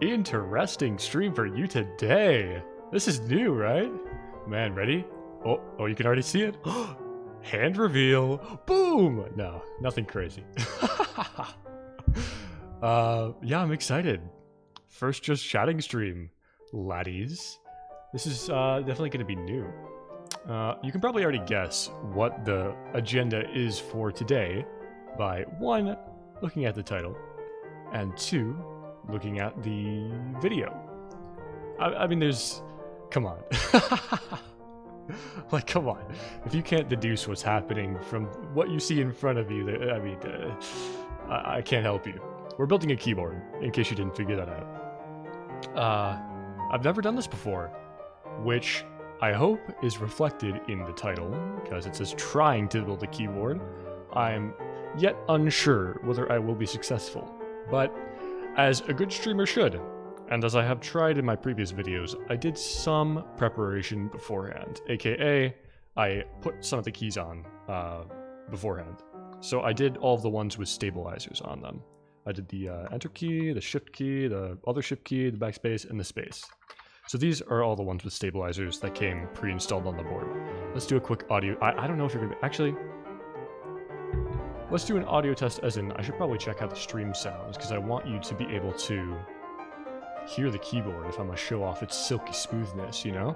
Interesting stream for you today. This is new, right? Man, ready? Oh, you can already see it? Hand reveal. Boom! No, nothing crazy. Yeah, I'm excited. First just chatting stream, laddies. This is definitely gonna be new. You can probably already guess what the agenda is for today by 1, looking at the title, and 2, looking at the video. I mean, there's... Come on. Like, come on. If you can't deduce what's happening from what you see in front of you, I mean, I can't help you. We're building a keyboard, in case you didn't figure that out. I've never done this before, which I hope is reflected in the title, because it says trying to build a keyboard. I'm yet unsure whether I will be successful, but as a good streamer should, and as I have tried in my previous videos, I did some preparation beforehand, aka I put some of the keys on beforehand. So I did all of the ones with stabilizers on them. I did the enter key, the shift key, the other shift key, the backspace, and the space. So these are all the ones with stabilizers that came pre-installed on the board. Let's do a quick audio. I don't know if you're gonna actually. Let's do an audio test, as in I should probably check how the stream sounds, because I want you to be able to hear the keyboard if I'm gonna show off its silky smoothness, you know?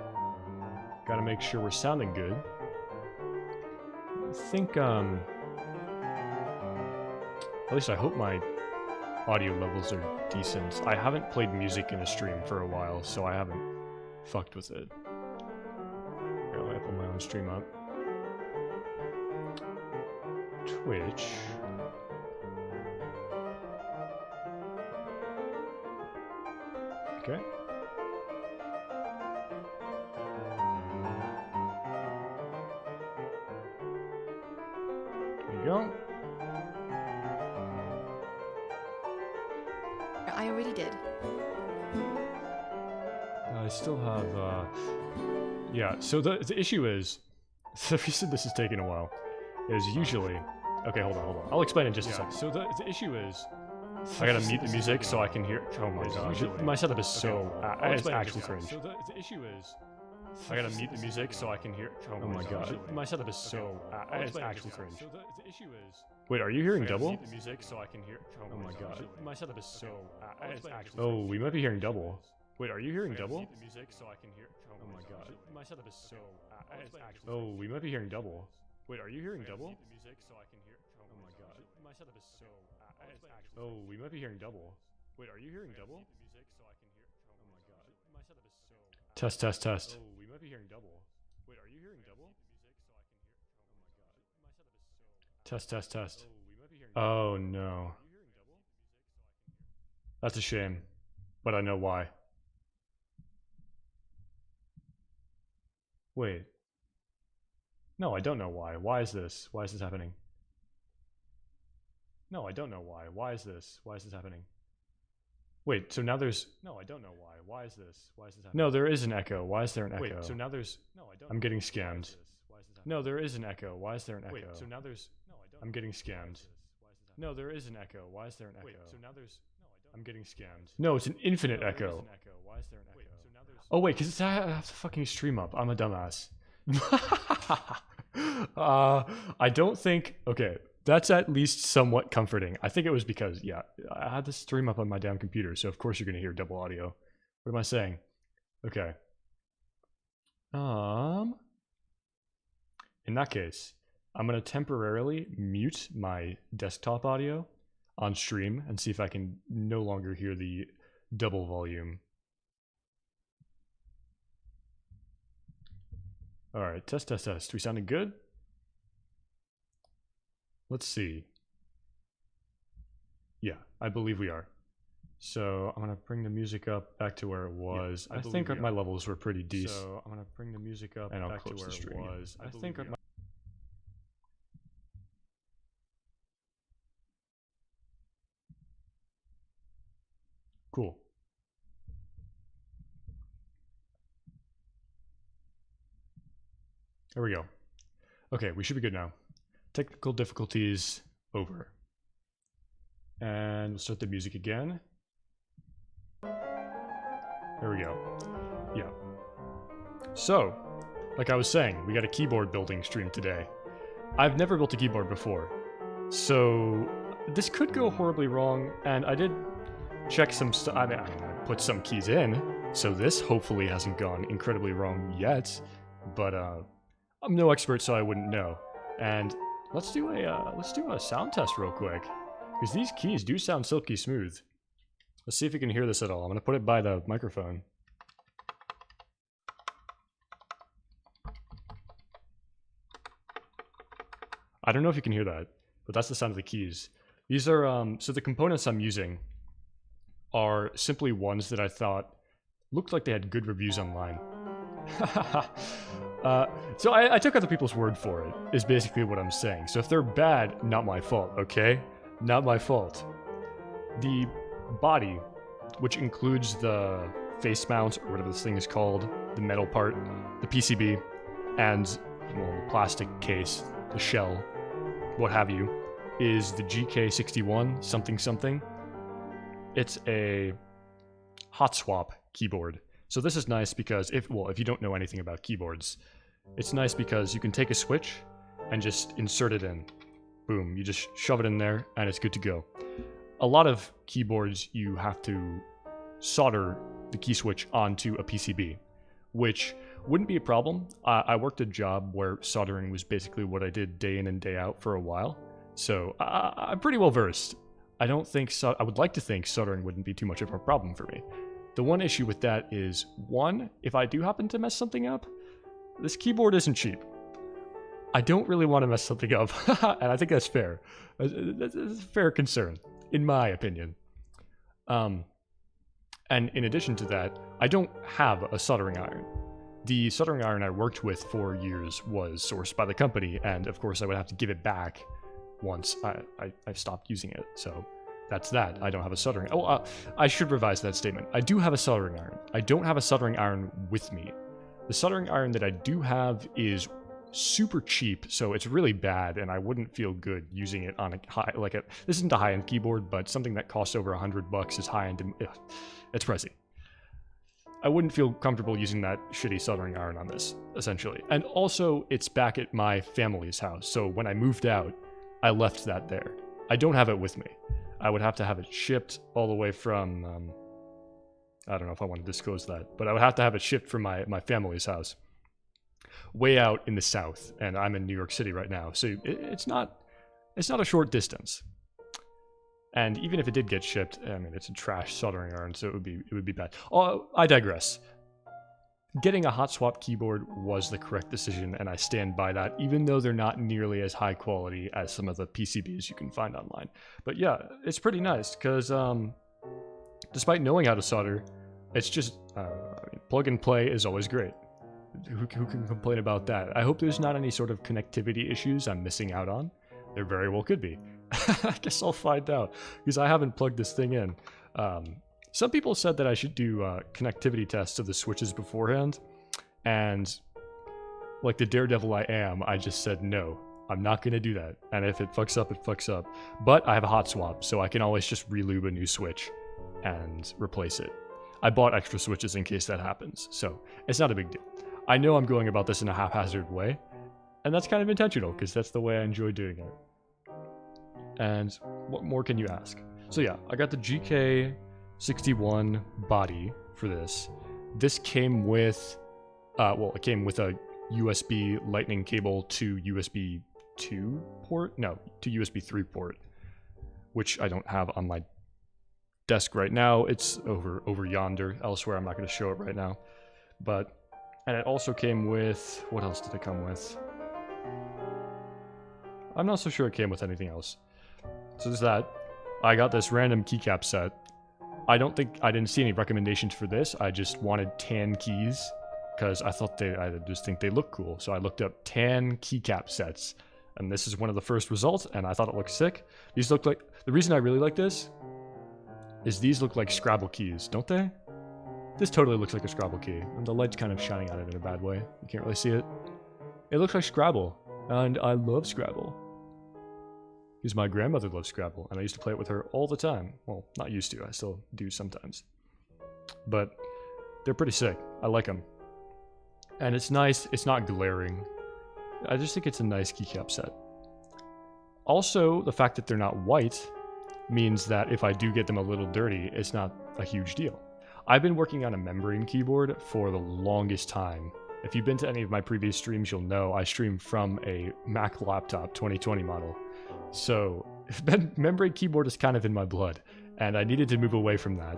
Gotta make sure we're sounding good. I think, at least I hope my audio levels are decent. I haven't played music in a stream for a while, so I haven't fucked with it. Here, let me pull my own stream up. Twitch. Okay. There you go. I already did. I still have, yeah, so the issue is, the reason this is taking a while is usually, okay, hold on, I'll explain in just a second. So the issue is, I gotta mute the music so I can hear, oh my god, my setup is so, it's actually cringe. So the issue is, I gotta mute the music so I can hear, oh my god, my setup is so, it's actually cringe. So the issue is, wait, are you hearing double? The music so I can hear, oh my god, my setup is so, it's actually, oh, we might be hearing double. Wait, are you hearing double? The music so I can hear, oh my god, my setup is so, it's actually, oh, we might be hearing double. Wait, are you hearing double? The music so I can hear, oh my god, my setup is so, it's actually, oh, we might be hearing double. Wait, are you hearing double? The music so I can hear, oh my god, my setup is so, test, test, test. Oh, we might be hearing double. Wait, are you hearing double? The music so I can hear, oh my god, my setup is so, test, test, test. Oh, we might be hearing double. Oh no. That's a shame, but I know why. Wait. No, I don't know why. Why is this? Why is this happening? No, I don't know why. Why is this? Why is this happening? Wait, so now there's... No, I don't know why. Why is this? Why is this happening? No, there is an echo. Why is there an echo? Wait, so now there's... No, I don't. I'm getting scammed. No, there is an echo. Why is there an echo? Wait, so now there's... No, I don't. I'm getting scammed. No, there is an echo. Why is there an echo? Wait, so now there's... No, I don't. I'm getting scammed. No, it's an infinite echo. Why is there an echo? Oh wait, because I have to fucking stream up. I'm a dumbass. I don't think... Okay, that's at least somewhat comforting. I think it was because, yeah, I had to stream up on my damn computer, so of course you're going to hear double audio. What am I saying? Okay. In that case, I'm going to temporarily mute my desktop audio on stream and see if I can no longer hear the double volume. Alright, test, test, test. We sounding good? Let's see. Yeah, I believe we are. So I'm gonna bring the music up back to where it was. Yeah, I think my levels were pretty decent. So I'm gonna bring the music up and I'll back to where it was. I think my... Cool. There we go. Okay, we should be good now. Technical difficulties over. And we'll start the music again. There we go. Yeah. So, like I was saying, we got a keyboard building stream today. I've never built a keyboard before, so this could go horribly wrong, and I did check some stuff. I mean, I put some keys in, so this hopefully hasn't gone incredibly wrong yet, but I'm no expert, so I wouldn't know. And let's do a sound test real quick, because these keys do sound silky smooth. Let's see if you can hear this at all. I'm gonna put it by the microphone. I don't know if you can hear that, but that's the sound of the keys. These are, so the components I'm using are simply ones that I thought looked like they had good reviews online. So I took other people's word for it, is basically what I'm saying. So if they're bad, not my fault, okay? Not my fault. The body, which includes the face mount, or whatever this thing is called, the metal part, the PCB, and, well, the plastic case, the shell, what have you, is the GK61 something something. It's a hot swap keyboard. So this is nice because if you don't know anything about keyboards, it's nice because you can take a switch and just insert it in. Boom, you just shove it in there and it's good to go. A lot of keyboards you have to solder the key switch onto a PCB, which wouldn't be a problem. I worked a job where soldering was basically what I did day in and day out for a while, so I'm pretty well versed. I would like to think soldering wouldn't be too much of a problem for me. The one issue with that is, one, if I do happen to mess something up, this keyboard isn't cheap. I don't really want to mess something up, and I think that's fair. That's a fair concern, in my opinion. And in addition to that, I don't have a soldering iron. The soldering iron I worked with for years was sourced by the company, and of course I would have to give it back once I stopped using it. So that's that. I don't have a soldering. I should revise that statement. I do have a soldering iron. I don't have a soldering iron with me. The soldering iron that I do have is super cheap, so it's really bad, and I wouldn't feel good using it on a high, this isn't a high-end keyboard, but something that costs over $100 is high-end. It's pricey. I wouldn't feel comfortable using that shitty soldering iron on this, essentially. And also, it's back at my family's house, so when I moved out, I left that there. I don't have it with me. I would have to have it shipped all the way from, I don't know if I want to disclose that, but I would have to have it shipped from my family's house, way out in the south, and I'm in New York City right now, so it's not a short distance. And even if it did get shipped, I mean, it's a trash soldering iron, so it would be bad. Oh, I digress. Getting a hot swap keyboard was the correct decision, and I stand by that, even though they're not nearly as high quality as some of the PCBs you can find online. But yeah, it's pretty nice, because despite knowing how to solder, it's just, I mean, plug and play is always great. Who can complain about that? I hope there's not any sort of connectivity issues I'm missing out on. There very well could be. I guess I'll find out, because I haven't plugged this thing in. Some people said that I should do connectivity tests of the switches beforehand, and like the daredevil I am, I just said no, I'm not going to do that, and if it fucks up, it fucks up. But I have a hot swap, so I can always just relube a new switch and replace it. I bought extra switches in case that happens, so it's not a big deal. I know I'm going about this in a haphazard way, and that's kind of intentional, because that's the way I enjoy doing it. And what more can you ask? So yeah, I got the GK61 body for this. This came with, it came with a USB lightning cable to USB 2 port? No, to USB 3 port, which I don't have on my desk right now. It's over yonder elsewhere. I'm not going to show it right now. And it also came with, what else did it come with? I'm not so sure it came with anything else. So there's that. I got this random keycap set. I didn't see any recommendations for this. I just wanted tan keys because I just think they look cool. So I looked up tan keycap sets, and this is one of the first results, and I thought it looked sick. These look like, the reason I really like this is these look like Scrabble keys, don't they? This totally looks like a Scrabble key, and the light's kind of shining on it in a bad way. You can't really see it. It looks like Scrabble, and I love Scrabble. Because my grandmother loves Scrabble, and I used to play it with her all the time. Well, not used to, I still do sometimes. But They're pretty sick. I like them. And it's nice. It's not glaring. I just think it's a nice keycap set. Also, the fact that they're not white means that if I do get them a little dirty, it's not a huge deal. I've been working on a membrane keyboard for the longest time. If you've been to any of my previous streams, you'll know I stream from a Mac laptop 2020 model. So membrane keyboard is kind of in my blood, and I needed to move away from that.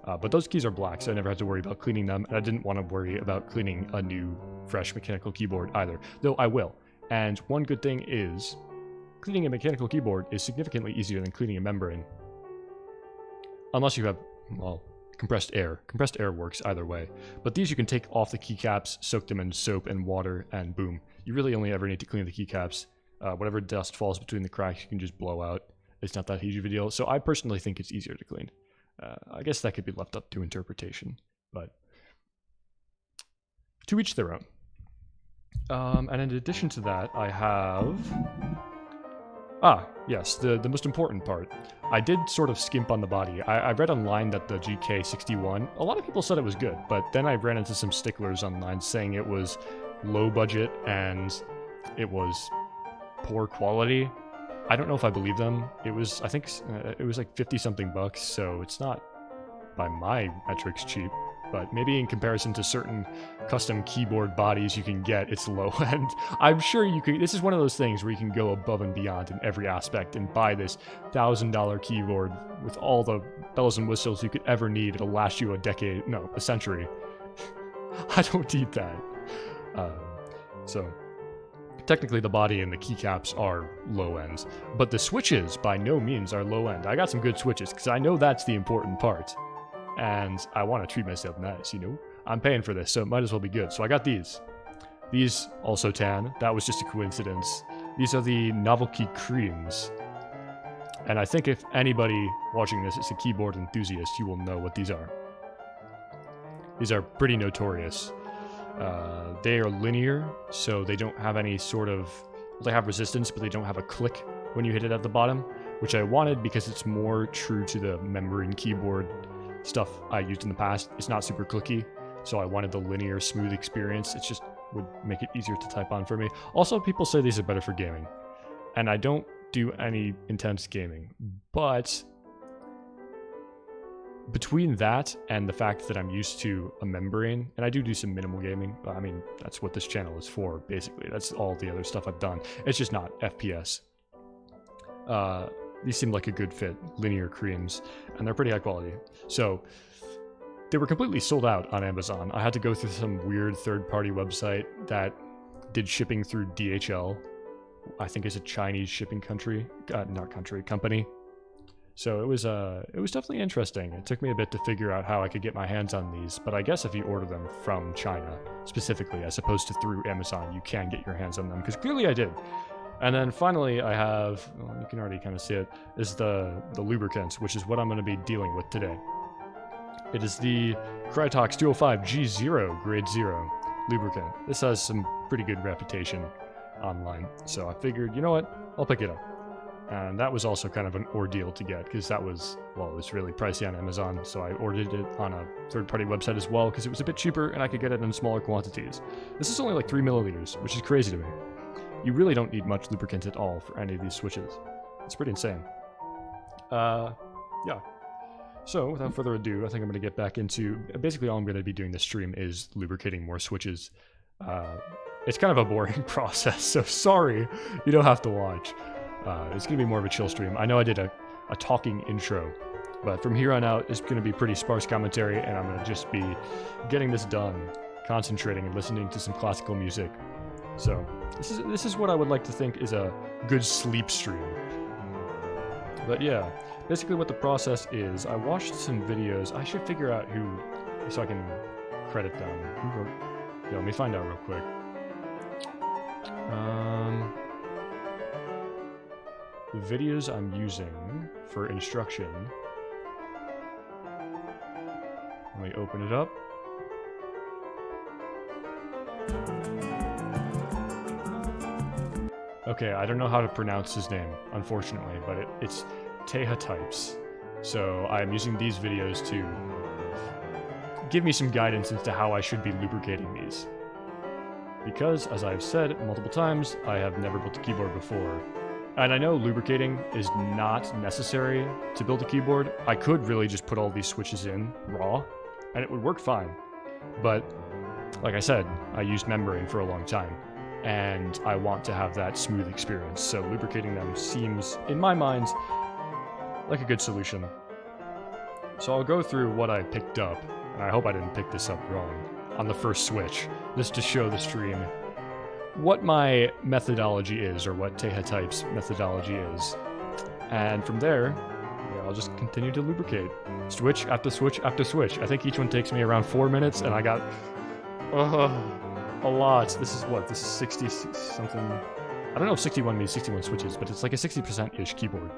But those keys are black, so I never had to worry about cleaning them, and I didn't want to worry about cleaning a new, fresh mechanical keyboard either, though I will. And one good thing is, cleaning a mechanical keyboard is significantly easier than cleaning a membrane. Unless you have, well, compressed air. Compressed air works either way. But these you can take off the keycaps, soak them in soap and water, and boom. You really only ever need to clean the keycaps. Whatever dust falls between the cracks, you can just blow out. It's not that huge of a deal, so I personally think it's easier to clean. I guess that could be left up to interpretation, but to each their own. And in addition to that, I have... yes, the most important part. I did sort of skimp on the body. I read online that the GK61, a lot of people said it was good, but then I ran into some sticklers online saying it was low budget and it was poor quality. I don't know if I believe them. It was, I think, it was like 50-something bucks, so it's not, by my metrics, cheap. But maybe in comparison to certain custom keyboard bodies you can get, it's low end. I'm sure you could, this is one of those things where you can go above and beyond in every aspect and buy this $1,000 keyboard with all the bells and whistles you could ever need. It'll last you a decade, no, a century. I don't need that. So... Technically, the body and the keycaps are low ends, but the switches by no means are low end. I got some good switches because I know that's the important part, and I want to treat myself nice, you know? I'm paying for this, so it might as well be good. So I got these. These also tan. That was just a coincidence. These are the Novelty Creams, and I think if anybody watching this is a keyboard enthusiast, you will know what these are. These are pretty notorious. They are linear, so they don't have any sort of... They have resistance, but they don't have a click when you hit it at the bottom, which I wanted because it's more true to the membrane keyboard stuff I used in the past. It's not super clicky, so I wanted the linear, smooth experience. It just would make it easier to type on for me. Also, people say these are better for gaming, and I don't do any intense gaming, but... Between that and the fact that I'm used to a membrane, and I do some minimal gaming, I mean, that's what this channel is for, basically. That's all the other stuff I've done. It's just not FPS. These seem like a good fit, linear creams, and they're pretty high quality. So, they were completely sold out on Amazon. I had to go through some weird third-party website that did shipping through DHL. I think it's a Chinese shipping company. So it was definitely interesting. It took me a bit to figure out how I could get my hands on these, but I guess if you order them from China, specifically, as opposed to through Amazon, you can get your hands on them, because clearly I did. And then finally I have, well, you can already kind of see it, is the lubricant, which is what I'm going to be dealing with today. It is the Krytox 205 G0 Grade 0 lubricant. This has some pretty good reputation online, so I figured, you know what, I'll pick it up. And that was also kind of an ordeal to get, because that was, well, it was really pricey on Amazon, so I ordered it on a third-party website as well, because it was a bit cheaper and I could get it in smaller quantities. This is only like 3 milliliters, which is crazy to me. You really don't need much lubricant at all for any of these switches. It's pretty insane. Yeah. So, without further ado, I think I'm going to get back into... Basically, all I'm going to be doing this stream is lubricating more switches. It's kind of a boring process, so sorry, you don't have to watch. It's going to be more of a chill stream. I know I did a talking intro, but from here on out, it's going to be pretty sparse commentary, and I'm going to just be getting this done, concentrating and listening to some classical music. So, this is what I would like to think is a good sleep stream. But yeah, basically what the process is, I watched some videos. I should figure out who, so I can credit them. Yeah, let me find out real quick. The videos I'm using for instruction. Let me open it up. Okay, I don't know how to pronounce his name, unfortunately, but it's Teha Types. So I'm using these videos to give me some guidance as to how I should be lubricating these. Because, as I've said multiple times, I have never built a keyboard before. And I know lubricating is not necessary to build a keyboard. I could really just put all these switches in raw, and it would work fine. But, like I said, I used membrane for a long time, and I want to have that smooth experience, so lubricating them seems, in my mind, like a good solution. So I'll go through what I picked up, and I hope I didn't pick this up wrong, on the first switch, just to show the stream what my methodology is, or what Tehatype's methodology is. And from there, yeah, I'll just continue to lubricate. Switch after switch after switch. I think each one takes me around 4 minutes, and I got a lot. This is what? This is 60 something. I don't know if 61 means 61 switches, but it's like a 60%-ish keyboard.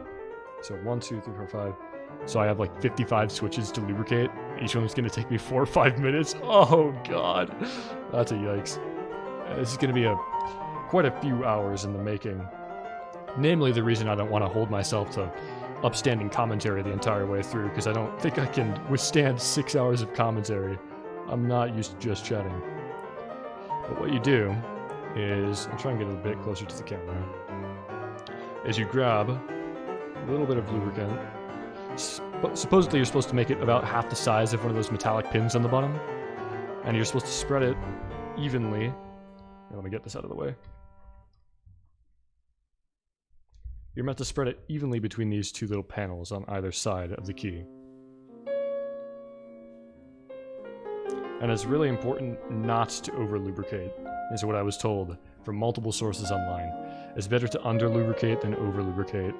So 1, 2, 3, 4, 5. So I have like 55 switches to lubricate. Each one's going to take me 4 or 5 minutes. Oh god. That's a yikes. This is going to be quite a few hours in the making. Namely, the reason I don't want to hold myself to upstanding commentary the entire way through, because I don't think I can withstand 6 hours of commentary. I'm not used to just chatting. But what you do is, I'll try and get a bit closer to the camera, is you grab a little bit of lubricant. Supposedly you're supposed to make it about half the size of one of those metallic pins on the bottom, and you're supposed to spread it evenly. Here, let me get this out of the way. You're meant to spread it evenly between these two little panels on either side of the key. And it's really important not to over-lubricate, is what I was told from multiple sources online. It's better to under-lubricate than over-lubricate.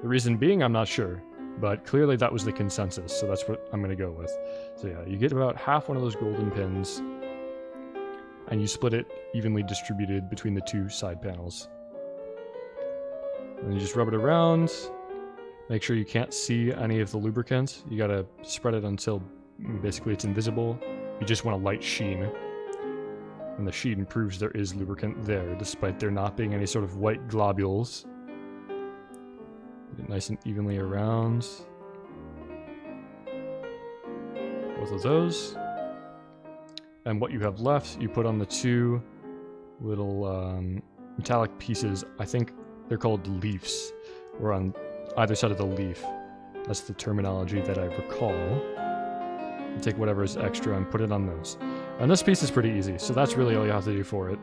The reason being, I'm not sure, but clearly that was the consensus, so that's what I'm going to go with. So yeah, you get about half one of those golden pins, and you split it evenly distributed between the two side panels. And you just rub it around, make sure you can't see any of the lubricant. You gotta spread it until basically it's invisible. You just want a light sheen. And the sheen proves there is lubricant there, despite there not being any sort of white globules. Get it nice and evenly around. Both of those. And what you have left, you put on the two little metallic pieces. I think they're called leaves, or on either side of the leaf. That's the terminology that I recall. And take whatever is extra and put it on those. And this piece is pretty easy, so that's really all you have to do for it.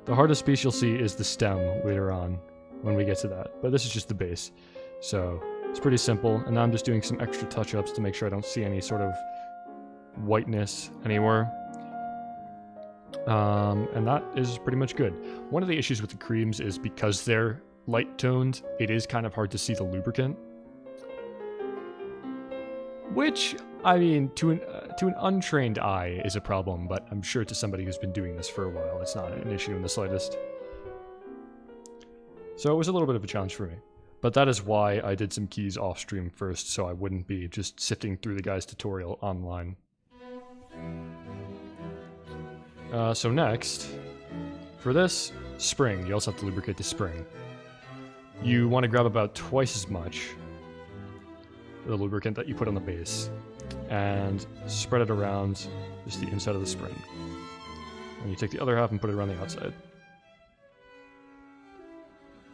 The hardest piece you'll see is the stem later on, when we get to that. But this is just the base. So, it's pretty simple, and now I'm just doing some extra touch-ups to make sure I don't see any sort of whiteness anywhere. And that is pretty much good. One of the issues with the creams is because they're light-toned, it is kind of hard to see the lubricant. Which, I mean, to an untrained eye is a problem, but I'm sure to somebody who's been doing this for a while, it's not an issue in the slightest. So it was a little bit of a challenge for me. But that is why I did some keys off-stream first, so I wouldn't be just sifting through the guy's tutorial online. So next, for this spring, you also have to lubricate the spring. You want to grab about twice as much the lubricant that you put on the base, and spread it around just the inside of the spring. And you take the other half and put it around the outside.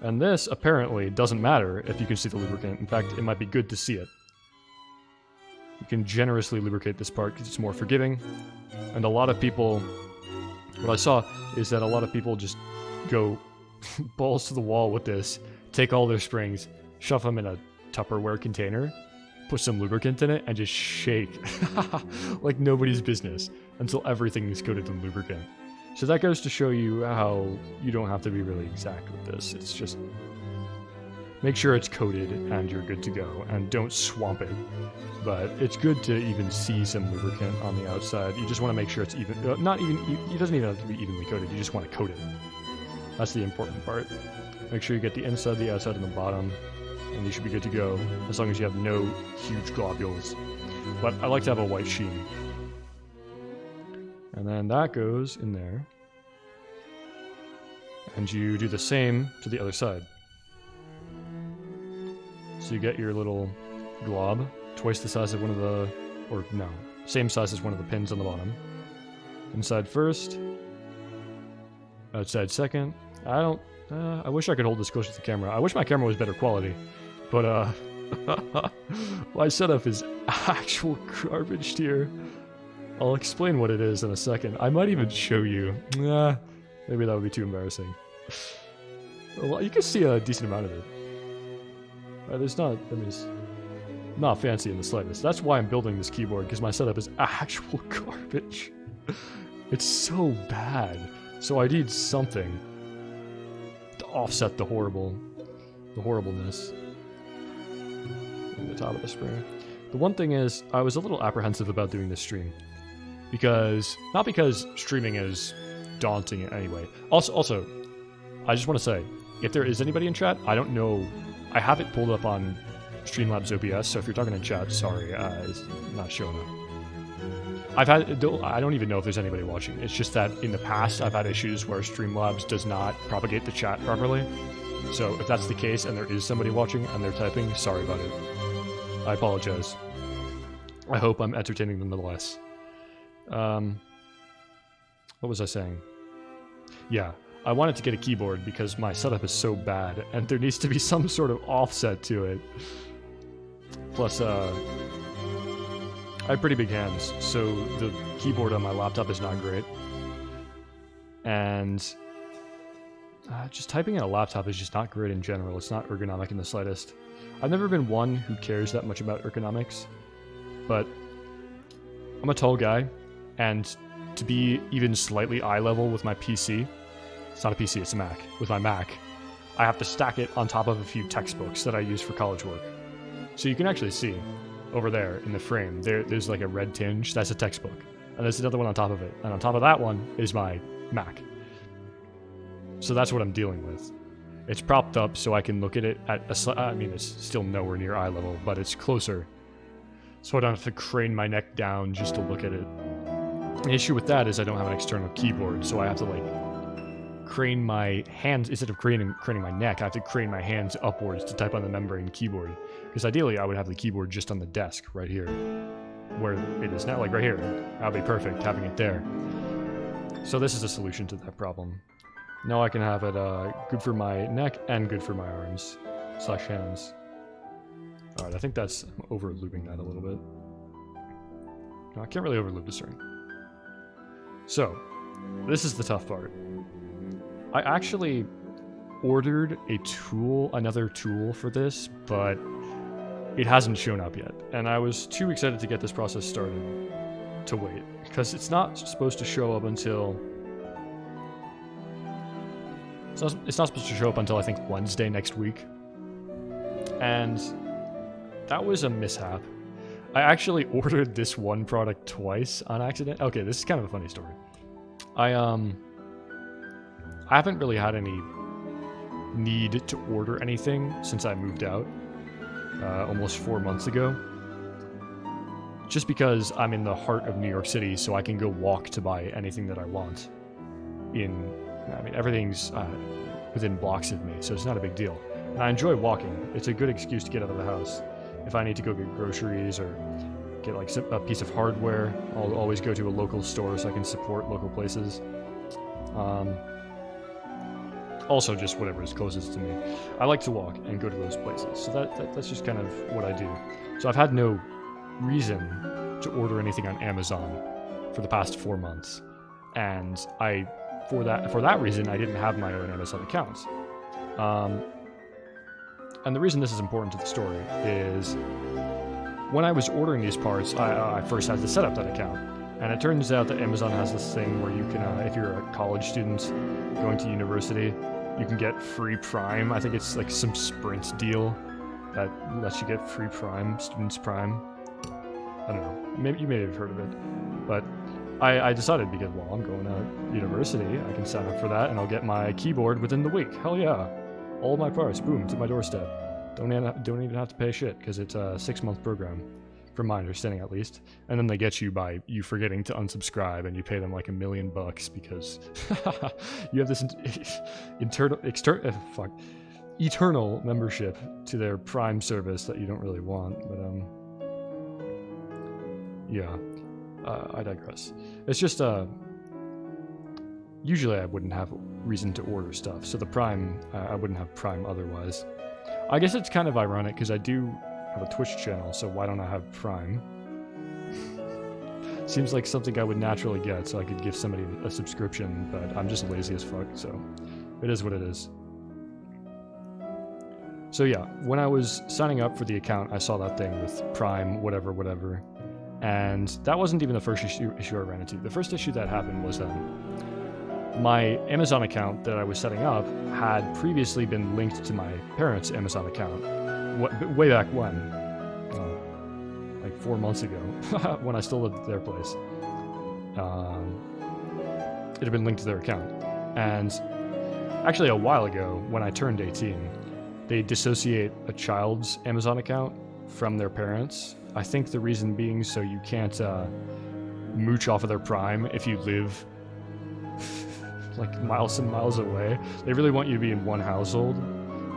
And this, apparently, doesn't matter if you can see the lubricant. In fact, it might be good to see it. You can generously lubricate this part because it's more forgiving. And a lot of people... What I saw is that a lot of people just go balls to the wall with this, take all their springs, shove them in a Tupperware container, put some lubricant in it, and just shake like nobody's business until everything is coated in lubricant. So that goes to show you how you don't have to be really exact with this. It's just make sure it's coated and you're good to go, and don't swamp it. But it's good to even see some lubricant on the outside. You just want to make sure it's even, it doesn't even have to be evenly coated, you just want to coat it. That's the important part. Make sure you get the inside, the outside, and the bottom, and you should be good to go, as long as you have no huge globules. But I like to have a white sheen. And then that goes in there. And you do the same to the other side. So you get your little glob, twice the size of one of the, or no, same size as one of the pins on the bottom. Inside first. Outside second. I wish I could hold this closer to the camera. I wish my camera was better quality. But, my setup is actual garbage here. I'll explain what it is in a second. I might even show you. Maybe that would be too embarrassing. Well, you can see a decent amount of it. There's not, I mean, it's not fancy in the slightest. That's why I'm building this keyboard, because my setup is actual garbage. It's so bad. So I need something to offset the horribleness. In the top of the spring. The one thing is, I was a little apprehensive about doing this stream. Not because streaming is daunting in any way. Also, I just want to say, if there is anybody in chat, I don't know, I have it pulled up on Streamlabs OBS, so if you're talking in chat, sorry, it's not showing up. I don't even know if there's anybody watching. It's just that in the past, I've had issues where Streamlabs does not propagate the chat properly. So if that's the case and there is somebody watching and they're typing, sorry about it. I apologize. I hope I'm entertaining them nonetheless. What was I saying? Yeah, I wanted to get a keyboard because my setup is so bad and there needs to be some sort of offset to it. Plus, I have pretty big hands, so the keyboard on my laptop is not great. And just typing in a laptop is just not great in general. It's not ergonomic in the slightest. I've never been one who cares that much about ergonomics, but I'm a tall guy, and to be even slightly eye level with my PC, it's not a PC, it's a Mac, with my Mac, I have to stack it on top of a few textbooks that I use for college work. So you can actually see over there in the frame, there's like a red tinge, that's a textbook. And there's another one on top of it. And on top of that one is my Mac. So that's what I'm dealing with. It's propped up so I can look at it at I mean, it's still nowhere near eye level, but it's closer. So I don't have to crane my neck down just to look at it. The issue with that is I don't have an external keyboard, so I have to like crane my hands, instead of craning my neck, I have to crane my hands upwards to type on the membrane keyboard. Because ideally I would have the keyboard just on the desk right here, where it is now, like right here. That would be perfect, having it there. So this is a solution to that problem. Now I can have it good for my neck and good for my arms / hands. Alright, I think that's over-looping that a little bit. No, I can't really over-loop this ring. So, this is the tough part. I actually ordered another tool for this, but it hasn't shown up yet. And I was too excited to get this process started to wait, because it's not supposed to show up until... It's not supposed to show up until, I think, Wednesday next week. And that was a mishap. I actually ordered this one product twice on accident. Okay, this is kind of a funny story. I haven't really had any need to order anything since I moved out almost 4 months ago. Just because I'm in the heart of New York City, so I can go walk to buy anything that I want. I mean, everything's within blocks of me, so it's not a big deal. And I enjoy walking. It's a good excuse to get out of the house. If I need to go get groceries or get like a piece of hardware, I'll always go to a local store so I can support local places. Also, just whatever is closest to me. I like to walk and go to those places, so that's just kind of what I do. So I've had no reason to order anything on Amazon for the past 4 months, and for that reason, I didn't have my own Amazon account. And the reason this is important to the story is when I was ordering these parts, I first had to set up that account. And it turns out that Amazon has this thing where you can, if you're a college student going to university, you can get free Prime. I think it's like some Sprint deal that lets you get free Prime, Students Prime. I don't know. Maybe you may have heard of it. But I decided because, well, I'm going to university, I can sign up for that and I'll get my keyboard within the week. Hell yeah. All my parts, boom, to my doorstep. Don't even have to pay shit because it's a 6-month program, from my understanding at least. And then they get you by you forgetting to unsubscribe, and you pay them like $1 million because you have this eternal membership to their Prime service that you don't really want. But yeah, I digress. It's just, usually I wouldn't have reason to order stuff, so the Prime, I wouldn't have Prime otherwise. I guess it's kind of ironic, because I do have a Twitch channel, so why don't I have Prime? Seems like something I would naturally get, so I could give somebody a subscription, but I'm just lazy as fuck, so it is what it is. So yeah, when I was signing up for the account, I saw that thing with Prime, whatever, and that wasn't even the first issue I ran into. The first issue that happened was my Amazon account that I was setting up had previously been linked to my parents' Amazon account way back when, like 4 months ago, when I still lived at their place. It had been linked to their account. And actually a while ago, when I turned 18, they dissociate a child's Amazon account from their parents'. I think the reason being so you can't mooch off of their Prime if you live like miles and miles away. They really want you to be in one household,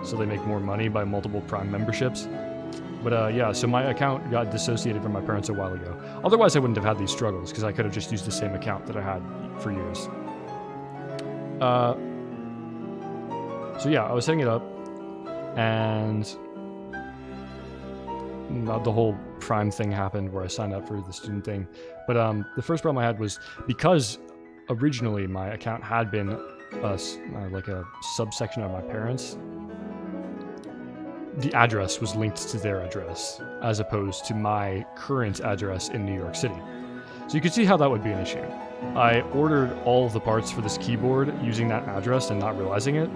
so they make more money by multiple Prime memberships. But yeah, so my account got dissociated from my parents a while ago. Otherwise, I wouldn't have had these struggles, because I could have just used the same account that I had for years. So yeah, I was setting it up, and the whole Prime thing happened where I signed up for the student thing. But the first problem I had was, because originally my account had been like a subsection of my parents', the address was linked to their address as opposed to my current address in New York City. So you can see how that would be an issue. I ordered all of the parts for this keyboard using that address and not realizing it.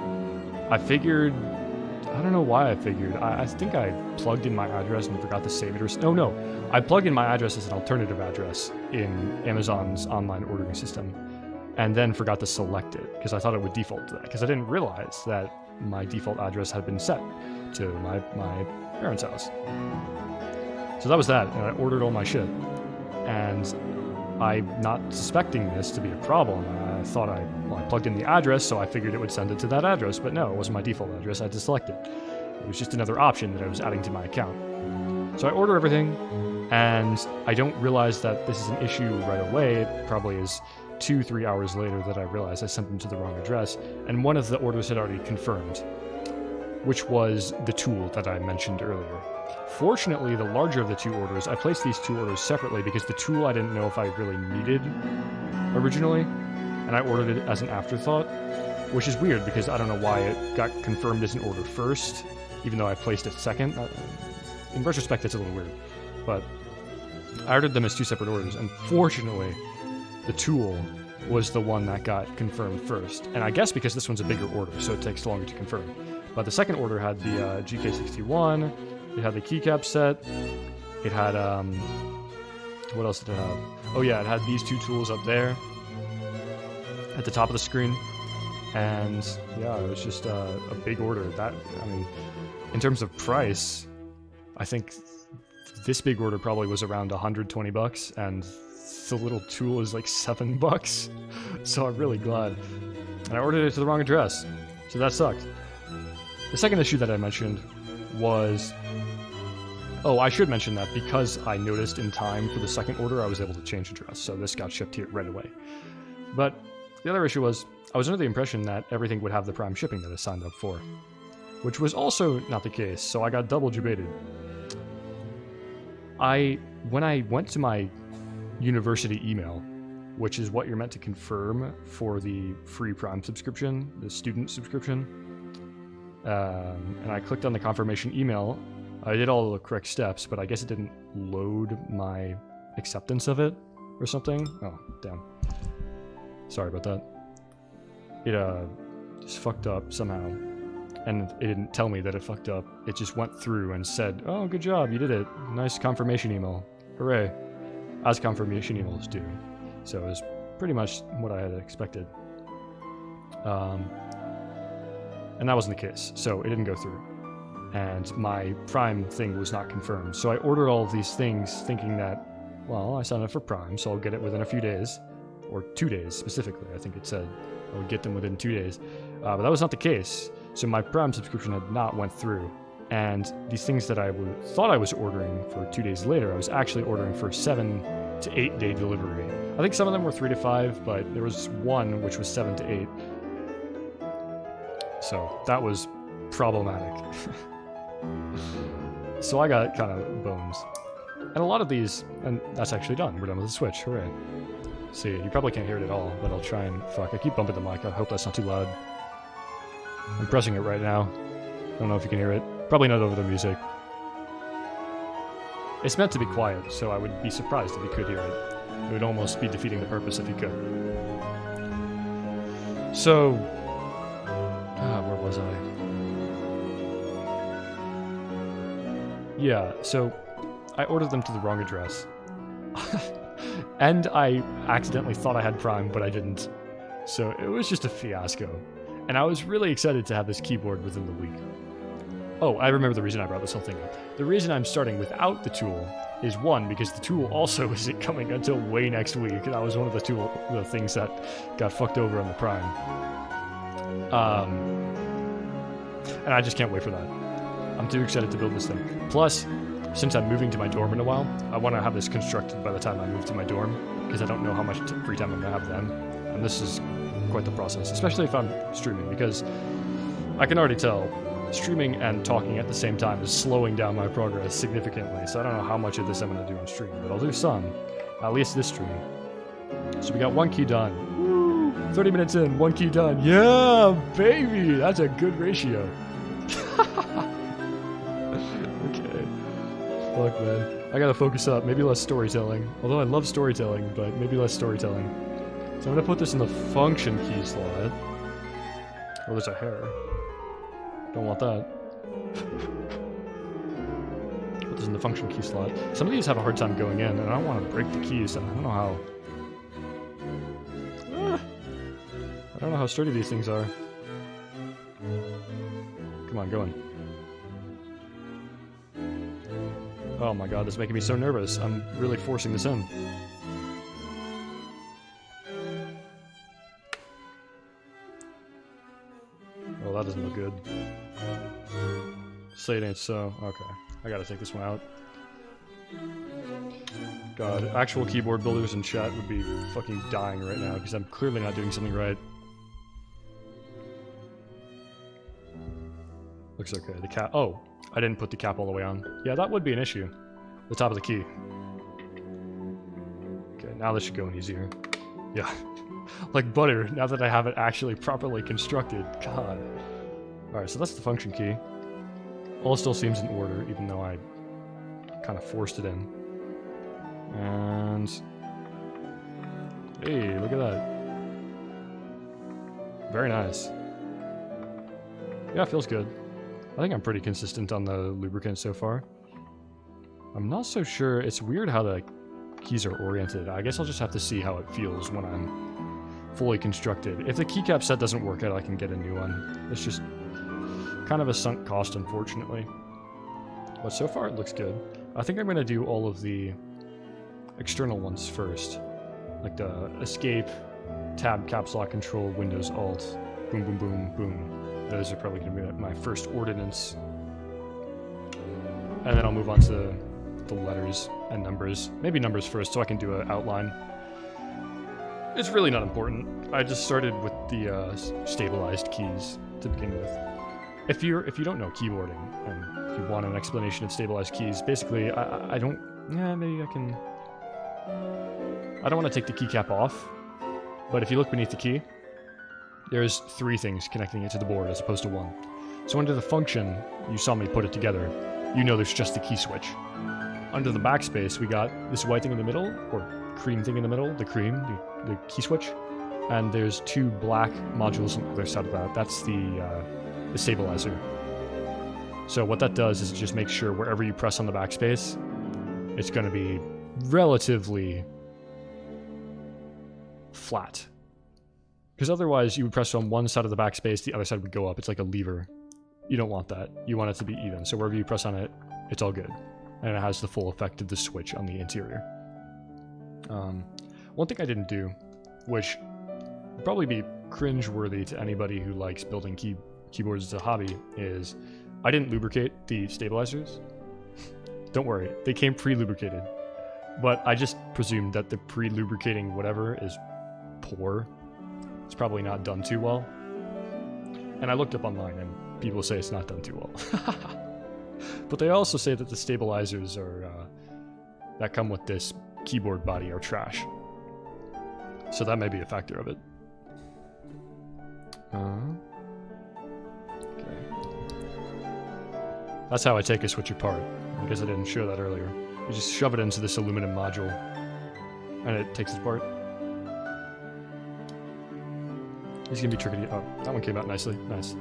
I figured, I don't know why I figured, I think I plugged in my address and forgot to save it or oh no, I plugged in my address as an alternative address in Amazon's online ordering system and then forgot to select it because I thought it would default to that, because I didn't realize that my default address had been set to my parents' house. So that was that, and I ordered all my shit. And I'm not suspecting this to be a problem. I thought I plugged in the address, so I figured it would send it to that address, but no, it wasn't my default address. I had to select it. It was just another option that I was adding to my account. So I order everything, and I don't realize that this is an issue right away. It probably is 2-3 hours later that I realized I sent them to the wrong address, and one of the orders had already confirmed, which was the tool that I mentioned earlier. Fortunately, the larger of the two orders, I placed these two orders separately because the tool I didn't know if I really needed originally, and I ordered it as an afterthought, which is weird because I don't know why it got confirmed as an order first, even though I placed it second. In retrospect, it's a little weird, but I ordered them as two separate orders, and fortunately, the tool was the one that got confirmed first. And I guess because this one's a bigger order, so it takes longer to confirm. But the second order had the GK61, it had the keycap set, it had, what else did it have? Oh yeah, it had these two tools up there at the top of the screen. And yeah, it was just a big order. That, I mean, in terms of price, I think this big order probably was around $120, and the little tool is like $7. So I'm really glad. And I ordered it to the wrong address, so that sucked. The second issue that I mentioned was... Oh, I should mention that because I noticed in time for the second order, I was able to change address, so this got shipped here right away. But the other issue was, I was under the impression that everything would have the Prime shipping that I signed up for, which was also not the case, so I got double jebaited. When I went to my university email, which is what you're meant to confirm for the free Prime subscription, the student subscription, and I clicked on the confirmation email. I did all the correct steps, but I guess it didn't load my acceptance of it or something. Oh, damn. Sorry about that. It just fucked up somehow, and it didn't tell me that it fucked up. It just went through and said, "Oh, good job, you did it. Nice confirmation email. Hooray." As confirmation emails do. So it was pretty much what I had expected. And that wasn't the case, so it didn't go through. And my Prime thing was not confirmed. So I ordered all of these things thinking that, well, I signed up for Prime, so I'll get it within a few days. Or 2 days, specifically. I think it said I would get them within 2 days. But that was not the case. So my Prime subscription had not went through. And these things that I thought I was ordering for 2 days later, I was actually ordering for 7 to 8 day delivery. I think some of them were 3 to 5, but there was one which was 7 to 8. So that was problematic. So I got kind of bones. And a lot of these, and that's actually done. We're done with the Switch, hooray. See, you probably can't hear it at all, but I'll try and, fuck, I keep bumping the mic, I hope that's not too loud. I'm pressing it right now. I don't know if you can hear it. Probably not over the music. It's meant to be quiet, so I would be surprised if you could hear it. It would almost be defeating the purpose if you could. So, where was I? Yeah, so I ordered them to the wrong address. And I accidentally thought I had Prime, but I didn't. So it was just a fiasco. And I was really excited to have this keyboard within the week. Oh, I remember the reason I brought this whole thing up. The reason I'm starting without the tool is, one, because the tool also isn't coming until way next week. That was one of the things that got fucked over on the Prime. And I just can't wait for that. I'm too excited to build this thing. Plus, since I'm moving to my dorm in a while, I want to have this constructed by the time I move to my dorm, because I don't know how much free time I'm going to have then. And this is quite the process, especially if I'm streaming, because I can already tell streaming and talking at the same time is slowing down my progress significantly, so I don't know how much of this I'm going to do on stream, but I'll do some, at least this stream. So we got one key done. Woo! 30 minutes in, one key done. Yeah, baby! That's a good ratio. Okay. Fuck, man. I gotta focus up. Maybe less storytelling. Although I love storytelling, but maybe less storytelling. So I'm gonna put this in the function key slot. Oh, there's a hair. Don't want that. Put this in the function key slot. Some of these have a hard time going in, and I don't want to break the keys. I don't know how. I don't know how sturdy these things are. Come on, go in. Oh my god, this is making me so nervous. I'm really forcing this in. Oh, that doesn't look good. Say it ain't so. Okay. I gotta take this one out. God, actual keyboard builders in chat would be fucking dying right now, because I'm clearly not doing something right. Looks okay. The cap. Oh, I didn't put the cap all the way on. Yeah, that would be an issue. The top of the key. Okay, now this should go in easier. Yeah. Like butter, now that I have it actually properly constructed. God. Alright, so that's the function key. All still seems in order, even though I kind of forced it in. And... hey, look at that. Very nice. Yeah, it feels good. I think I'm pretty consistent on the lubricant so far. I'm not so sure. It's weird how the keys are oriented. I guess I'll just have to see how it feels when I'm fully constructed. If the keycap set doesn't work out, I can get a new one. It's just kind of a sunk cost, unfortunately. But so far, it looks good. I think I'm going to do all of the external ones first. Like the escape, tab, caps lock, control, Windows, Alt, boom, boom, boom, boom. Those are probably going to be my first ordinance. And then I'll move on to the letters and numbers. Maybe numbers first so I can do an outline. It's really not important. I just started with the stabilized keys to begin with. If you don't know keyboarding and you want an explanation of stabilized keys, basically I don't... yeah, maybe I can... I don't want to take the keycap off, but if you look beneath the key, there's 3 things connecting it to the board as opposed to 1. So under the function, you saw me put it together, you know there's just the key switch. Under the backspace, we got this white thing in the middle, or cream thing in the middle, the cream, the key switch, and there's 2 black modules on the other side of that. That's the stabilizer. So what that does is it just makes sure wherever you press on the backspace, it's going to be relatively flat. Because otherwise, you would press on one side of the backspace, the other side would go up. It's like a lever. You don't want that. You want it to be even. So wherever you press on it, it's all good. And it has the full effect of the switch on the interior. One thing I didn't do, which would probably be cringe-worthy to anybody who likes building keyboards as a hobby, is I didn't lubricate the stabilizers. Don't worry, they came pre-lubricated. But I just presumed that the pre-lubricating whatever is poor. It's probably not done too well. And I looked up online and people say it's not done too well. But they also say that the stabilizers are that come with this keyboard body are trash. So that may be a factor of it. Okay. That's how I take a switch apart. I guess I didn't show that earlier. You just shove it into this aluminum module, and it takes it apart. He's gonna be tricky. Oh, that one came out nicely. Nice.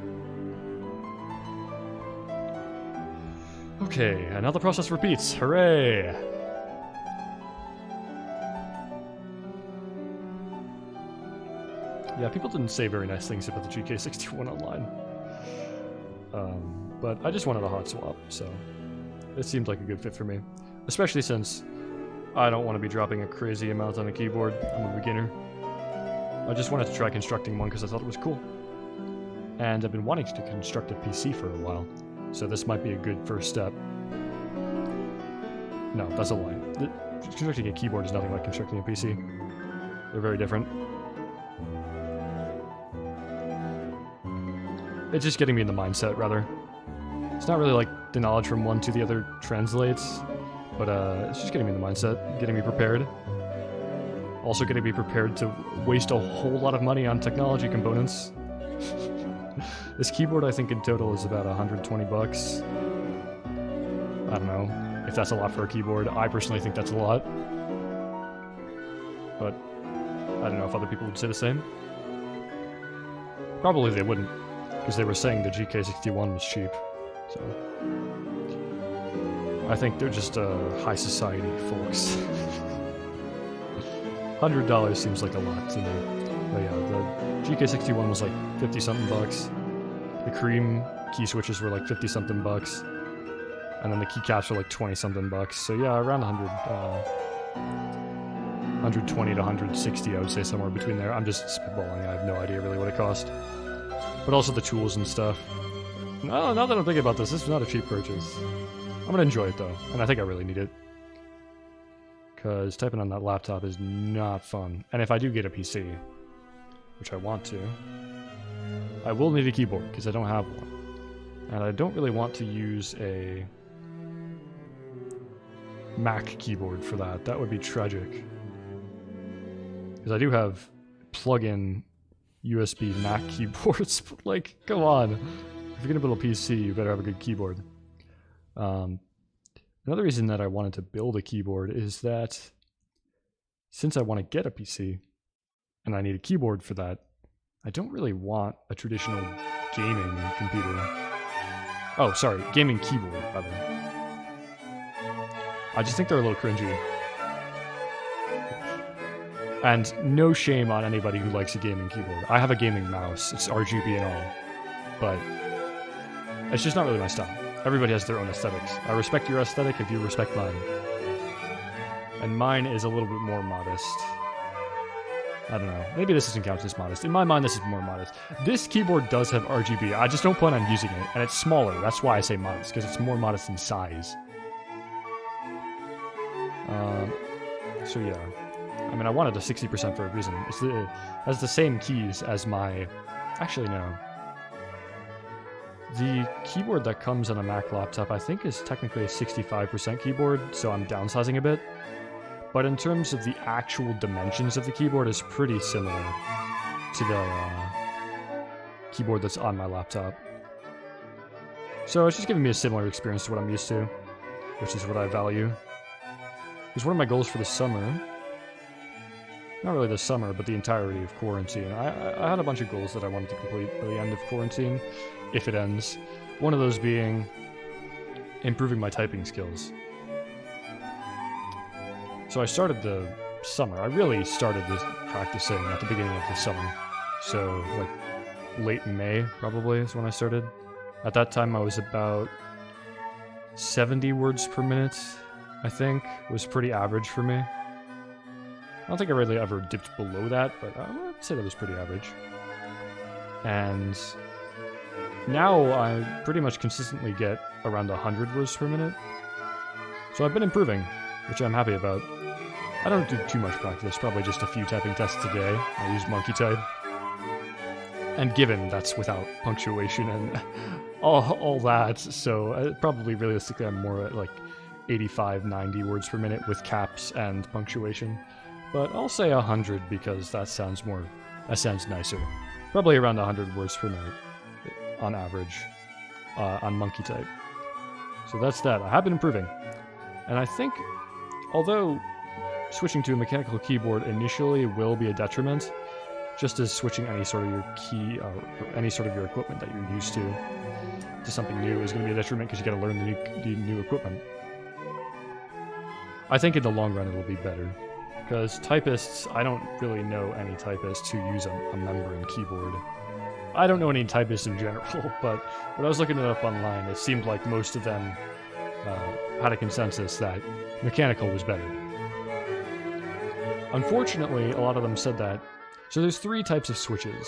Okay, and now the process repeats. Hooray! Yeah, people didn't say very nice things about the GK61 online. But I just wanted a hot swap, so it seemed like a good fit for me. Especially since I don't want to be dropping a crazy amount on a keyboard. I'm a beginner. I just wanted to try constructing one because I thought it was cool. And I've been wanting to construct a PC for a while, so this might be a good first step. No, that's a lie. Constructing a keyboard is nothing like constructing a PC. They're very different. It's just getting me in the mindset, rather. It's not really like the knowledge from one to the other translates, but it's just getting me in the mindset, getting me prepared. Also getting me prepared to waste a whole lot of money on technology components. This keyboard, I think, in total is about 120 bucks. I don't know if that's a lot for a keyboard. I personally think that's a lot. But I don't know if other people would say the same. Probably they wouldn't, because they were saying the GK61 was cheap. So I think they're just high society folks. $100 seems like a lot to me. But yeah, the GK61 was like 50-something bucks. The cream key switches were like 50-something bucks. And then the keycaps were like 20-something bucks. So yeah, around 120 to 160, I would say, somewhere between there. I'm just spitballing. I have no idea really what it cost. But also the tools and stuff. No, now that I'm thinking about this is not a cheap purchase. I'm gonna enjoy it though, and I think I really need it. Because typing on that laptop is not fun. And if I do get a PC, which I want to, I will need a keyboard, because I don't have one. And I don't really want to use a Mac keyboard for that. That would be tragic. Because I do have plug-in USB Mac keyboards, but like, come on. If you're gonna build a PC, you better have a good keyboard. Another reason that I wanted to build a keyboard is that since I want to get a PC, and I need a keyboard for that, I don't really want a traditional gaming computer. Oh, sorry, gaming keyboard, rather. I just think they're a little cringy. And no shame on anybody who likes a gaming keyboard. I have a gaming mouse, it's RGB and all, but it's just not really my style. Everybody has their own aesthetics. I respect your aesthetic if you respect mine. And mine is a little bit more modest. I don't know. Maybe this doesn't count as modest. In my mind, this is more modest. This keyboard does have RGB. I just don't plan on using it. And it's smaller. That's why I say modest, because it's more modest in size. So yeah. I mean, I wanted a 60% for a reason. It has the same keys as my... Actually, no. The keyboard that comes on a Mac laptop, I think, is technically a 65% keyboard, so I'm downsizing a bit. But in terms of the actual dimensions of the keyboard, it's pretty similar to the keyboard that's on my laptop. So it's just giving me a similar experience to what I'm used to, which is what I value. Because one of my goals for the summer, not really the summer, but the entirety of quarantine, I had a bunch of goals that I wanted to complete by the end of quarantine, if it ends. One of those being improving my typing skills. So I started the summer. I really started this practicing at the beginning of the summer. So like late May probably is when I started. At that time I was about 70 words per minute, I think, was pretty average for me. I don't think I really ever dipped below that, but I would say that was pretty average. And now I pretty much consistently get around 100 words per minute. So I've been improving, which I'm happy about. I don't do too much practice, probably just a few typing tests a day. I use monkey type. And given that's without punctuation and all that, so probably realistically I'm more at like 85, 90 words per minute with caps and punctuation. But I'll say 100 because that sounds nicer. Probably around 100 words per minute on average on monkey type. So that's that. I have been improving. And I think, although switching to a mechanical keyboard initially will be a detriment, just as switching any sort of your key or any sort of your equipment that you're used to something new is going to be a detriment because you got to learn the new equipment. I think in the long run it'll be better, because typists, I don't really know any typists who use a membrane keyboard. I don't know any typists in general, but when I was looking it up online, it seemed like most of them had a consensus that mechanical was better. Unfortunately, a lot of them said that. So there's 3 types of switches.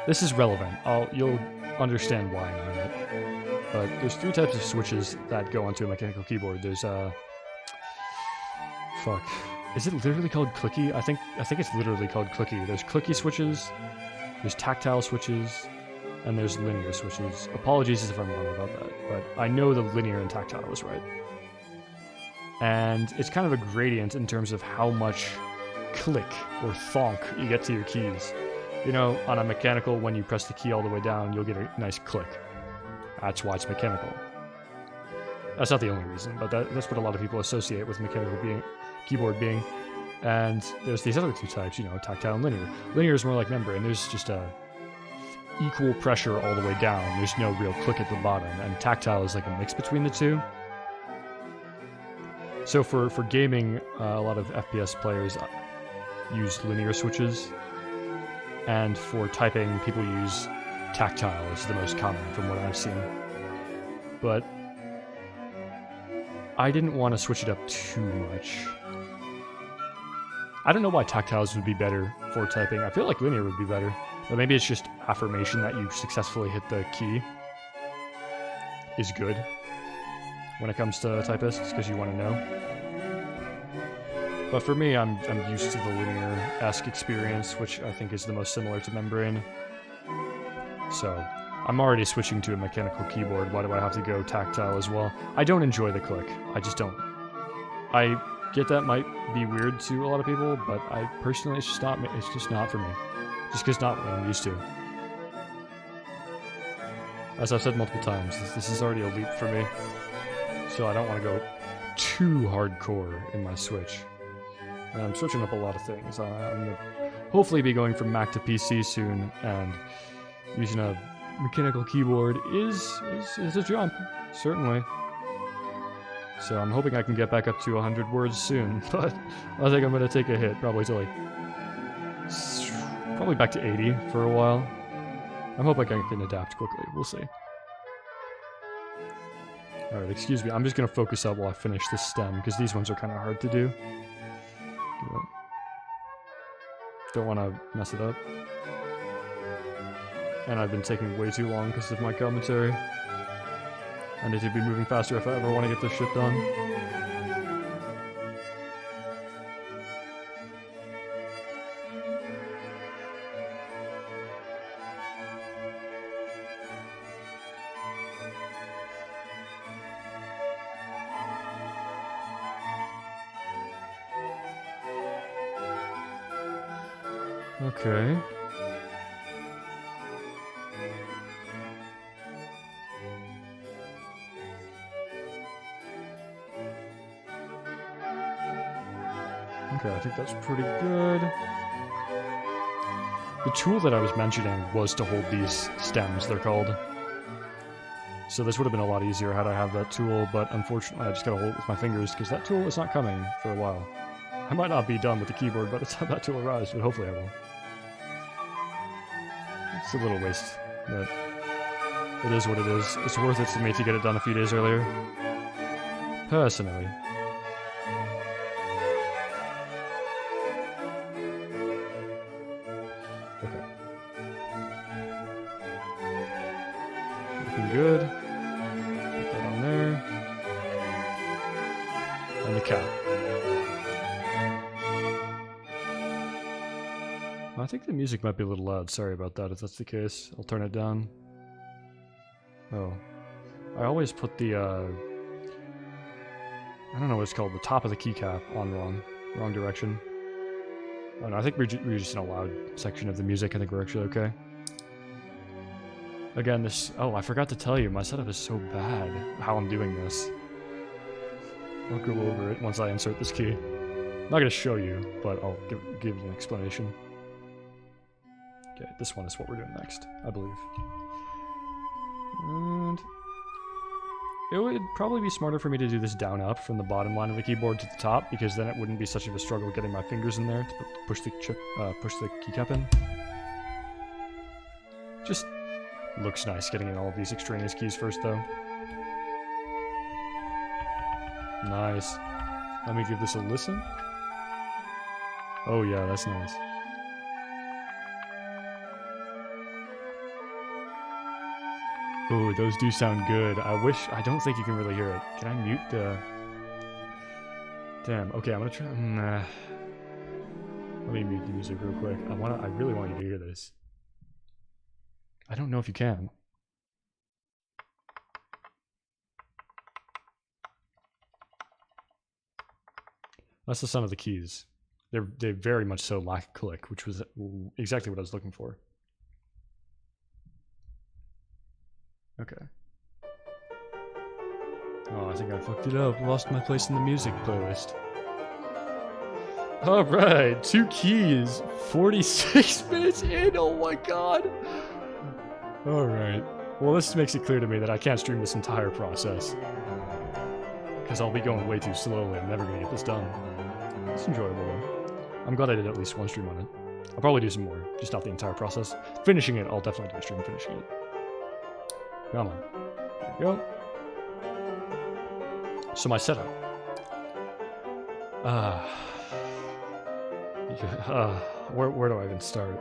This is relevant. You'll understand why in a minute. But there's 3 types of switches that go onto a mechanical keyboard. There's fuck. Is it literally called clicky? I think it's literally called clicky. There's clicky switches, there's tactile switches, and there's linear switches. Apologies if I'm wrong about that, but I know the linear and tactile is right. And it's kind of a gradient in terms of how much click or thonk you get to your keys. You know, on a mechanical, when you press the key all the way down, you'll get a nice click. That's why it's mechanical. That's not the only reason, but that's what a lot of people associate with mechanical keyboard being. And there's these other 2 types, you know, tactile and linear. Linear is more like membrane. There's just a equal pressure all the way down. There's no real click at the bottom. And tactile is like a mix between the 2. So for gaming, a lot of FPS players use linear switches. And for typing, people use tactile. It's the most common from what I've seen. But I didn't want to switch it up too much. I don't know why tactiles would be better for typing. I feel like linear would be better. But maybe it's just affirmation that you successfully hit the key is good when it comes to typists, because you want to know. But for me, I'm used to the linear-esque experience, which I think is the most similar to membrane. So I'm already switching to a mechanical keyboard. Why do I have to go tactile as well? I don't enjoy the click. I just don't. I get that might be weird to a lot of people, but I personally, it's just not for me. Just because not what I'm used to. As I've said multiple times, this is already a leap for me. So I don't want to go too hardcore in my switch. And I'm switching up a lot of things. I'm going to hopefully be going from Mac to PC soon, and using a mechanical keyboard is a jump, certainly. So I'm hoping I can get back up to 100 words soon, but I think I'm going to take a hit, probably to probably back to 80 for a while. I'm hoping I can adapt quickly, we'll see. Alright, excuse me, I'm just going to focus up while I finish this stem, because these ones are kind of hard to do. Don't want to mess it up. And I've been taking way too long because of my commentary. I need to be moving faster if I ever want to get this shit done. Okay. Okay, I think that's pretty good. The tool that I was mentioning was to hold these stems, they're called. So this would have been a lot easier had I had that tool, but unfortunately I just gotta hold it with my fingers because that tool is not coming for a while. I might not be done with the keyboard by the time that tool arrives, but hopefully I will. It's a little waste, but it is what it is. It's worth it to me to get it done a few days earlier. Personally. Okay. Looking good. Put that on there. And the cap. I think the music might be a little loud. Sorry about that if that's the case. I'll turn it down. Oh. I always put the, I don't know what it's called, the top of the keycap on wrong direction. Oh no, I think we're just in a loud section of the music. I think we're actually okay. Again, oh, I forgot to tell you, my setup is so bad how I'm doing this. I'll go over it once I insert this key. I'm not gonna show you, but I'll give you an explanation. Okay, this one is what we're doing next, I believe. And it would probably be smarter for me to do this down up from the bottom line of the keyboard to the top, because then it wouldn't be such of a struggle getting my fingers in there to push the keycap in. Just looks nice getting in all of these extraneous keys first, though. Nice. Let me give this a listen. Oh yeah, that's nice. Ooh, those do sound good. I don't think you can really hear it. Can I mute the... Damn, okay, I'm gonna try... Nah. Let me mute the music real quick. I really want you to hear this. I don't know if you can. That's the sound of the keys. They very much so lack a click, which was exactly what I was looking for. Okay. Oh, I think I fucked it up. Lost my place in the music playlist. Alright, 2 keys. 46 minutes in, oh my god. Alright. Well, this makes it clear to me that I can't stream this entire process. Because I'll be going way too slowly. I'm never going to get this done. It's enjoyable though. I'm glad I did at least 1 stream on it. I'll probably do some more, just not the entire process. Finishing it, I'll definitely do a stream finishing it. Come on. There we go. So my setup. Where do I even start?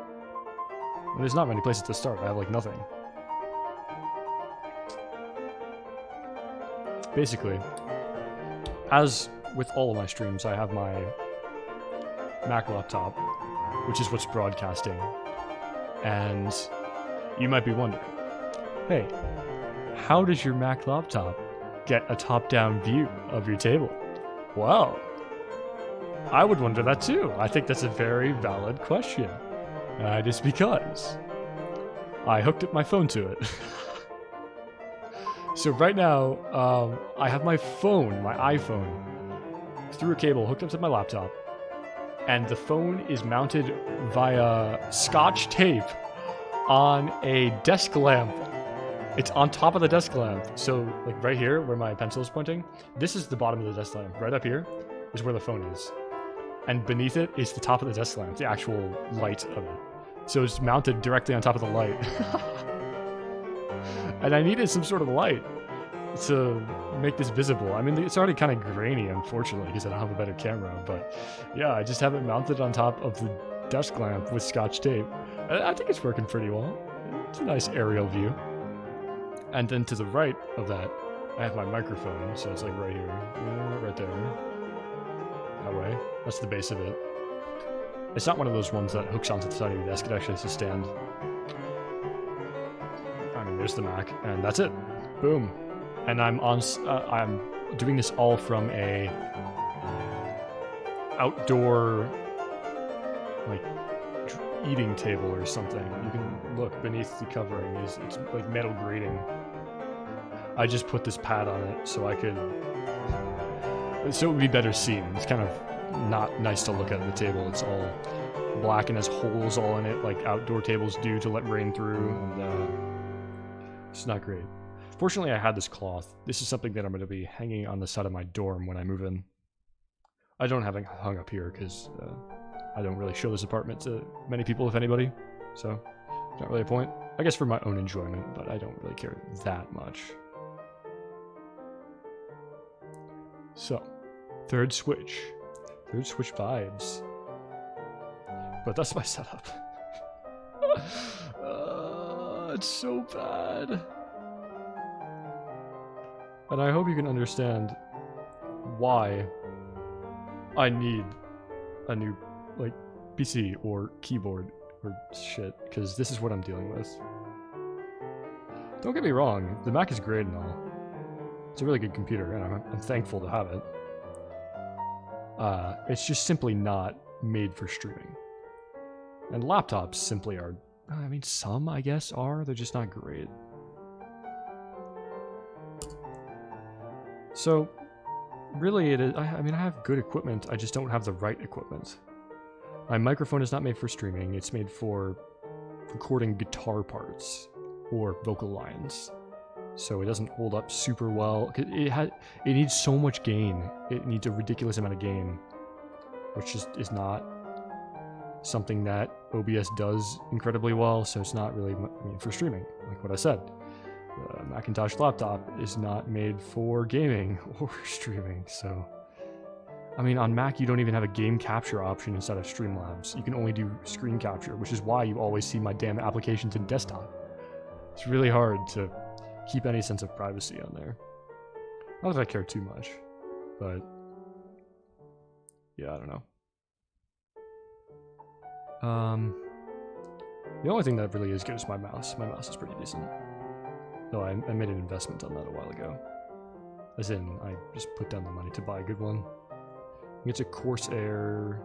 Well, there's not many places to start. I have like nothing. Basically, as with all of my streams, I have my Mac laptop, which is what's broadcasting. And you might be wondering, hey, how does your Mac laptop get a top-down view of your table? Well, I would wonder that too. I think that's a very valid question. Just because I hooked up my phone to it. So right now, I have my phone, my iPhone, through a cable hooked up to my laptop, and the phone is mounted via Scotch tape on a desk lamp. It's on top of the desk lamp. So like right here where my pencil is pointing, this is the bottom of the desk lamp. Right up here is where the phone is. And beneath it is the top of the desk lamp, the actual light of it. So it's mounted directly on top of the light. And I needed some sort of light to make this visible. I mean, it's already kind of grainy, unfortunately, because I don't have a better camera. But yeah, I just have it mounted on top of the desk lamp with Scotch tape. I think it's working pretty well. It's a nice aerial view. And then to the right of that, I have my microphone. So it's like right here, right there. That way. That's the base of it. It's not one of those ones that hooks onto the side of your desk. It actually has to stand. I mean, there's the Mac, and that's it. Boom. And I'm doing this all from a outdoor, like, eating table or something. You can look beneath the covering. It's like metal grating. I just put this pad on it so it would be better seen. It's kind of not nice to look at the table. It's all black and has holes all in it, like outdoor tables do to let rain through, and it's not great. Fortunately, I had this cloth. This is something that I'm going to be hanging on the side of my dorm when I move in. I don't have it hung up here because I don't really show this apartment to many people, if anybody, so it's not really a point. I guess for my own enjoyment, but I don't really care that much. So, third switch vibes. But that's my setup. It's so bad. And I hope you can understand why I need a new, like, PC or keyboard or shit, because this is what I'm dealing with. Don't get me wrong, the Mac is great and all. It's a really good computer, and I'm thankful to have it. It's just simply not made for streaming. And laptops simply are, I mean, some, I guess, are. They're just not great. So, really, it is, I mean, I have good equipment, I just don't have the right equipment. My microphone is not made for streaming, it's made for recording guitar parts or vocal lines. So it doesn't hold up super well. It needs so much gain. It needs a ridiculous amount of gain, which just is not something that OBS does incredibly well, so it's not really made for streaming, like what I said. The Macintosh laptop is not made for gaming or streaming, so... I mean, on Mac, you don't even have a game capture option inside of Streamlabs. You can only do screen capture, which is why you always see my damn applications in desktop. It's really hard to keep any sense of privacy on there. Not that I care too much, but... yeah, I don't know. The only thing that really is good is my mouse. My mouse is pretty decent. Though I made an investment on that a while ago. As in, I just put down the money to buy a good one. It's a Corsair...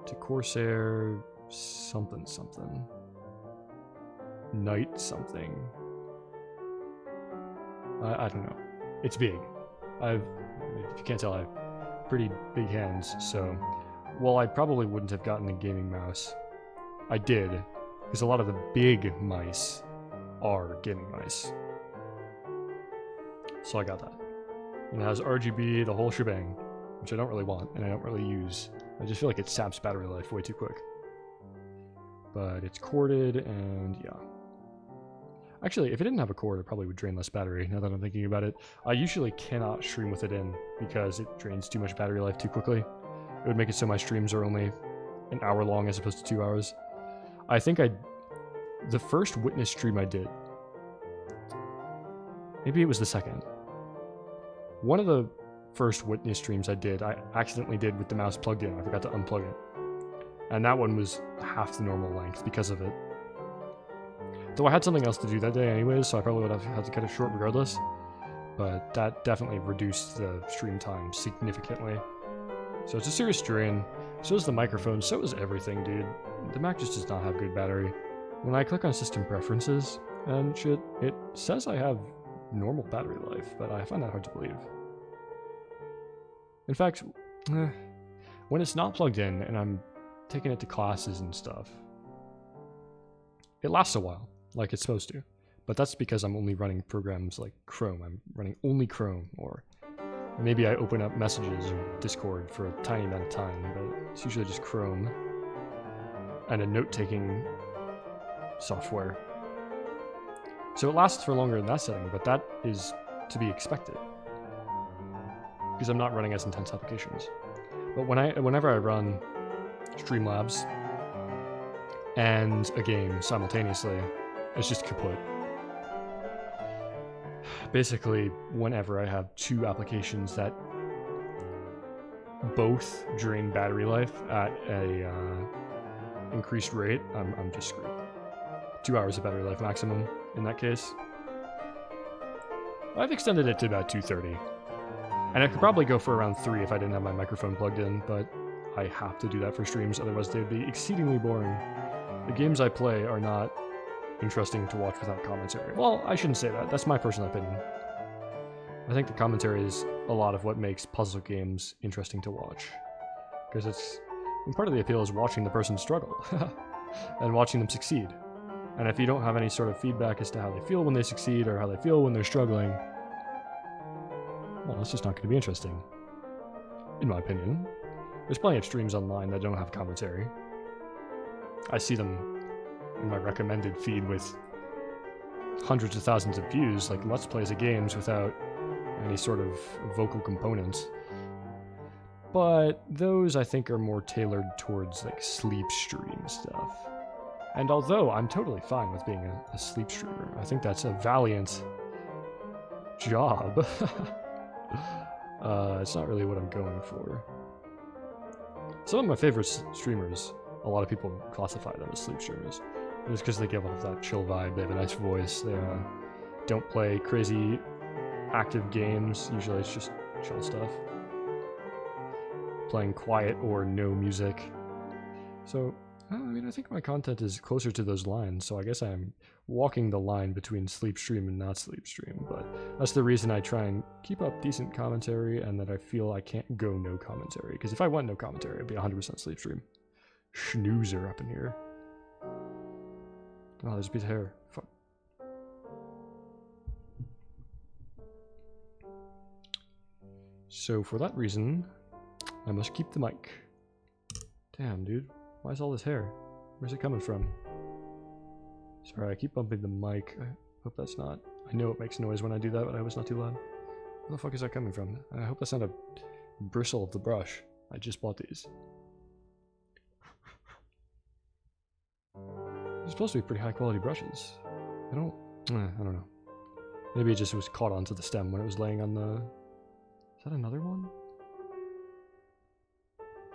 It's a Corsair... something something. Night something. I don't know. It's big. If you can't tell, I have pretty big hands, so... While I probably wouldn't have gotten a gaming mouse, I did, because a lot of the big mice are gaming mice. So I got that. And it has RGB, the whole shebang, which I don't really want, and I don't really use. I just feel like it saps battery life way too quick. But it's corded, and yeah. Actually, if it didn't have a cord, it probably would drain less battery, now that I'm thinking about it. I usually cannot stream with it in, because it drains too much battery life too quickly. It would make it so my streams are only an hour long as opposed to 2 hours. I think the first Witness stream I did, maybe it was the second. One of the first Witness streams I did, I accidentally did with the mouse plugged in. I forgot to unplug it. And that one was half the normal length because of it. Though I had something else to do that day anyways, so I probably would have had to cut it short regardless. But that definitely reduced the stream time significantly. So it's a serious drain. So is the microphone, so is everything, dude. The Mac just does not have good battery. When I click on system preferences and shit, it says I have normal battery life, but I find that hard to believe. In fact, when it's not plugged in and I'm taking it to classes and stuff, it lasts a while, like it's supposed to. But that's because I'm only running programs like Chrome. I'm running only Chrome, or maybe I open up messages or Discord for a tiny amount of time, but it's usually just Chrome and a note-taking software. So it lasts for longer in that setting, but that is to be expected because I'm not running as intense applications. But whenever I run Streamlabs and a game simultaneously, it's just kaput. Basically, whenever I have two applications that both drain battery life at a increased rate, I'm just screwed. 2 hours of battery life maximum in that case. I've extended it to about 2:30. And I could probably go for around 3 if I didn't have my microphone plugged in, but I have to do that for streams, otherwise they'd be exceedingly boring. The games I play are not interesting to watch without commentary. Well, I shouldn't say that. That's my personal opinion. I think the commentary is a lot of what makes puzzle games interesting to watch. Because part of the appeal is watching the person struggle. and watching them succeed. And if you don't have any sort of feedback as to how they feel when they succeed or how they feel when they're struggling, well, it's just not going to be interesting. In my opinion. There's plenty of streams online that don't have commentary. I see them in my recommended feed with hundreds of thousands of views, like Let's Plays of games without any sort of vocal components. But those, I think, are more tailored towards, like, sleep stream stuff. And although I'm totally fine with being a sleep streamer, I think that's a valiant job. It's not really what I'm going for. Some of my favorite streamers a lot of people classify them as sleep streamers. It's because they give off that chill vibe, they have a nice voice, they don't play crazy active games, usually it's just chill stuff. Playing quiet or no music. So, I mean, I think my content is closer to those lines, so I guess I'm walking the line between sleep stream and not sleep stream, but that's the reason I try and keep up decent commentary and that I feel I can't go no commentary, because if I went no commentary, it'd be 100% sleep stream. Schnoozer up in here. Oh, there's a piece of hair. Fuck. So for that reason, I must keep the mic. Damn, dude. Why is all this hair? Where's it coming from? Sorry, I keep bumping the mic. I hope that's not... I know it makes noise when I do that, but I hope it's not too loud. Where the fuck is that coming from? I hope that's not a bristle of the brush. I just bought these. They're supposed to be pretty high quality brushes. I don't know. Maybe it just was caught onto the stem when it was laying on the... Is that another one?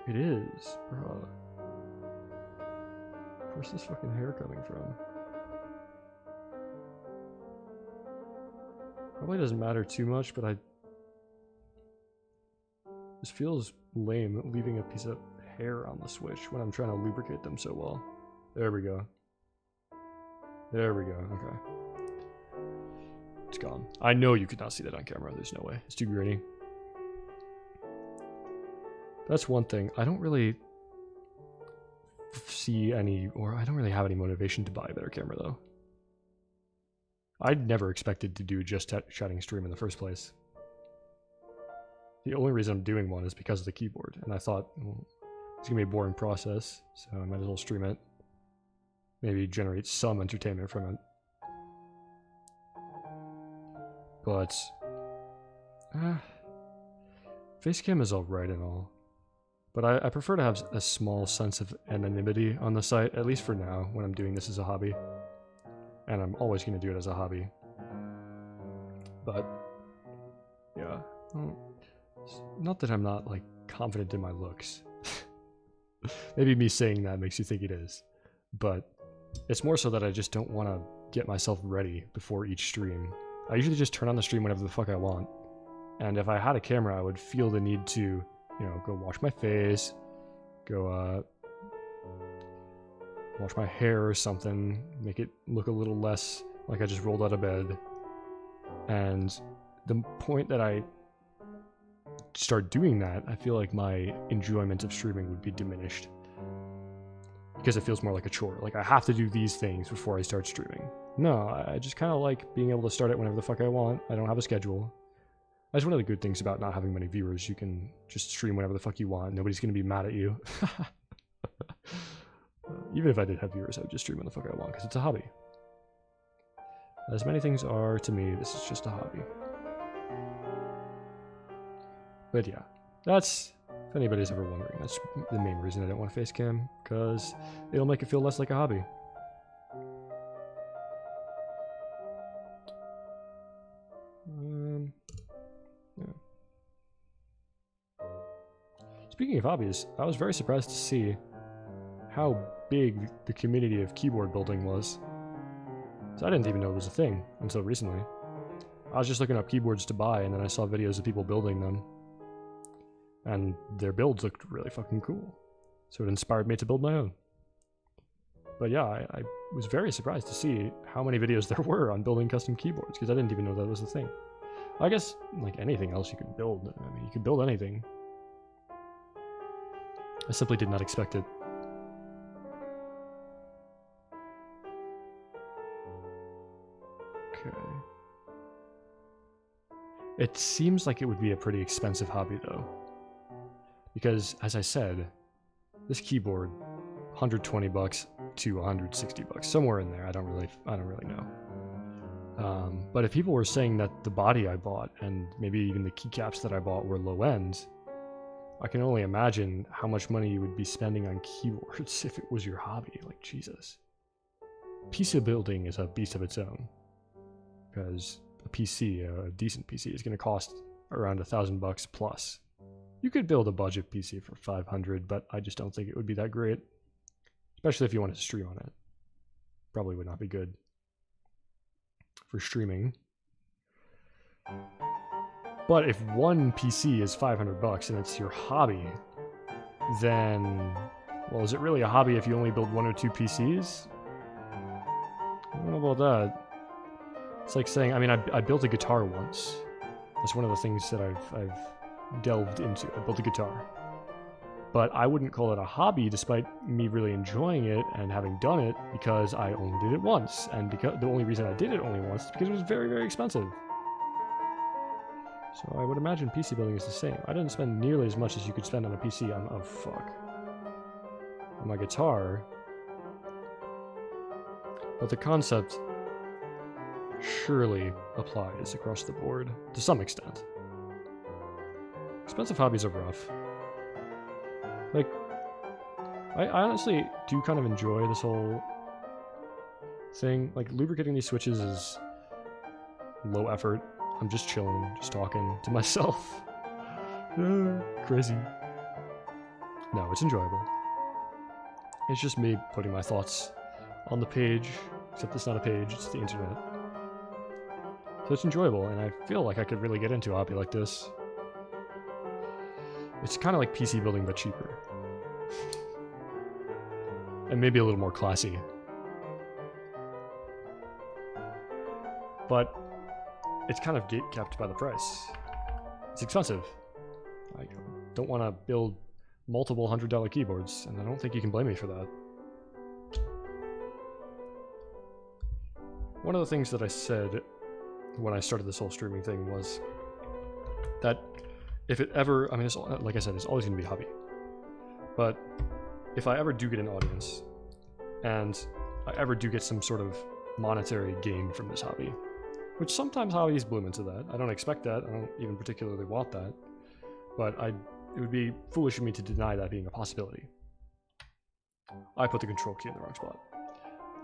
It is, bruh. Where's this fucking hair coming from? Probably doesn't matter too much, but this feels lame, leaving a piece of hair on the Switch when I'm trying to lubricate them so well. There we go. There we go, okay. It's gone. I know you could not see that on camera, there's no way. It's too grainy. That's one thing. I don't really see any, or I don't really have any motivation to buy a better camera though. I'd never expected to do just chatting stream in the first place. The only reason I'm doing one is because of the keyboard, and I thought, well, it's gonna be a boring process, so I might as well stream it. Maybe generate some entertainment from it. But Facecam is alright and all. But I prefer to have a small sense of anonymity on the site, at least for now, when I'm doing this as a hobby. And I'm always going to do it as a hobby. But, yeah. Not that I'm not, like, confident in my looks. Maybe me saying that makes you think it is. But it's more so that I just don't want to get myself ready before each stream. I usually just turn on the stream whenever the fuck I want. And if I had a camera, I would feel the need to, you know, go wash my face, go wash my hair or something, make it look a little less like I just rolled out of bed. And the point that I start doing that, I feel like my enjoyment of streaming would be diminished. Because it feels more like a chore. Like, I have to do these things before I start streaming. No, I just kind of like being able to start it whenever the fuck I want. I don't have a schedule. That's one of the good things about not having many viewers. You can just stream whenever the fuck you want. Nobody's going to be mad at you. Even if I did have viewers, I would just stream when the fuck I want, because it's a hobby. As many things are to me, this is just a hobby. But yeah, that's, if anybody's ever wondering, that's the main reason I don't want a face cam, because it'll make it feel less like a hobby. Yeah. Speaking of hobbies, I was very surprised to see how big the community of keyboard building was. So I didn't even know it was a thing until recently. I was just looking up keyboards to buy, and then I saw videos of people building them. And their builds looked really fucking cool. So it inspired me to build my own. But yeah, I was very surprised to see how many videos there were on building custom keyboards, because I didn't even know that was a thing. I guess, like anything else you can build, I mean, you can build anything. I simply did not expect it. Okay. It seems like it would be a pretty expensive hobby, though. Because, as I said, this keyboard, 120 bucks to 160 bucks, somewhere in there. I don't really know. But if people were saying that the body I bought and maybe even the keycaps that I bought were low end, I can only imagine how much money you would be spending on keyboards if it was your hobby. Like, Jesus. PC building is a beast of its own. Because a PC, a decent PC, is going to cost around $1,000 plus. You could build a budget PC for 500, but I just don't think it would be that great. especially if you wanted to stream on it. Probably would not be good for streaming. But if one PC is $500 and it's your hobby, then, well, is it really a hobby if you only build 1 or 2 PCs? I don't know about that. It's like saying, I mean, I built a guitar once. That's one of the things that I've delved into. I built a guitar. But I wouldn't call it a hobby despite me really enjoying it and having done it because I only did it once. And because the only reason I did it only once is because it was very, very expensive. So I would imagine PC building is the same. I didn't spend nearly as much as you could spend on a PC on, oh fuck, on my guitar. But the concept surely applies across the board to some extent. Expensive hobbies are rough. Like, I honestly do kind of enjoy this whole thing. Like, lubricating these switches is low effort. I'm just chilling, just talking to myself. Crazy. No, it's enjoyable. It's just me putting my thoughts on the page, except it's not a page, it's the internet. So it's enjoyable, and I feel like I could really get into a hobby like this. It's kind of like PC building, but cheaper. And maybe a little more classy. But it's kind of gate-capped by the price. It's expensive. I don't want to build multiple $100 keyboards, and I don't think you can blame me for that. One of the things that I said when I started this whole streaming thing was that if it ever, I mean, it's, like I said, it's always going to be a hobby. But if I ever do get an audience, and I ever do get some sort of monetary gain from this hobby, which sometimes hobbies bloom into that. I don't expect that. I don't even particularly want that. But it would be foolish of me to deny that being a possibility. I put the control key in the wrong spot.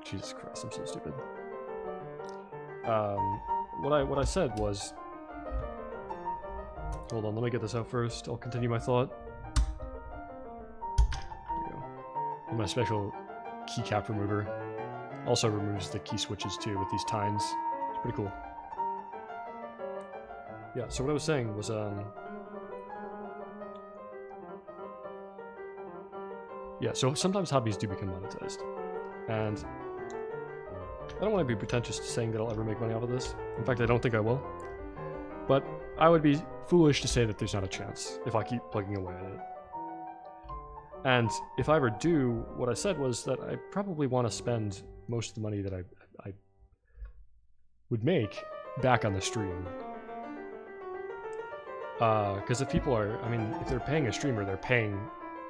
Jesus Christ, I'm so stupid. What I said was... Hold on, let me get this out first. I'll continue my thought. There we go. And my special keycap remover also removes the key switches too with these tines. It's pretty cool. Yeah, so what I was saying was, yeah, so sometimes hobbies do become monetized. And I don't want to be pretentious to saying that I'll ever make money off of this. In fact, I don't think I will. But I would be foolish to say that there's not a chance if I keep plugging away at it. And if I ever do, what I said was that I probably want to spend most of the money that I would make back on the stream. Because if people are, I mean, if they're paying a streamer, they're paying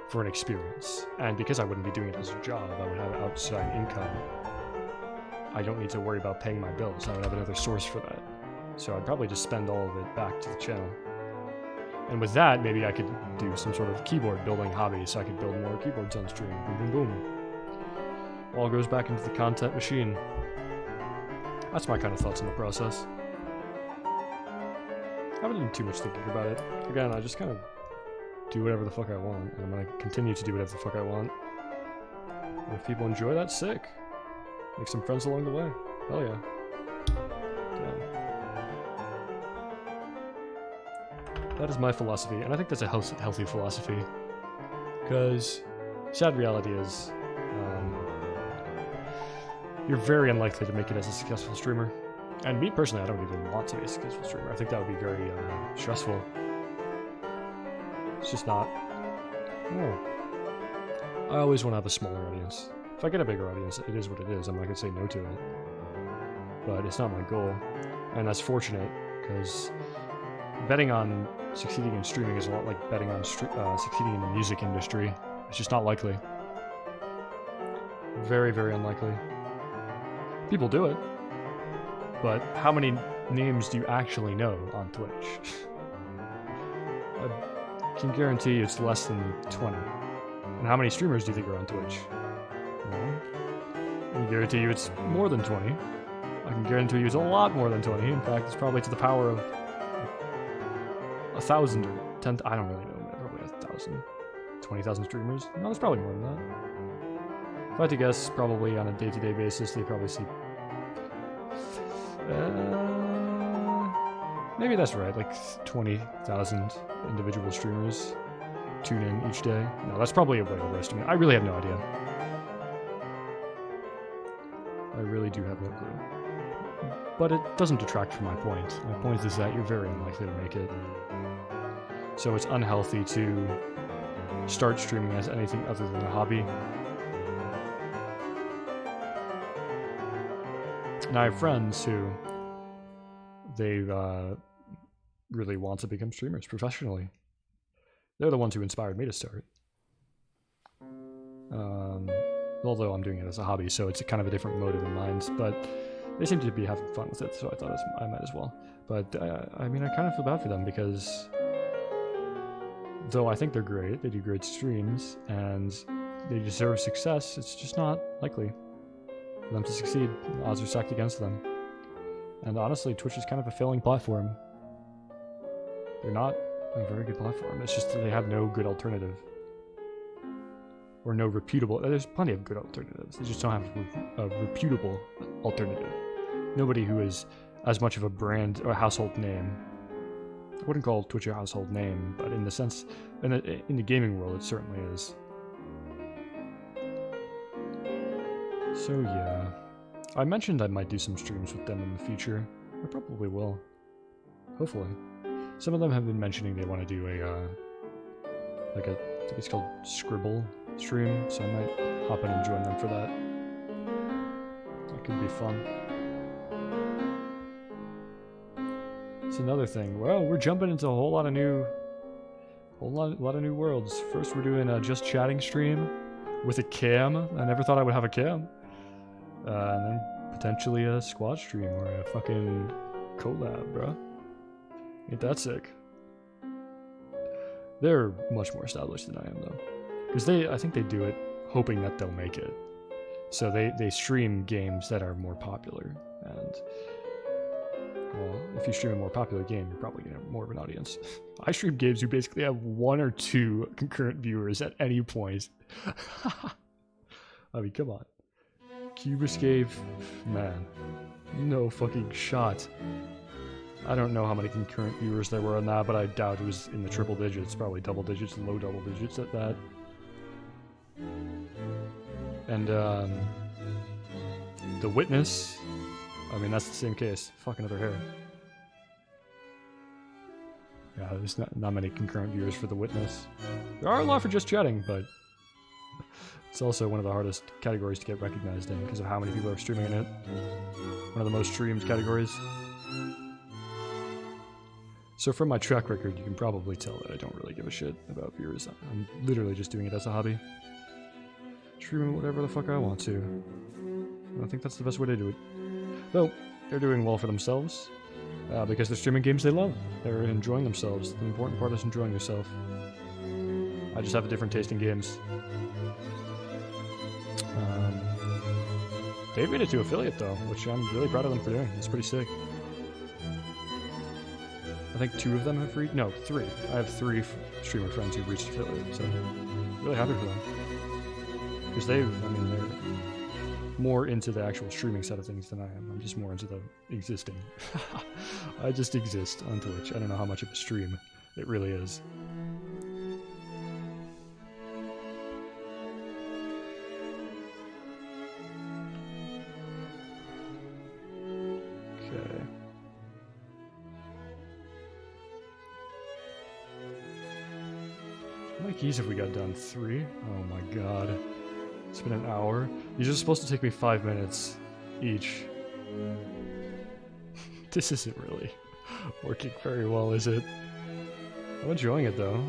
for an experience. And because I wouldn't be doing it as a job, I would have outside income. I don't need to worry about paying my bills. I would have another source for that. So I'd probably just spend all of it back to the channel. And with that, maybe I could do some sort of keyboard building hobby, so I could build more keyboards on stream. Boom, boom, boom. All goes back into the content machine. That's my kind of thoughts on the process. I haven't done too much thinking about it. Again, I just kind of do whatever the fuck I want, and I'm gonna continue to do whatever the fuck I want. And if people enjoy that, sick. Make some friends along the way. Hell yeah. That is my philosophy, and I think that's a healthy philosophy. Because sad reality is, you're very unlikely to make it as a successful streamer. And me personally, I don't even want to be a successful streamer. I think that would be very stressful. It's just not. No. I always want to have a smaller audience. If I get a bigger audience, it is what it is. I'm not going to say no to it. But it's not my goal. And that's fortunate, because betting on succeeding in streaming is a lot like betting on succeeding in the music industry. It's just not likely. Very, very unlikely. People do it. But how many names do you actually know on Twitch? I can guarantee you it's less than 20. And how many streamers do you think are on Twitch? Well, I can guarantee you it's more than 20. I can guarantee you it's a lot more than 20. In fact, it's probably to the power of 1,000 or 10. I don't really know. Probably 1,000. 20,000 streamers? No, it's probably more than that. If I had to guess, probably on a day-to-day basis, they probably see... maybe that's right, like 20,000 individual streamers tune in each day. No, that's probably a way overestimate. I really have no idea. I really do have no clue. But it doesn't detract from my point. My point is that you're very unlikely to make it. So it's unhealthy to start streaming as anything other than a hobby. And I have friends who they really want to become streamers professionally. They're the ones who inspired me to start. Although I'm doing it as a hobby, so it's kind of a different motive in mind, but they seem to be having fun with it, so I thought I might as well. But I mean, I kind of feel bad for them because though I think they're great, they do great streams, and they deserve success, it's just not likely for them to succeed. The odds are stacked against them. And honestly, Twitch is kind of a failing platform. They're not a very good platform. It's just that they have no good alternative. Or no reputable... There's plenty of good alternatives. They just don't have a reputable alternative. Nobody who is as much of a brand or a household name. I wouldn't call Twitch a household name, but in the sense... In the gaming world, it certainly is. So yeah. I mentioned I might do some streams with them in the future. I probably will. Hopefully. Some of them have been mentioning they want to do I think it's called Scribble stream, so I might hop in and join them for that. That could be fun. It's another thing. Well, we're jumping into a whole lot of new worlds. First, we're doing a just chatting stream with a cam. I never thought I would have a cam. And then potentially a squad stream or a fucking collab, bro. Ain't that sick? They're much more established than I am, though. Because I think they do it hoping that they'll make it. So they stream games that are more popular. And, well, if you stream a more popular game, you're probably going to have more of an audience. I stream games who basically have 1 or 2 concurrent viewers at any point. I mean, come on. Cube Escape, man. No fucking shot. I don't know how many concurrent viewers there were on that, but I doubt it was in the triple digits, probably double digits, low double digits at that. And, The Witness, I mean, that's the same case. Fuck another hair. Yeah, there's not many concurrent viewers for The Witness. There are a lot for just chatting, but it's also one of the hardest categories to get recognized in because of how many people are streaming in it. One of the most streamed categories. So from my track record, you can probably tell that I don't really give a shit about viewers. I'm literally just doing it as a hobby. Streaming whatever the fuck I want to. I think that's the best way to do it. Though, they're doing well for themselves, because they're streaming games they love. They're enjoying themselves. The important part is enjoying yourself. I just have a different taste in games. They've made it to affiliate though, which I'm really proud of them for doing. It's pretty sick. I think 2 of them have reached... No, 3. I have 3 streamer friends who've reached affiliate, so I'm really happy for them. Because they're more into the actual streaming side of things than I am. I'm just more into the existing. I just exist on Twitch. I don't know how much of a stream it really is. Okay. How many keys have we got done? 3? Oh my god. It's been an hour. These are supposed to take me 5 minutes each. This isn't really working very well, is it? I'm enjoying it though.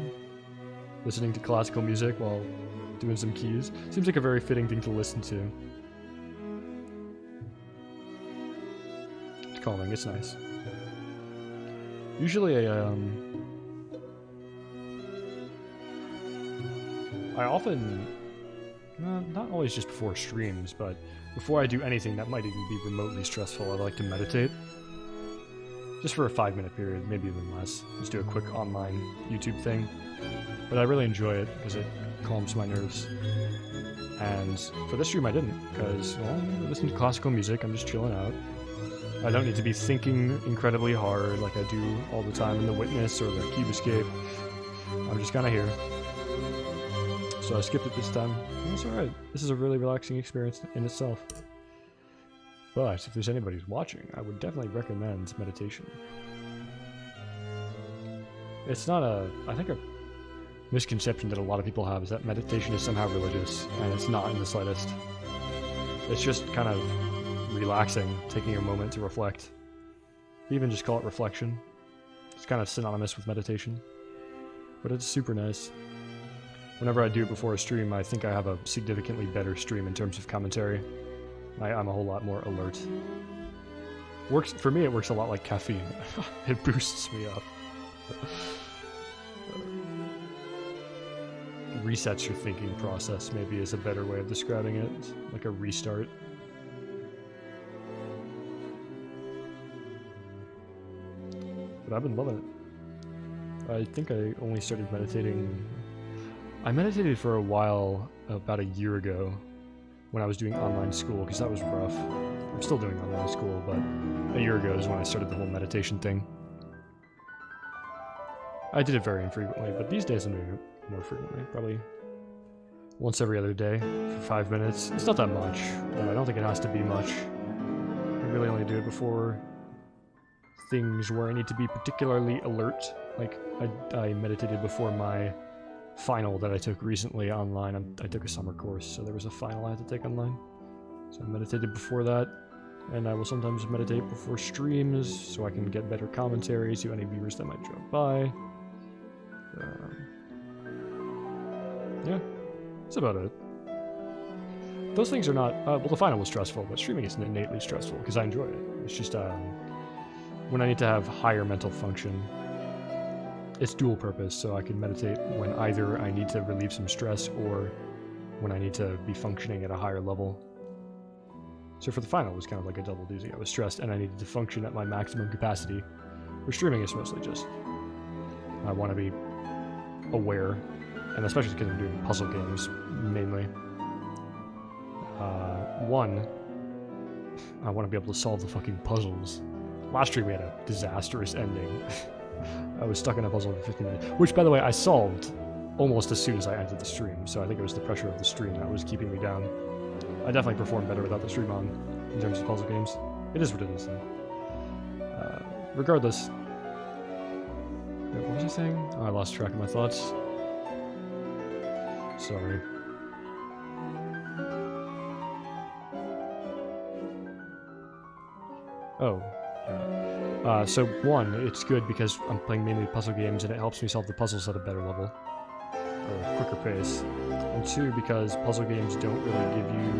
Listening to classical music while doing some keys. Seems like a very fitting thing to listen to. It's calming, it's nice. Usually I often... not always just before streams, but before I do anything that might even be remotely stressful, I like to meditate. Just for a 5-minute period, maybe even less. Just do a quick online YouTube thing. But I really enjoy it because it calms my nerves. And for this stream I didn't, because, well, I listen to classical music, I'm just chilling out. I don't need to be thinking incredibly hard like I do all the time in The Witness or The Cube Escape. I'm just kind of here. So I skipped it this time. That's alright. This is a really relaxing experience in itself. But if there's anybody who's watching, I would definitely recommend meditation. It's not I think a misconception that a lot of people have is that meditation is somehow religious, and it's not in the slightest. It's just kind of relaxing, taking a moment to reflect. Even just call it reflection. It's kind of synonymous with meditation. But it's super nice. Whenever I do it before a stream, I think I have a significantly better stream in terms of commentary. I'm a whole lot more alert. For me, it works a lot like caffeine. It boosts me up. Resets your thinking process, maybe, is a better way of describing it. Like a restart. But I've been loving it. I think I only started meditating... I meditated for a while, about a year ago, when I was doing online school, because that was rough. I'm still doing online school, but a year ago is when I started the whole meditation thing. I did it very infrequently, but these days I'm doing it more frequently, probably once every other day for 5 minutes. It's not that much, but I don't think it has to be much. I really only do it before things where I need to be particularly alert. Like, I meditated before my final that I took recently online. I took a summer course, so there was a final I had to take online. So I meditated before that, and I will sometimes meditate before streams so I can get better commentary to any viewers that might drop by. Yeah, that's about it. Those things are not... well, the final was stressful, but streaming isn't innately stressful, because I enjoy it. It's just, when I need to have higher mental function, it's dual purpose, so I can meditate when either I need to relieve some stress or when I need to be functioning at a higher level. So for the final, it was kind of like a double duty. I was stressed and I needed to function at my maximum capacity. For streaming, it's mostly just I want to be aware, and especially because I'm doing puzzle games, mainly. One, I want to be able to solve the fucking puzzles. Last stream we had a disastrous ending. I was stuck in a puzzle for 15 minutes, which, by the way, I solved almost as soon as I entered the stream, so I think it was the pressure of the stream that was keeping me down. I definitely performed better without the stream on, in terms of puzzle games. It is what it is, though. Regardless... Wait, what was I saying? Oh, I lost track of my thoughts. Sorry. Oh. So one, it's good because I'm playing mainly puzzle games and it helps me solve the puzzles at a better level, or a quicker pace. And two, because puzzle games don't really give you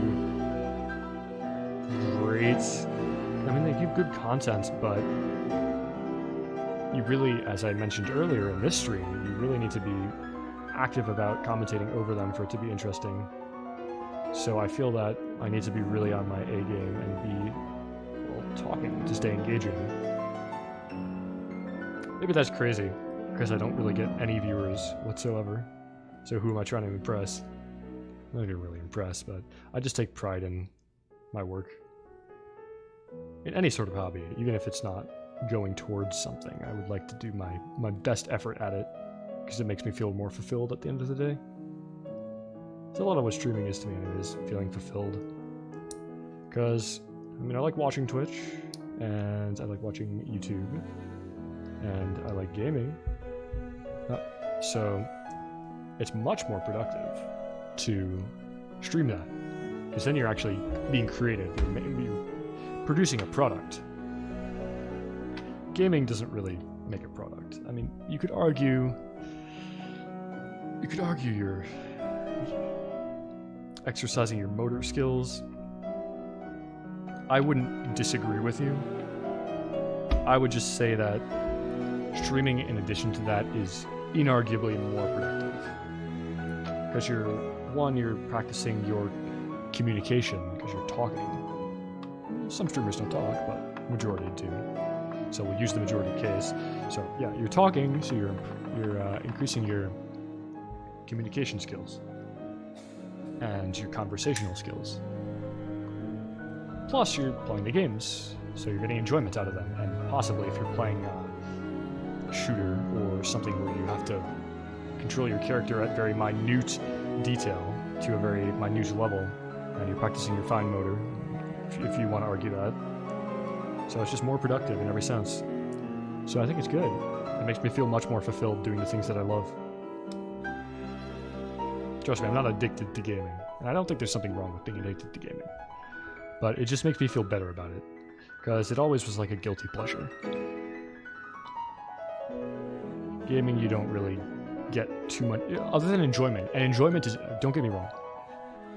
great... I mean, they give good content, but you really, as I mentioned earlier in this stream, you really need to be active about commentating over them for it to be interesting. So I feel that I need to be really on my A game and be, well, talking to stay engaging. Maybe that's crazy, because I don't really get any viewers whatsoever. So who am I trying to impress? I'm not even really impressed, but I just take pride in my work. In any sort of hobby, even if it's not going towards something, I would like to do my best effort at it, because it makes me feel more fulfilled at the end of the day. It's a lot of what streaming is to me, anyways, feeling fulfilled. Because, I mean, I like watching Twitch, and I like watching YouTube, and I like gaming. So, it's much more productive to stream that, because then you're actually being creative, you're producing a product. Gaming doesn't really make a product. I mean, you could argue you're exercising your motor skills. I wouldn't disagree with you. I would just say that streaming, in addition to that, is inarguably more productive. Because you're practicing your communication, because you're talking. Some streamers don't talk, but majority do. So we'll use the majority case. So yeah, you're talking, so you're increasing your communication skills. and your conversational skills. Plus, you're playing the games, so you're getting enjoyment out of them. And possibly, if you're playing a shooter or something where you have to control your character at very minute detail to a very minute level, and you're practicing your fine motor, if you want to argue that. So it's just more productive in every sense. So I think it's good. It makes me feel much more fulfilled doing the things that I love. Trust me, I'm not addicted to gaming. And I don't think there's something wrong with being addicted to gaming. But it just makes me feel better about it. Because it always was like a guilty pleasure. Gaming, you don't really get too much, other than enjoyment. And enjoyment is, don't get me wrong,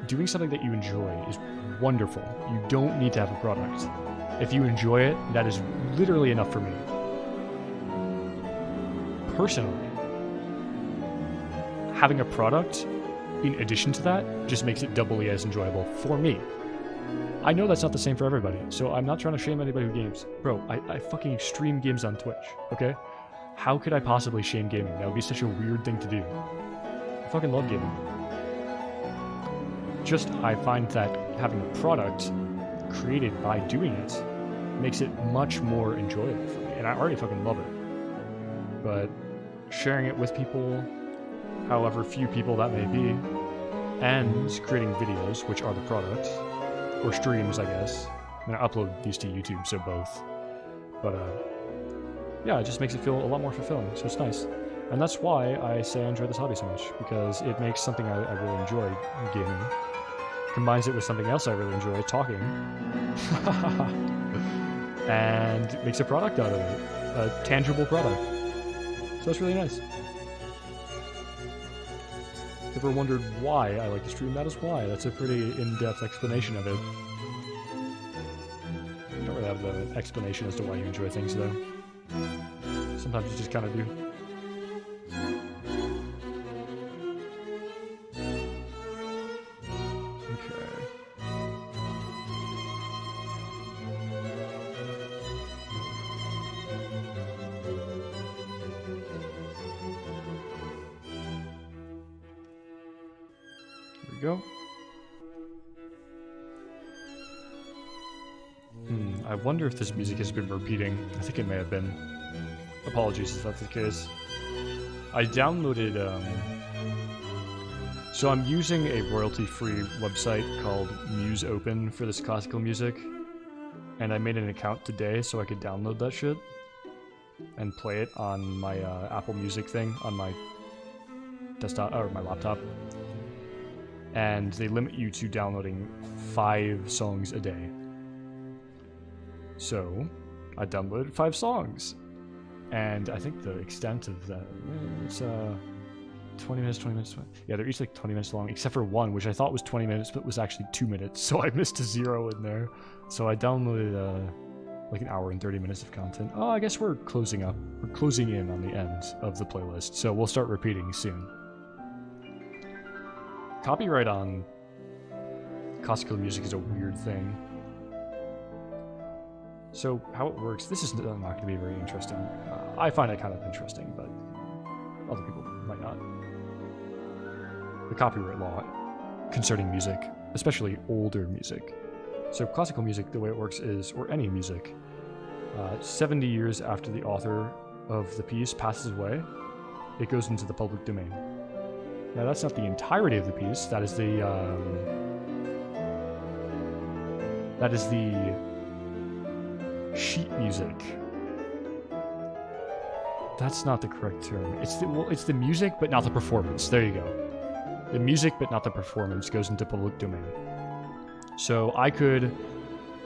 doing something that you enjoy is wonderful. You don't need to have a product. If you enjoy it, that is literally enough for me. Personally, having a product in addition to that just makes it doubly as enjoyable for me. I know that's not the same for everybody, so I'm not trying to shame anybody who games. Bro, I fucking stream games on Twitch, okay? How could I possibly shame gaming? That would be such a weird thing to do. I fucking love gaming. Just, I find that having a product created by doing it makes it much more enjoyable for me, and I already fucking love it. But sharing it with people, however few people that may be, and creating videos, which are the product, or streams, I guess. I mean, I upload these to YouTube, so both. But, yeah, it just makes it feel a lot more fulfilling, so it's nice. And that's why I say I enjoy this hobby so much, because it makes something I really enjoy, gaming, combines it with something else I really enjoy, talking, and makes a product out of it, a tangible product. So it's really nice. Ever wondered why I like to stream? That is why. That's a pretty in-depth explanation of it. I don't really have the explanation as to why you enjoy things, though. Sometimes you just kind of do. Go. I wonder if this music has been repeating. I think it may have been. Apologies if that's the case. I downloaded, so I'm using a royalty-free website called Muse Open for this classical music, and I made an account today so I could download that shit and play it on my Apple Music thing on my desktop, or my laptop. And they limit you to downloading 5 songs a day. So, I downloaded 5 songs. And I think the extent of that, it's 20 minutes, 20 minutes, 20. Yeah, they're each like 20 minutes long, except for one, which I thought was 20 minutes, but was actually 2 minutes, so I missed a 0 in there. So I downloaded like an hour and 30 minutes of content. Oh, I guess we're closing up. We're closing in on the end of the playlist, so we'll start repeating soon. Copyright on classical music is a weird thing. So how it works, this is not going to be very interesting. I find it kind of interesting, but other people might not. The copyright law concerning music, especially older music. So classical music, the way it works is, or any music, 70 years after the author of the piece passes away, it goes into the public domain. Now that's not the entirety of the piece. That is the sheet music. That's not the correct term. It's the music, but not the performance. There you go. The music, but not the performance, goes into public domain. So I could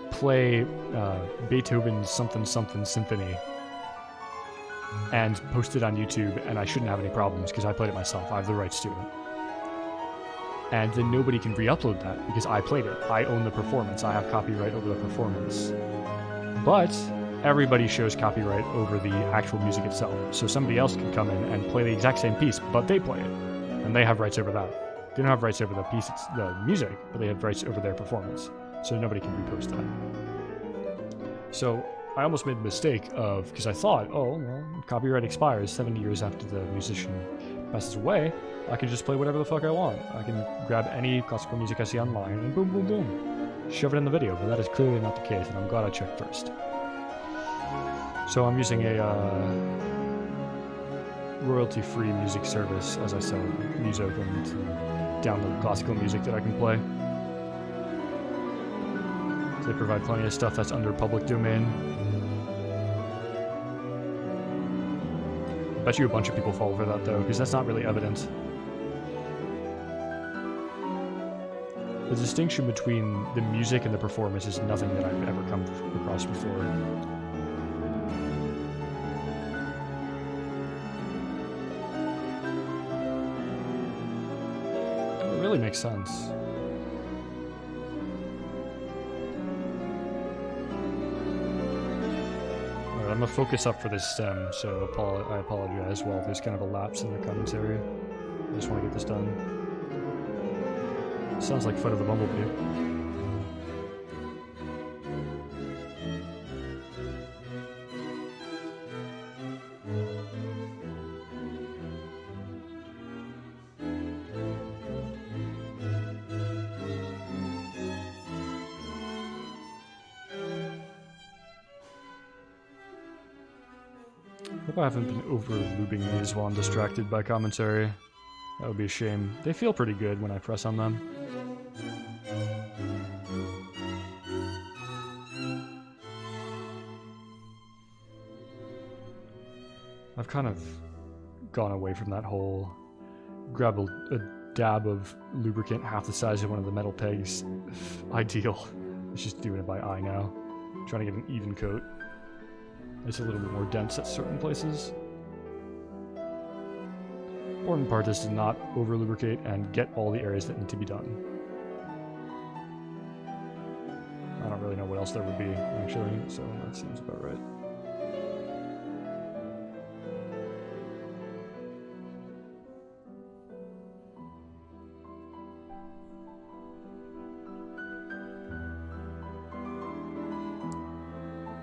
play Beethoven's something something symphony and post it on YouTube, and I shouldn't have any problems because I played it myself. I have the rights to it. And then nobody can re-upload that because I played it. I own the performance. I have copyright over the performance. But everybody shows copyright over the actual music itself. So somebody else can come in and play the exact same piece, but they play it. And they have rights over that. They don't have rights over the piece, the music, but they have rights over their performance. So nobody can repost that. So I almost made the mistake of, because I thought, oh, well, copyright expires 70 years after the musician passes away, I can just play whatever the fuck I want. I can grab any classical music I see online and boom, boom, boom. Shove it in the video, but that is clearly not the case, and I'm glad I checked first. So I'm using a royalty-free music service, as I said, MuseOpen, to download classical music that I can play. They provide plenty of stuff that's under public domain. I bet you a bunch of people fall for that though, because that's not really evident. The distinction between the music and the performance is nothing that I've ever come across before. It really makes sense. I'm gonna focus up for this stem, so I apologize while there's kind of a lapse in the commentary. I just want to get this done. Sounds like Fight of the Bumblebee. Hope I haven't been over-looping these while I'm distracted by commentary. That would be a shame. They feel pretty good when I press on them. I've kind of gone away from that whole grab a dab of lubricant half the size of one of the metal pegs ideal. It's just doing it by eye now. Trying to get an even coat. It's a little bit more dense at certain places. Important part is to not over lubricate and get all the areas that need to be done. I don't really know what else there would be, actually, so that seems about right.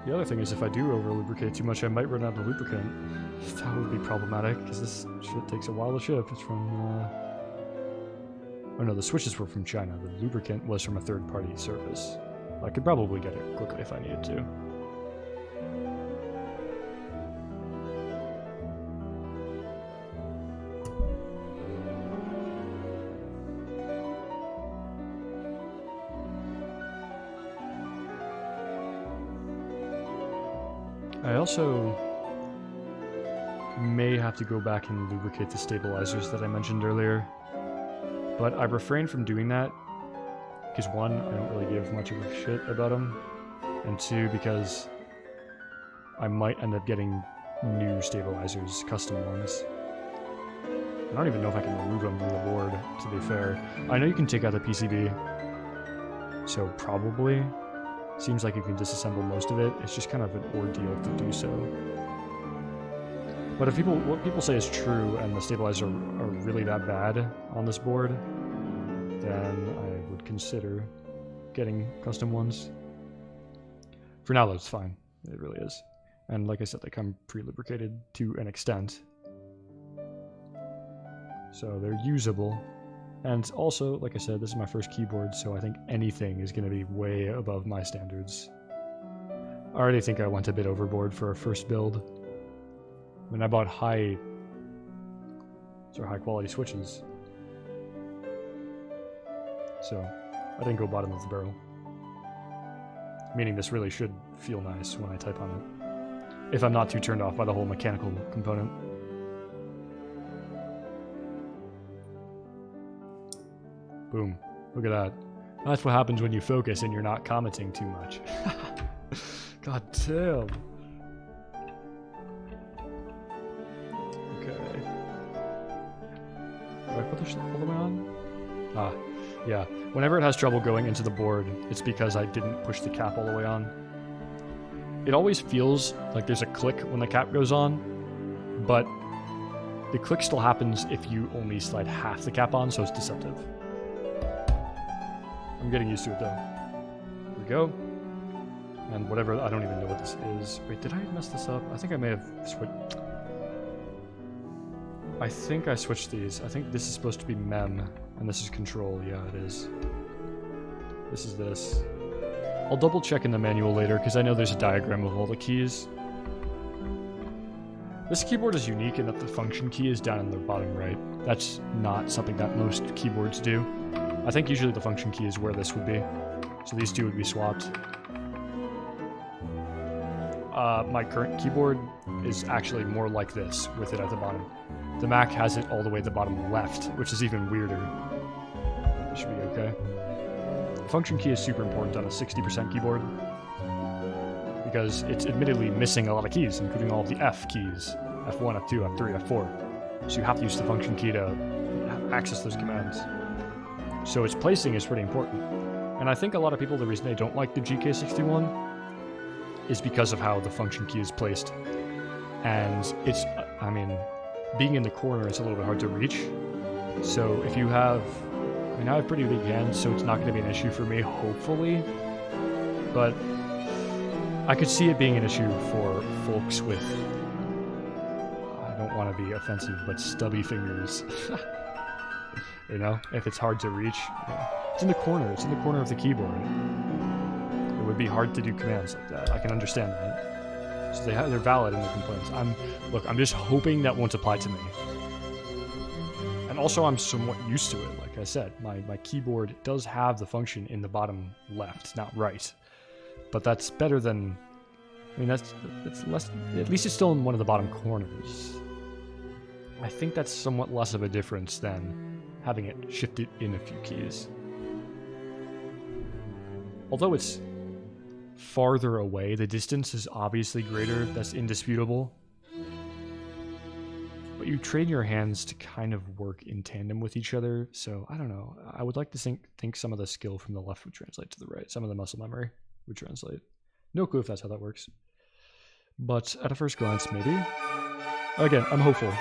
The other thing is, if I do over-lubricate too much, I might run out of lubricant. That would be problematic, because this shit takes a while to ship. It's from, oh no, the switches were from China. The lubricant was from a third-party service. I could probably get it quickly if I needed to. I also may have to go back and lubricate the stabilizers that I mentioned earlier, but I refrained from doing that because one, I don't really give much of a shit about them, and two, because I might end up getting new stabilizers, custom ones. I don't even know if I can remove them from the board, to be fair. I know you can take out the PCB, so probably. Seems like you can disassemble most of it. It's just kind of an ordeal to do so. But if what people say is true and the stabilizers are really that bad on this board, then I would consider getting custom ones. For now, that's fine. It really is. And like I said, they come pre-lubricated to an extent. So they're usable. And also, like I said, this is my first keyboard, so I think anything is going to be way above my standards. I already think I went a bit overboard for a first build. I mean, I bought high quality switches. So, I didn't go bottom of the barrel. Meaning this really should feel nice when I type on it. If I'm not too turned off by the whole mechanical component. Boom. Look at that. That's what happens when you focus and you're not commenting too much. God damn. Okay. Did I put this all the way on? Ah, yeah. Whenever it has trouble going into the board, it's because I didn't push the cap all the way on. It always feels like there's a click when the cap goes on, but the click still happens if you only slide half the cap on, so it's deceptive. I'm getting used to it though. Here we go. And whatever, I don't even know what this is. Wait, did I mess this up? I think I may have switched. I think I switched these. I think this is supposed to be mem, and this is control. Yeah, it is. This is this. I'll double check in the manual later, because I know there's a diagram of all the keys. This keyboard is unique in that the function key is down in the bottom right. That's not something that most keyboards do. I think usually the function key is where this would be. So these two would be swapped. My current keyboard is actually more like this, with it at the bottom. The Mac has it all the way at the bottom left, which is even weirder. It should be okay. The function key is super important on a 60% keyboard, because it's admittedly missing a lot of keys, including all of the F keys. F1, F2, F3, F4. So you have to use the function key to access those commands. So its placing is pretty important. And I think a lot of people, the reason they don't like the GK61 is because of how the function key is placed. And it's, I mean, being in the corner is a little bit hard to reach. So if you have, I mean, I have pretty big hands, so it's not going to be an issue for me, hopefully. But I could see it being an issue for folks with, I don't want to be offensive, but stubby fingers. You know, if it's hard to reach. Yeah. It's in the corner. It's in the corner of the keyboard. It would be hard to do commands like that. I can understand that. So they're valid in their complaints. I'm just hoping that won't apply to me. And also, I'm somewhat used to it. Like I said, my keyboard does have the function in the bottom left, not right. But that's better than, I mean, that's less, at least it's still in one of the bottom corners. I think that's somewhat less of a difference than having it shifted in a few keys. Although it's farther away, the distance is obviously greater, that's indisputable. But you train your hands to kind of work in tandem with each other, so I don't know. I would like to think some of the skill from the left would translate to the right, some of the muscle memory would translate. No clue if that's how that works. But at a first glance, maybe. Again, I'm hopeful.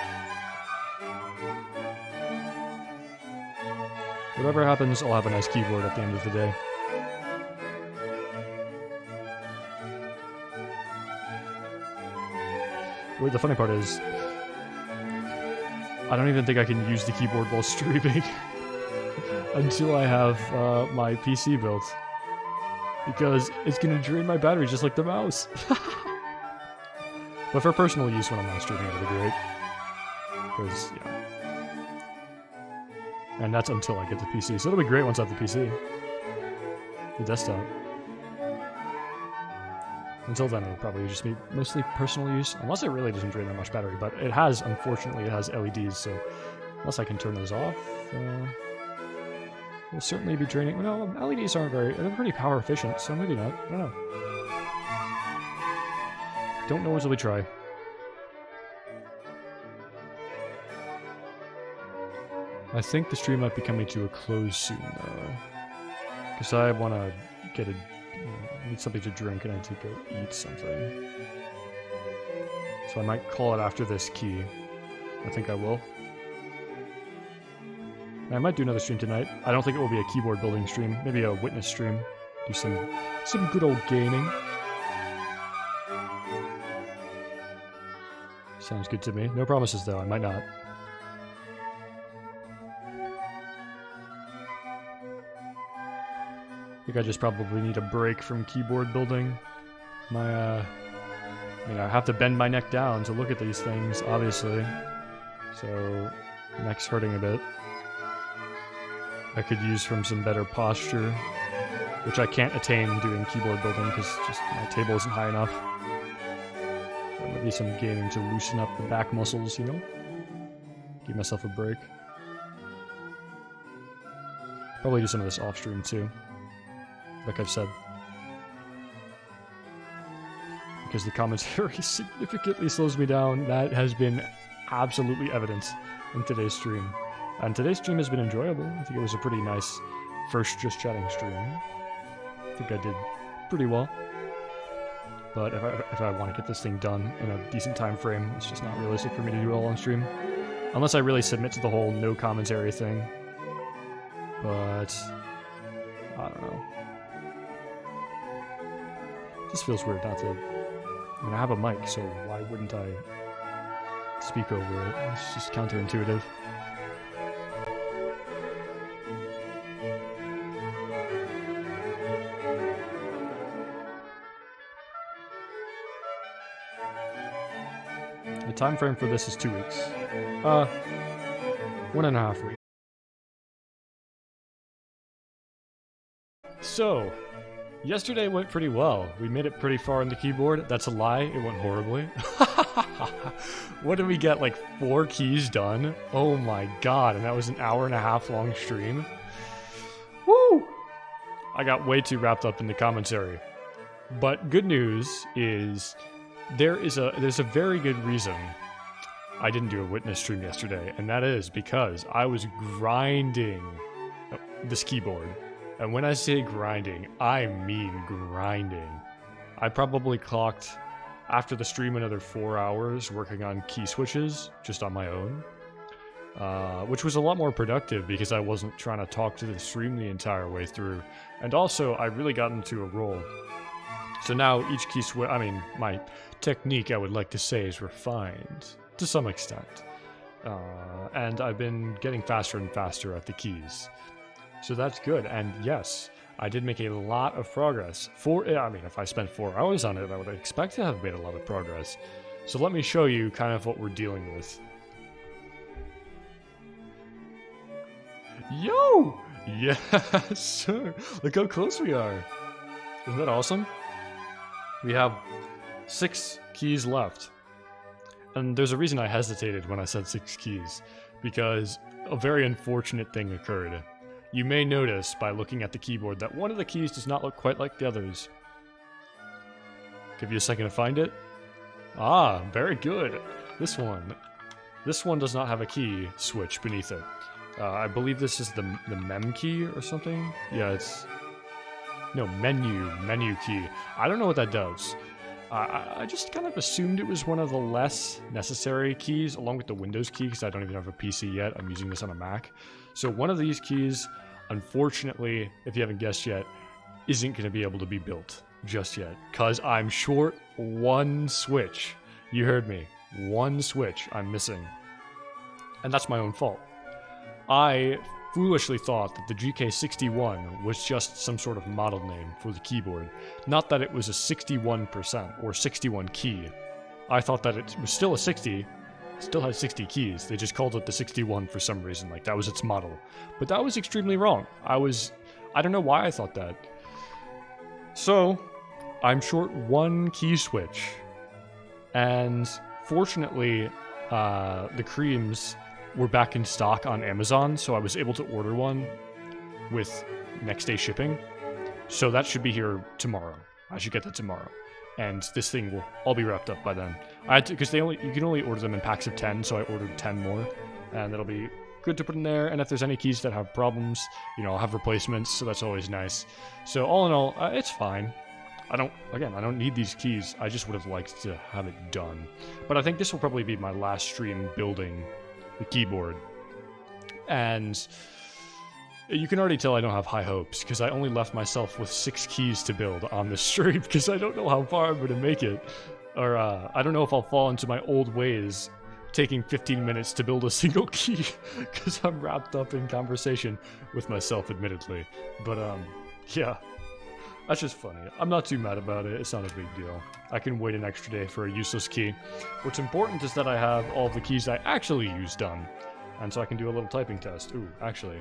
Whatever happens, I'll have a nice keyboard at the end of the day. Wait, the funny part is, I don't even think I can use the keyboard while streaming until I have my PC built. Because it's going to drain my battery just like the mouse. But for personal use when I'm not streaming, it'll be great. Because, yeah. And that's until I get the PC. So it'll be great once I have the PC. The desktop. Until then, it'll probably just be mostly personal use. Unless it really doesn't drain that much battery. But it has, unfortunately, it has LEDs. So unless I can turn those off, will certainly be draining. No, LEDs aren't they're pretty power efficient, so maybe not. I don't know. Don't know until we try. I think the stream might be coming to a close soon, though. Because I want to get I need something to drink and I need to go eat something. So I might call it after this key. I think I will. I might do another stream tonight. I don't think it will be a keyboard building stream. Maybe a witness stream. Do some good old gaming. Sounds good to me. No promises though, I might not. I think I just probably need a break from keyboard building. I have to bend my neck down to look at these things, obviously. So, neck's hurting a bit. I could use from some better posture, which I can't attain doing keyboard building because just my table isn't high enough. There might be some gaming to loosen up the back muscles, you know? Give myself a break. Probably do some of this off stream too, like I've said. Because the commentary significantly slows me down. That has been absolutely evident in today's stream. And today's stream has been enjoyable. I think it was a pretty nice first just chatting stream. I think I did pretty well. But if I want to get this thing done in a decent time frame, it's just not realistic for me to do it all on stream. Unless I really submit to the whole no commentary thing. But I don't know. It just feels weird not to. I mean, I have a mic, so why wouldn't I speak over it. It's just counterintuitive. The time frame for this is 2 weeks. 1.5 weeks. So, yesterday went pretty well. We made it pretty far on the keyboard. That's a lie. It went horribly. What did we get? Like 4 keys done? Oh my god. And that was an 1.5 hour long stream. Woo! I got way too wrapped up in the commentary. But good news is there's a very good reason I didn't do a witness stream yesterday, and that is because I was grinding this keyboard. And when I say grinding, I mean grinding. I probably clocked, after the stream, another 4 hours working on key switches, just on my own. Which was a lot more productive because I wasn't trying to talk to the stream the entire way through. And also, I really got into a role. So now each key switch, I mean, my technique, I would like to say, is refined to some extent. And I've been getting faster and faster at the keys. So that's good, and yes, I did make a lot of progress. I mean, if I spent 4 hours on it, I would expect to have made a lot of progress. So let me show you kind of what we're dealing with. Yo! Yes, sir! Look how close we are! Isn't that awesome? We have 6 keys left. And there's a reason I hesitated when I said 6 keys, because a very unfortunate thing occurred. You may notice by looking at the keyboard that one of the keys does not look quite like the others. Give you a second to find it. Ah, very good. This one. This one does not have a key switch beneath it. I believe this is the mem key or something. Yeah, it's... No, menu key. I don't know what that does. I just kind of assumed it was one of the less necessary keys, along with the Windows key, because I don't even have a PC yet. I'm using this on a Mac. So one of these keys, unfortunately, if you haven't guessed yet, isn't going to be able to be built just yet, because I'm short 1 switch. You heard me. 1 switch I'm missing. And that's my own fault. I foolishly thought that the GK61 was just some sort of model name for the keyboard, not that it was a 61% or 61 key. I thought that it was still a 60, still had 60 keys, they just called it the 61 for some reason, like that was its model. But that was extremely wrong. I don't know why I thought that. So, I'm short 1 key switch, and fortunately, the creams were back in stock on Amazon, so I was able to order one with next day shipping. So that should be here tomorrow. I should get that tomorrow. And this thing will all be wrapped up by then. I had to, because you can only order them in packs of 10, so I ordered 10 more. And it'll be good to put in there. And if there's any keys that have problems, you know, I'll have replacements, so that's always nice. So all in all, it's fine. I don't need these keys. I just would have liked to have it done. But I think this will probably be my last stream building the keyboard. And you can already tell I don't have high hopes, because I only left myself with 6 keys to build on this stream, because I don't know how far I'm going to make it. Or, I don't know if I'll fall into my old ways, taking 15 minutes to build a single key, because I'm wrapped up in conversation with myself, admittedly. But, yeah. That's just funny. I'm not too mad about it. It's not a big deal. I can wait an extra day for a useless key. What's important is that I have all the keys I actually use done. And so I can do a little typing test. Ooh, actually,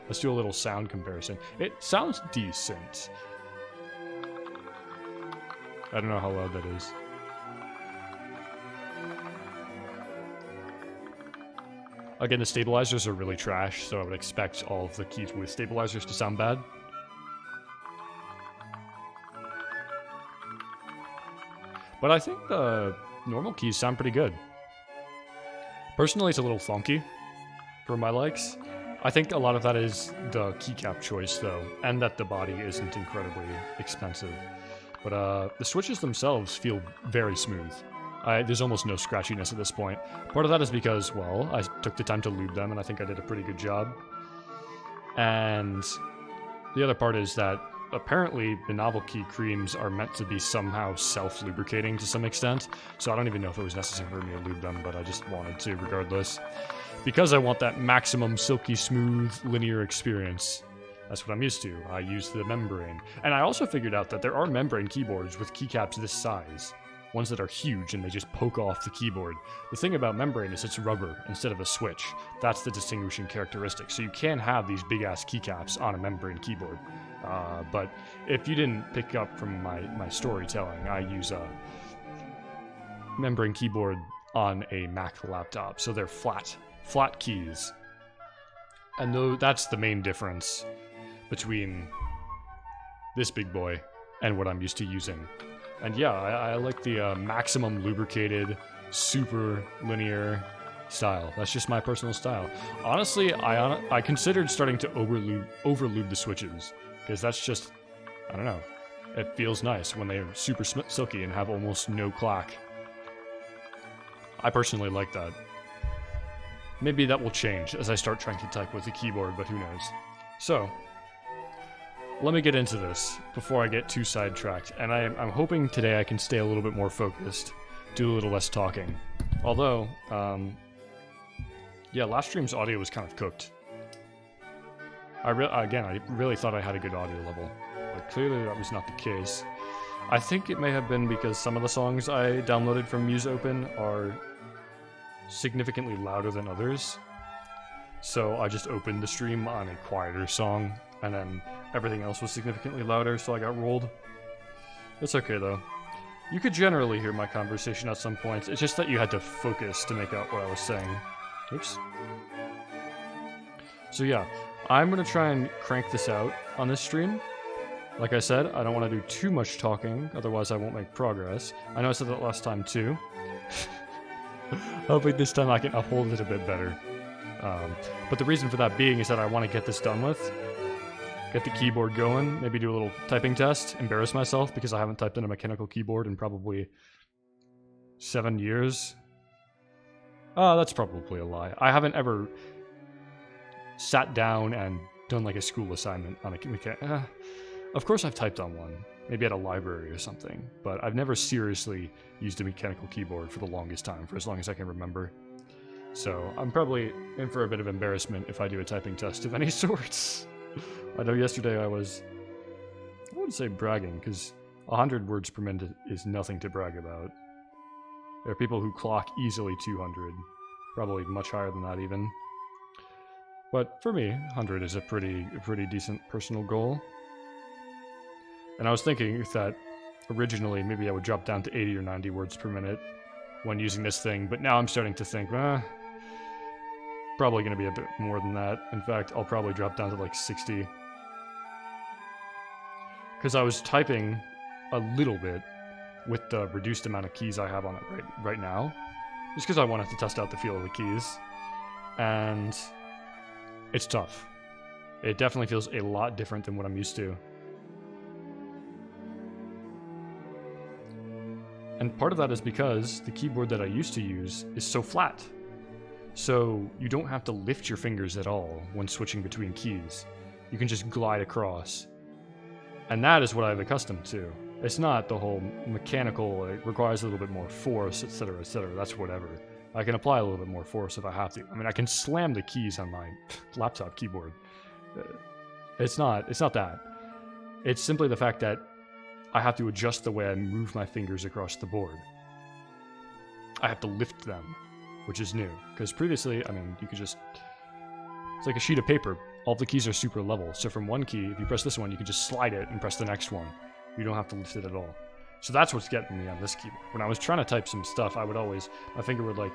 let's do a little sound comparison. It sounds decent. I don't know how loud that is. Again, the stabilizers are really trash, so I would expect all of the keys with stabilizers to sound bad. But I think the normal keys sound pretty good. Personally, it's a little funky for my likes. I think a lot of that is the keycap choice, though, and that the body isn't incredibly expensive. But the switches themselves feel very smooth. There's almost no scratchiness at this point. Part of that is because, well, I took the time to lube them, and I think I did a pretty good job. And the other part is that apparently the novelty creams are meant to be somehow self-lubricating to some extent, so I don't even know if it was necessary for me to lube them, but I just wanted to regardless. Because I want that maximum silky smooth linear experience. That's what I'm used to. I use the membrane. And I also figured out that there are membrane keyboards with keycaps this size. Ones that are huge and they just poke off the keyboard. The thing about membrane is it's rubber instead of a switch. That's the distinguishing characteristic. So you can have these big ass keycaps on a membrane keyboard. But if you didn't pick up from my storytelling, I use a membrane keyboard on a Mac laptop. So they're flat keys. And that's the main difference between this big boy and what I'm used to using. And yeah, I like the maximum lubricated, super linear style. That's just my personal style. Honestly, I considered starting to overlube the switches, because that's just, I don't know, it feels nice when they're super silky and have almost no clack. I personally like that. Maybe that will change as I start trying to type with the keyboard, but who knows. So, let me get into this before I get too sidetracked, and I'm hoping today I can stay a little bit more focused, do a little less talking. Although, yeah, last stream's audio was kind of cooked. I really thought I had a good audio level, but clearly that was not the case. I think it may have been because some of the songs I downloaded from MuseOpen are significantly louder than others. So I just opened the stream on a quieter song, and then everything else was significantly louder, so I got rolled. It's okay though. You could generally hear my conversation at some points, it's just that you had to focus to make out what I was saying. Oops. So yeah, I'm gonna try and crank this out on this stream. Like I said, I don't want to do too much talking, otherwise I won't make progress. I know I said that last time too. Hopefully this time I can uphold it a bit better. But the reason for that being is that I want to get this done with. Get the keyboard going, maybe do a little typing test, embarrass myself because I haven't typed on a mechanical keyboard in probably 7 years. That's probably a lie. I haven't ever sat down and done like a school assignment on a of course I've typed on one, maybe at a library or something, but I've never seriously used a mechanical keyboard for the longest time, for as long as I can remember. So I'm probably in for a bit of embarrassment if I do a typing test of any sorts. I know yesterday I wouldn't say bragging, because 100 words per minute is nothing to brag about. There are people who clock easily 200, probably much higher than that even. But for me, 100 is a pretty decent personal goal. And I was thinking that originally maybe I would drop down to 80 or 90 words per minute when using this thing, but now I'm starting to think, probably going to be a bit more than that. In fact, I'll probably drop down to like 60. Because I was typing a little bit with the reduced amount of keys I have on it right now, just because I wanted to test out the feel of the keys. And it's tough. It definitely feels a lot different than what I'm used to. And part of that is because the keyboard that I used to use is so flat. So you don't have to lift your fingers at all when switching between keys. You can just glide across. And that is what I've accustomed to. It's not the whole mechanical, it requires a little bit more force, etc., etc. That's whatever. I can apply a little bit more force if I have to. I mean, I can slam the keys on my laptop keyboard. It's not that. It's simply the fact that I have to adjust the way I move my fingers across the board. I have to lift them, which is new. Because previously, I mean, you could just... It's like a sheet of paper. All the keys are super level. So from one key, if you press this one, you can just slide it and press the next one. You don't have to lift it at all. So that's what's getting me on this keyboard. When I was trying to type some stuff, I would always... My finger would like...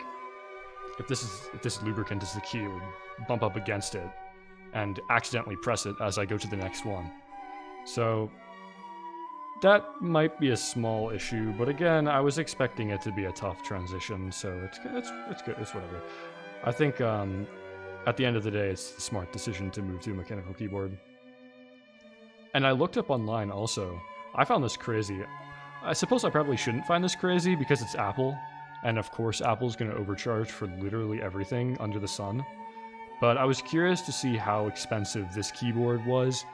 If this lubricant is the key, it would bump up against it and accidentally press it as I go to the next one. So... That might be a small issue, but again, I was expecting it to be a tough transition, so it's good, it's whatever. I think at the end of the day, it's the smart decision to move to a mechanical keyboard. And I looked up online also. I found this crazy. I suppose I probably shouldn't find this crazy because it's Apple, and of course Apple's going to overcharge for literally everything under the sun. But I was curious to see how expensive this keyboard was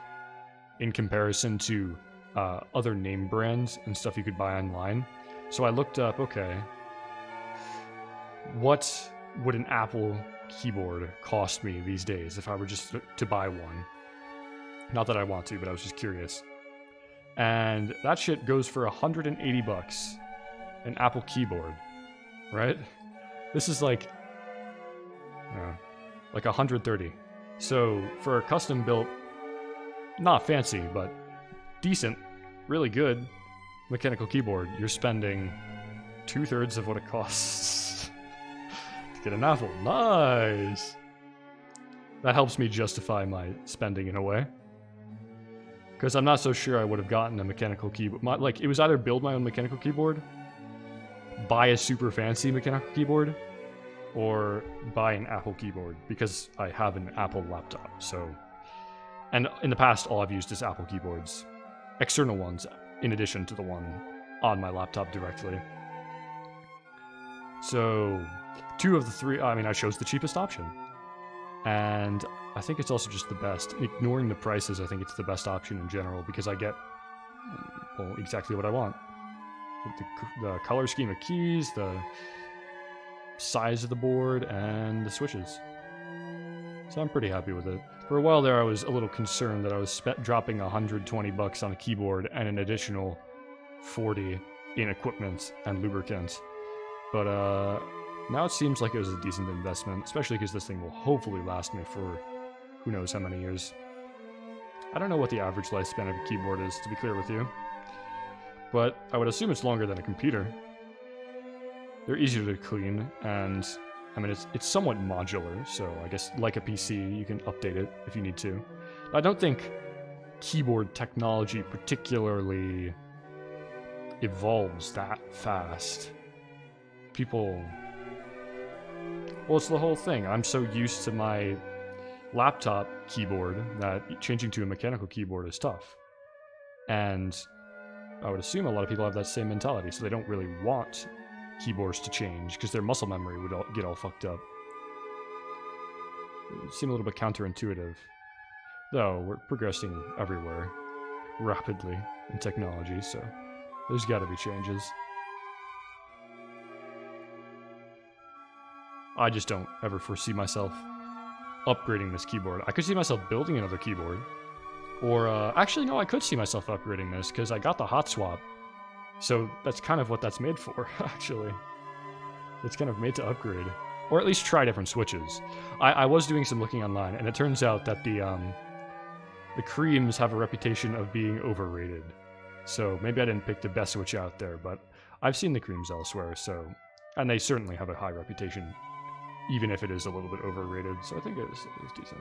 in comparison to other name brands and stuff you could buy online. So I looked up, okay, what would an Apple keyboard cost me these days if I were just to buy one? Not that I want to, but I was just curious. And that shit goes for $180, an Apple keyboard, right? This is like 130. So for a custom built, not fancy, but decent, really good mechanical keyboard, you're spending 2/3 of what it costs to get an Apple. Nice! That helps me justify my spending in a way. Because I'm not so sure I would have gotten a mechanical keyboard. Like, it was either build my own mechanical keyboard, buy a super fancy mechanical keyboard, or buy an Apple keyboard, because I have an Apple laptop, so... And in the past, all I've used is Apple keyboards. External ones, in addition to the one on my laptop directly. So, 2 of the 3, I mean, I chose the cheapest option. And I think it's also just the best. Ignoring the prices, I think it's the best option in general, because I get, well, exactly what I want. The color scheme of keys, the size of the board, and the switches. So I'm pretty happy with it. For a while there, I was a little concerned that I was dropping $120 on a keyboard and an additional $40 in equipment and lubricant. But now it seems like it was a decent investment, especially because this thing will hopefully last me for who knows how many years. I don't know what the average lifespan of a keyboard is, to be clear with you. But I would assume it's longer than a computer. They're easier to clean, and I mean, it's somewhat modular, so I guess like a PC, you can update it if you need to. I don't think keyboard technology particularly evolves that fast. People... Well, it's the whole thing. I'm so used to my laptop keyboard that changing to a mechanical keyboard is tough. And I would assume a lot of people have that same mentality, so they don't really want keyboards to change because their muscle memory would get all fucked up. It would seem a little bit counterintuitive. Though, we're progressing everywhere rapidly in technology, so there's gotta be changes. I just don't ever foresee myself upgrading this keyboard. I could see myself building another keyboard. Or, actually, no, I could see myself upgrading this, because I got the hot swap. So that's kind of what that's made for, actually. It's kind of made to upgrade. Or at least try different switches. I was doing some looking online, and it turns out that the creams have a reputation of being overrated. So maybe I didn't pick the best switch out there, but I've seen the creams elsewhere, so... And they certainly have a high reputation, even if it is a little bit overrated, so I think it is decent.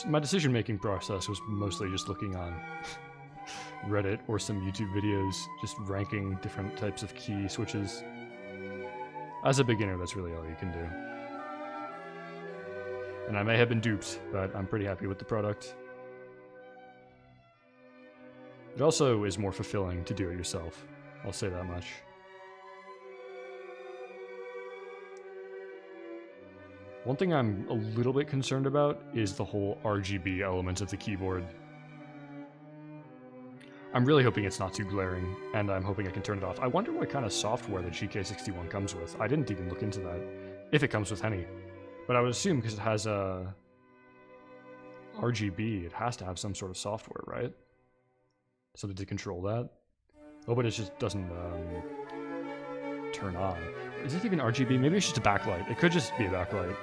My decision-making process was mostly just looking on Reddit or some YouTube videos, just ranking different types of key switches. As a beginner, that's really all you can do. And I may have been duped, but I'm pretty happy with the product. It also is more fulfilling to do it yourself, I'll say that much. One thing I'm a little bit concerned about is the whole RGB element of the keyboard. I'm really hoping it's not too glaring, and I'm hoping I can turn it off. I wonder what kind of software the GK61 comes with. I didn't even look into that, if it comes with any. But I would assume because it has a RGB, it has to have some sort of software, right? So to control that. Oh, but it just doesn't turn on. Is it even RGB? Maybe it's just a backlight. It could just be a backlight.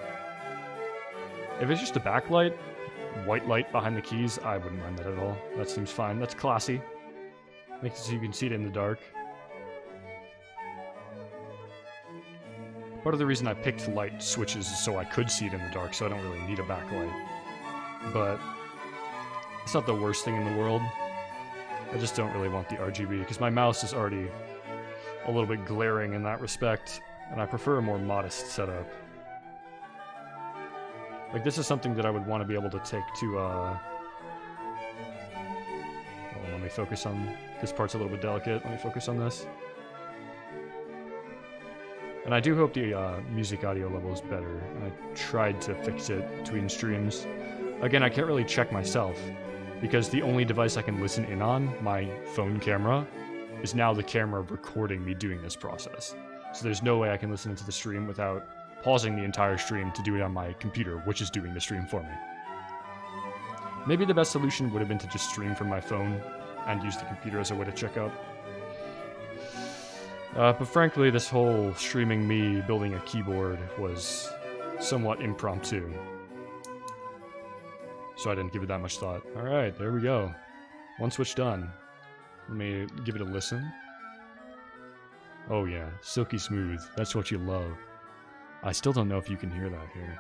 If it's just a backlight, white light behind the keys, I wouldn't mind that at all. That seems fine. That's classy. Makes it so you can see it in the dark. Part of the reason I picked light switches is so I could see it in the dark, so I don't really need a backlight. But it's not the worst thing in the world. I just don't really want the RGB, because my mouse is already a little bit glaring in that respect, and I prefer a more modest setup. Like, this is something that I would want to be able to take to, well, let me focus on... This part's a little bit delicate. Let me focus on this. And I do hope the music audio level is better. I tried to fix it between streams, Again, I can't really check myself, because the only device I can listen in on, my phone camera, is now the camera recording me doing this process. So there's no way I can listen into the stream without pausing the entire stream to do it on my computer, which is doing the stream for me. Maybe the best solution would have been to just stream from my phone and use the computer as a way to check out. But frankly, this whole streaming me building a keyboard was somewhat impromptu. So I didn't give it that much thought. Alright, there we go. One switch done. Let me give it a listen. Oh yeah, silky smooth. That's what you love. I still don't know if you can hear that here.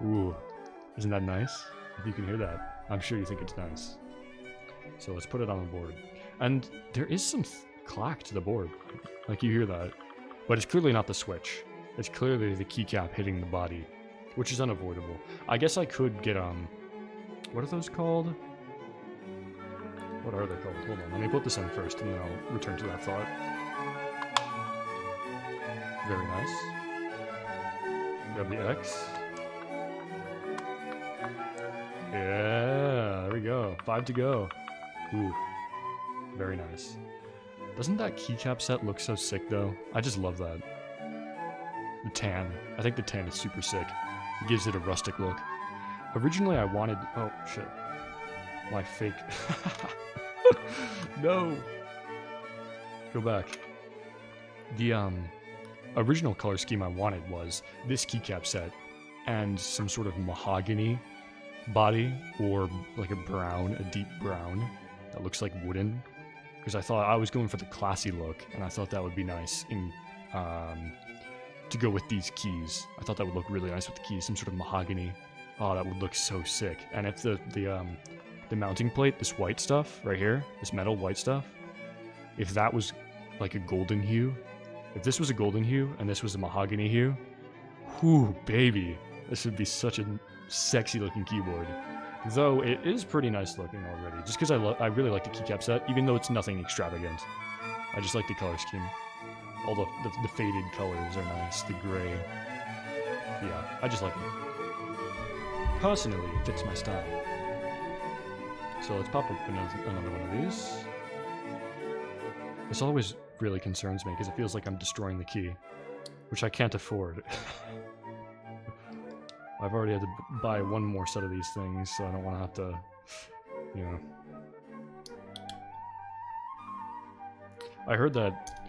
Ooh, isn't that nice? If you can hear that, I'm sure you think it's nice. So let's put it on the board. And there is some clack to the board. Like you hear that. But it's clearly not the switch. It's clearly the keycap hitting the body, which is unavoidable. I guess I could get, what are those called? What are they called? Hold on, let me put this in first and then I'll return to that thought. Very nice. Grab the X. Yeah, there we go. 5 to go. Ooh, very nice. Doesn't that keycap set look so sick though? I just love that. The tan. I think the tan is super sick. It gives it a rustic look. Originally I wanted... Oh, shit. My fake... No! Go back. The, original color scheme I wanted was this keycap set and some sort of mahogany body, or like a brown, a deep brown that looks like wooden, because I thought I was going for the classy look and I thought that would be nice in to go with these keys. I thought that would look really nice with the keys, some sort of mahogany. Oh, that would look so sick. And if the mounting plate, this white stuff right here, this metal white stuff, if that was like a golden hue, if this was a golden hue and this was a mahogany hue, whoo, baby, this would be such a sexy looking keyboard. Though it is pretty nice looking already, just because I really like the keycap set, even though it's nothing extravagant. I just like the color scheme. All the faded colors are nice, the gray. Yeah, I just like it. Personally, it fits my style. So let's pop up another one of these. This always really concerns me because it feels like I'm destroying the key, which I can't afford. I've already had to buy one more set of these things, so I don't want to have to, you know. I heard that,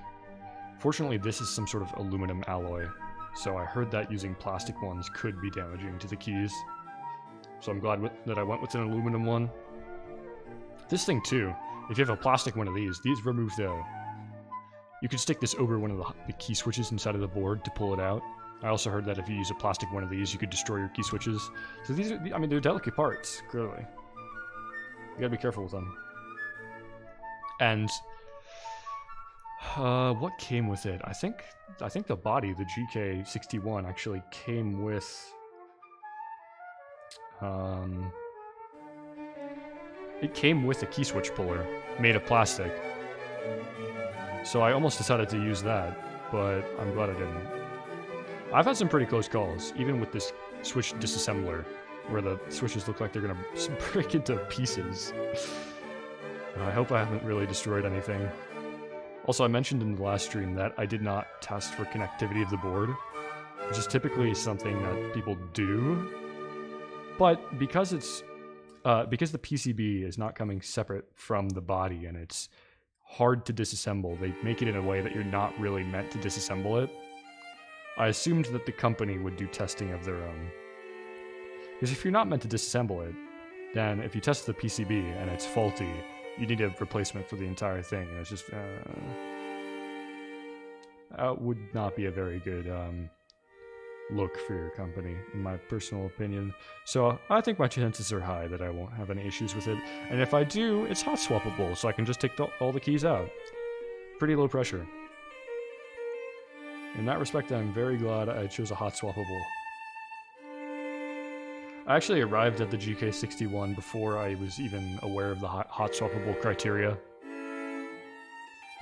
fortunately this is some sort of aluminum alloy, so I heard that using plastic ones could be damaging to the keys. So I'm glad that I went with an aluminum one. This thing too, if you have a plastic one of these remove the... You could stick this over one of the key switches inside of the board to pull it out. I also heard that if you use a plastic one of these, you could destroy your key switches. So these are, I mean, they're delicate parts, clearly. You gotta be careful with them. And what came with it? I think the body, the GK61, actually came with it came with a key switch puller made of plastic. So I almost decided to use that, but I'm glad I didn't. I've had some pretty close calls, even with this switch disassembler, where the switches look like they're gonna break into pieces. I hope I haven't really destroyed anything. Also, I mentioned in the last stream that I did not test for connectivity of the board, which is typically something that people do. But because it's because the PCB is not coming separate from the body and it's hard to disassemble, they make it in a way that you're not really meant to disassemble it. I assumed that the company would do testing of their own. Because if you're not meant to disassemble it, then if you test the PCB and it's faulty, you need a replacement for the entire thing, and it's just... that would not be a very good look for your company, in my personal opinion. So I think my chances are high that I won't have any issues with it. And if I do, it's hot swappable, so I can just take all the keys out. Pretty low pressure. In that respect, I'm very glad I chose a hot swappable. I actually arrived at the GK61 before I was even aware of the hot swappable criteria.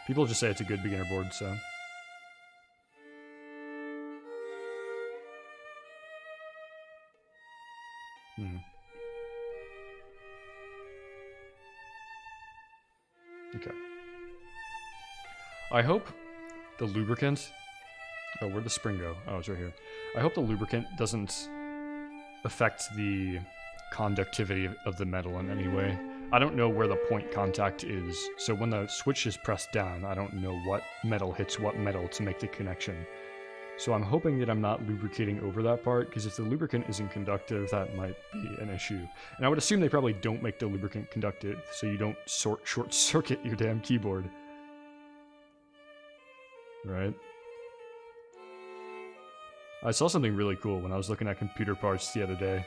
People just say it's a good beginner board, so... Hmm. Okay. I hope the lubricant... Oh, where'd the spring go? Oh, it's right here. I hope the lubricant doesn't affect the conductivity of the metal in any way. I don't know where the point contact is, so when the switch is pressed down, I don't know what metal hits what metal to make the connection. So I'm hoping that I'm not lubricating over that part, because if the lubricant isn't conductive, that might be an issue. And I would assume they probably don't make the lubricant conductive, so you don't short circuit your damn keyboard. Right? I saw something really cool when I was looking at computer parts the other day.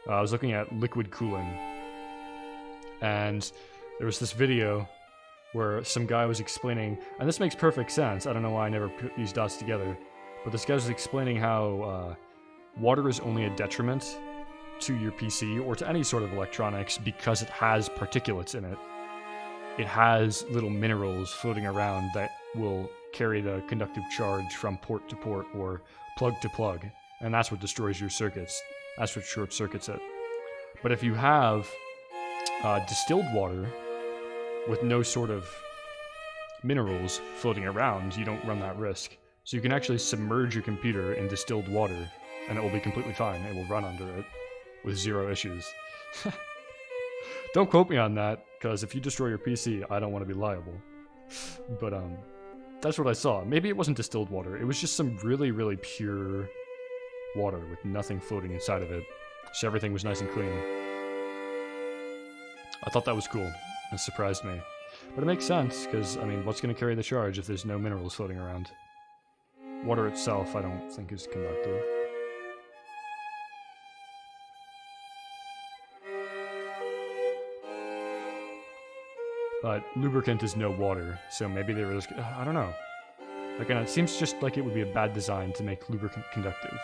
I was looking at liquid cooling, and there was this video where some guy was explaining, and this makes perfect sense, I don't know why I never put these dots together, but this guy was explaining how water is only a detriment to your PC or to any sort of electronics because it has particulates in it. It has little minerals floating around that will carry the conductive charge from port to port or plug to plug, and that's what destroys your circuits. That's what short circuits it. But if you have distilled water with no sort of minerals floating around, you don't run that risk. So you can actually submerge your computer in distilled water, and it will be completely fine. It will run under it with zero issues. Don't quote me on that, because if you destroy your PC, I don't want to be liable. But that's what I saw. Maybe it wasn't distilled water. It was just some really, really pure water with nothing floating inside of it. So everything was nice and clean. I thought that was cool. It surprised me. But it makes sense, because, I mean, what's going to carry the charge if there's no minerals floating around? Water itself, I don't think is conductive. But lubricant is no water, so maybe they were just... I don't know. Again, it seems just like it would be a bad design to make lubricant conductive.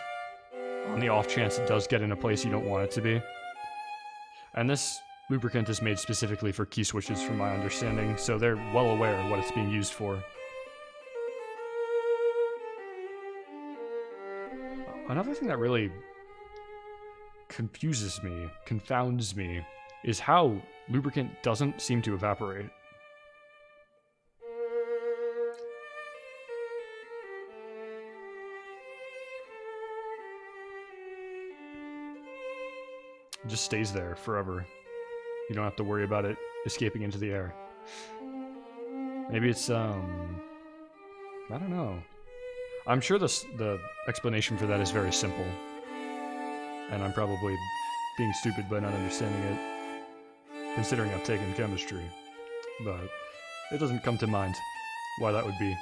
On the off chance it does get in a place you don't want it to be. And this lubricant is made specifically for key switches from my understanding, so they're well aware of what it's being used for. Another thing that really confuses me, confounds me, is how lubricant doesn't seem to evaporate. It just stays there forever. You don't have to worry about it escaping into the air. Maybe it's, I don't know. I'm sure the explanation for that is very simple. And I'm probably being stupid by not understanding it, considering I've taken chemistry. But it doesn't come to mind why that would be.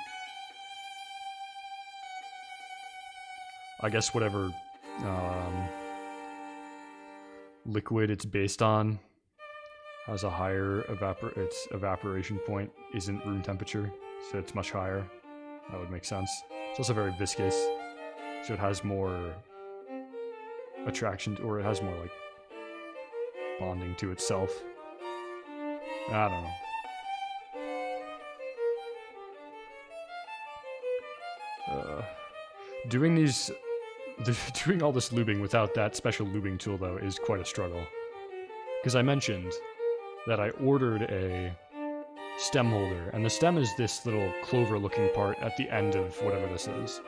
I guess whatever liquid it's based on has a higher its evaporation point isn't room temperature, so it's much higher. That would make sense. It's also very viscous, so it has more attraction, or it has more like bonding to itself. I don't know. Doing all this lubing without that special lubing tool though is quite a struggle. Because I mentioned that I ordered a stem holder, and the stem is this little clover-looking part at the end of whatever this is.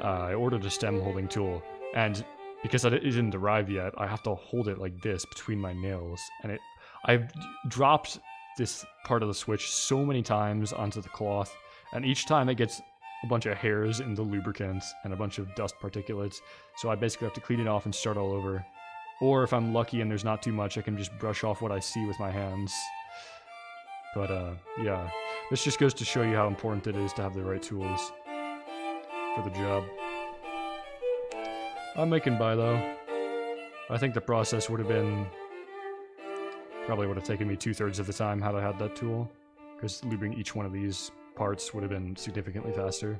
I ordered a stem holding tool, and because it didn't arrive yet, I have to hold it like this between my nails, and I've dropped this part of the switch so many times onto the cloth, and each time it gets a bunch of hairs in the lubricant and a bunch of dust particulates, so I basically have to clean it off and start all over. Or if I'm lucky and there's not too much, I can just brush off what I see with my hands. But yeah, this just goes to show you how important it is to have the right tools for the job. I'm making by though. I think the process would have been... probably would have taken me 2/3 of the time had I had that tool, because lubing each one of these parts would have been significantly faster.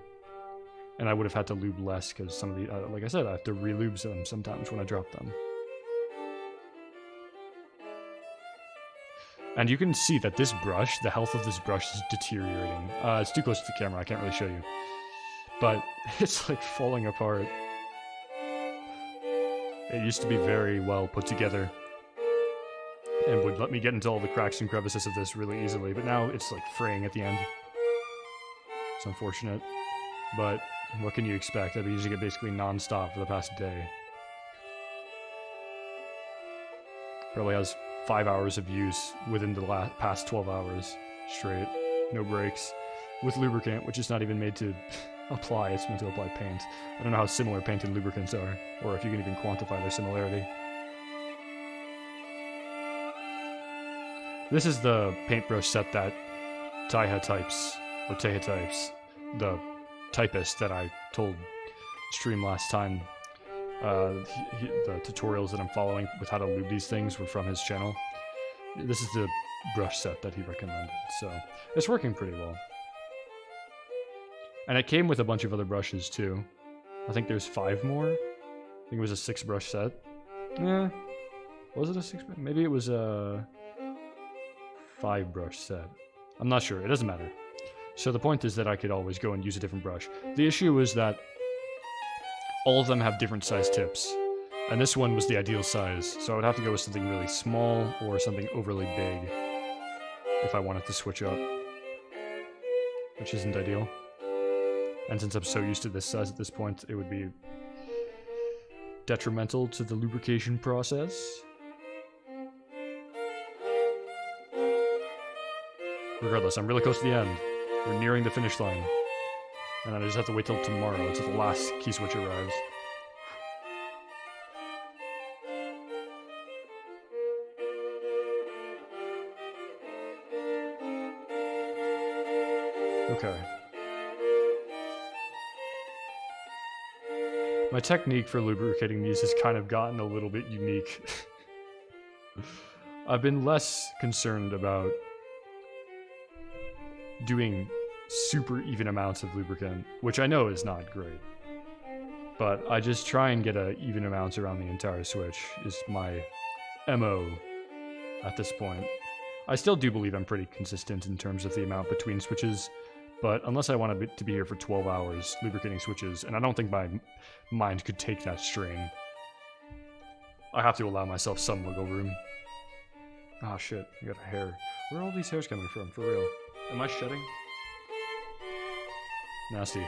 And I would have had to lube less, because some of the, like I said, I have to re-lube them sometimes when I drop them. And you can see that this brush, the health of this brush is deteriorating. It's too close to the camera, I can't really show you. But it's like falling apart. It used to be very well put together and would let me get into all the cracks and crevices of this really easily, but now it's like fraying at the end. It's unfortunate, but what can you expect? I've been using it basically non-stop for the past day. Probably has 5 hours of use within the past 12 hours straight, no breaks, with lubricant, which is not even made to apply, it's meant to apply paint. I don't know how similar paint and lubricants are, or if you can even quantify their similarity. This is the paintbrush set that Teha types, the typist that I told stream last time, the tutorials that I'm following with how to lube these things were from his channel. This is the brush set that he recommended, so it's working pretty well. And it came with a bunch of other brushes too. I think there's 5 more. I think it was a 6 brush set. Yeah, was it a 6 brush? Maybe it was a 5 brush set. I'm not sure, it doesn't matter. So the point is that I could always go and use a different brush. The issue is that all of them have different size tips. And this one was the ideal size, so I would have to go with something really small or something overly big if I wanted to switch up, which isn't ideal. And since I'm so used to this size at this point, it would be detrimental to the lubrication process. Regardless, I'm really close to the end. We're nearing the finish line. And I just have to wait till tomorrow, until the last key switch arrives. Okay. My technique for lubricating these has kind of gotten a little bit unique. I've been less concerned about doing super even amounts of lubricant, which I know is not great. But I just try and get even amounts around the entire switch, is my MO at this point. I still do believe I'm pretty consistent in terms of the amount between switches, but unless I want to be here for 12 hours lubricating switches, and I don't think my mind could take that strain, I have to allow myself some wiggle room. Oh shit, I got a hair. Where are all these hairs coming from, for real? Am I shedding? Nasty.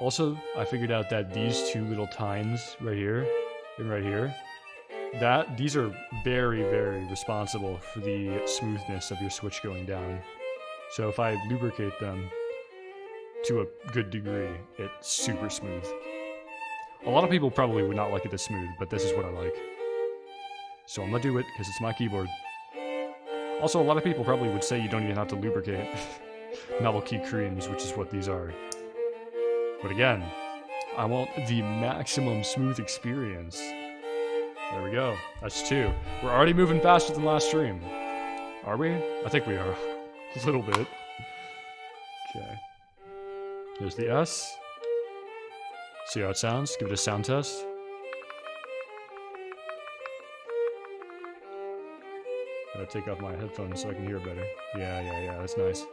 Also, I figured out that these 2 little tines right here and right here, these are very, very responsible for the smoothness of your switch going down. So if I lubricate them to a good degree, it's super smooth. A lot of people probably would not like it this smooth, but this is what I like. So I'm gonna do it, because it's my keyboard. Also, a lot of people probably would say you don't even have to lubricate novel key creams, which is what these are. But again, I want the maximum smooth experience. There we go. That's 2. We're already moving faster than last stream. Are we? I think we are. A little bit. Okay. There's the S. See how it sounds? Give it a sound test. Gotta take off my headphones so I can hear better. Yeah, that's nice.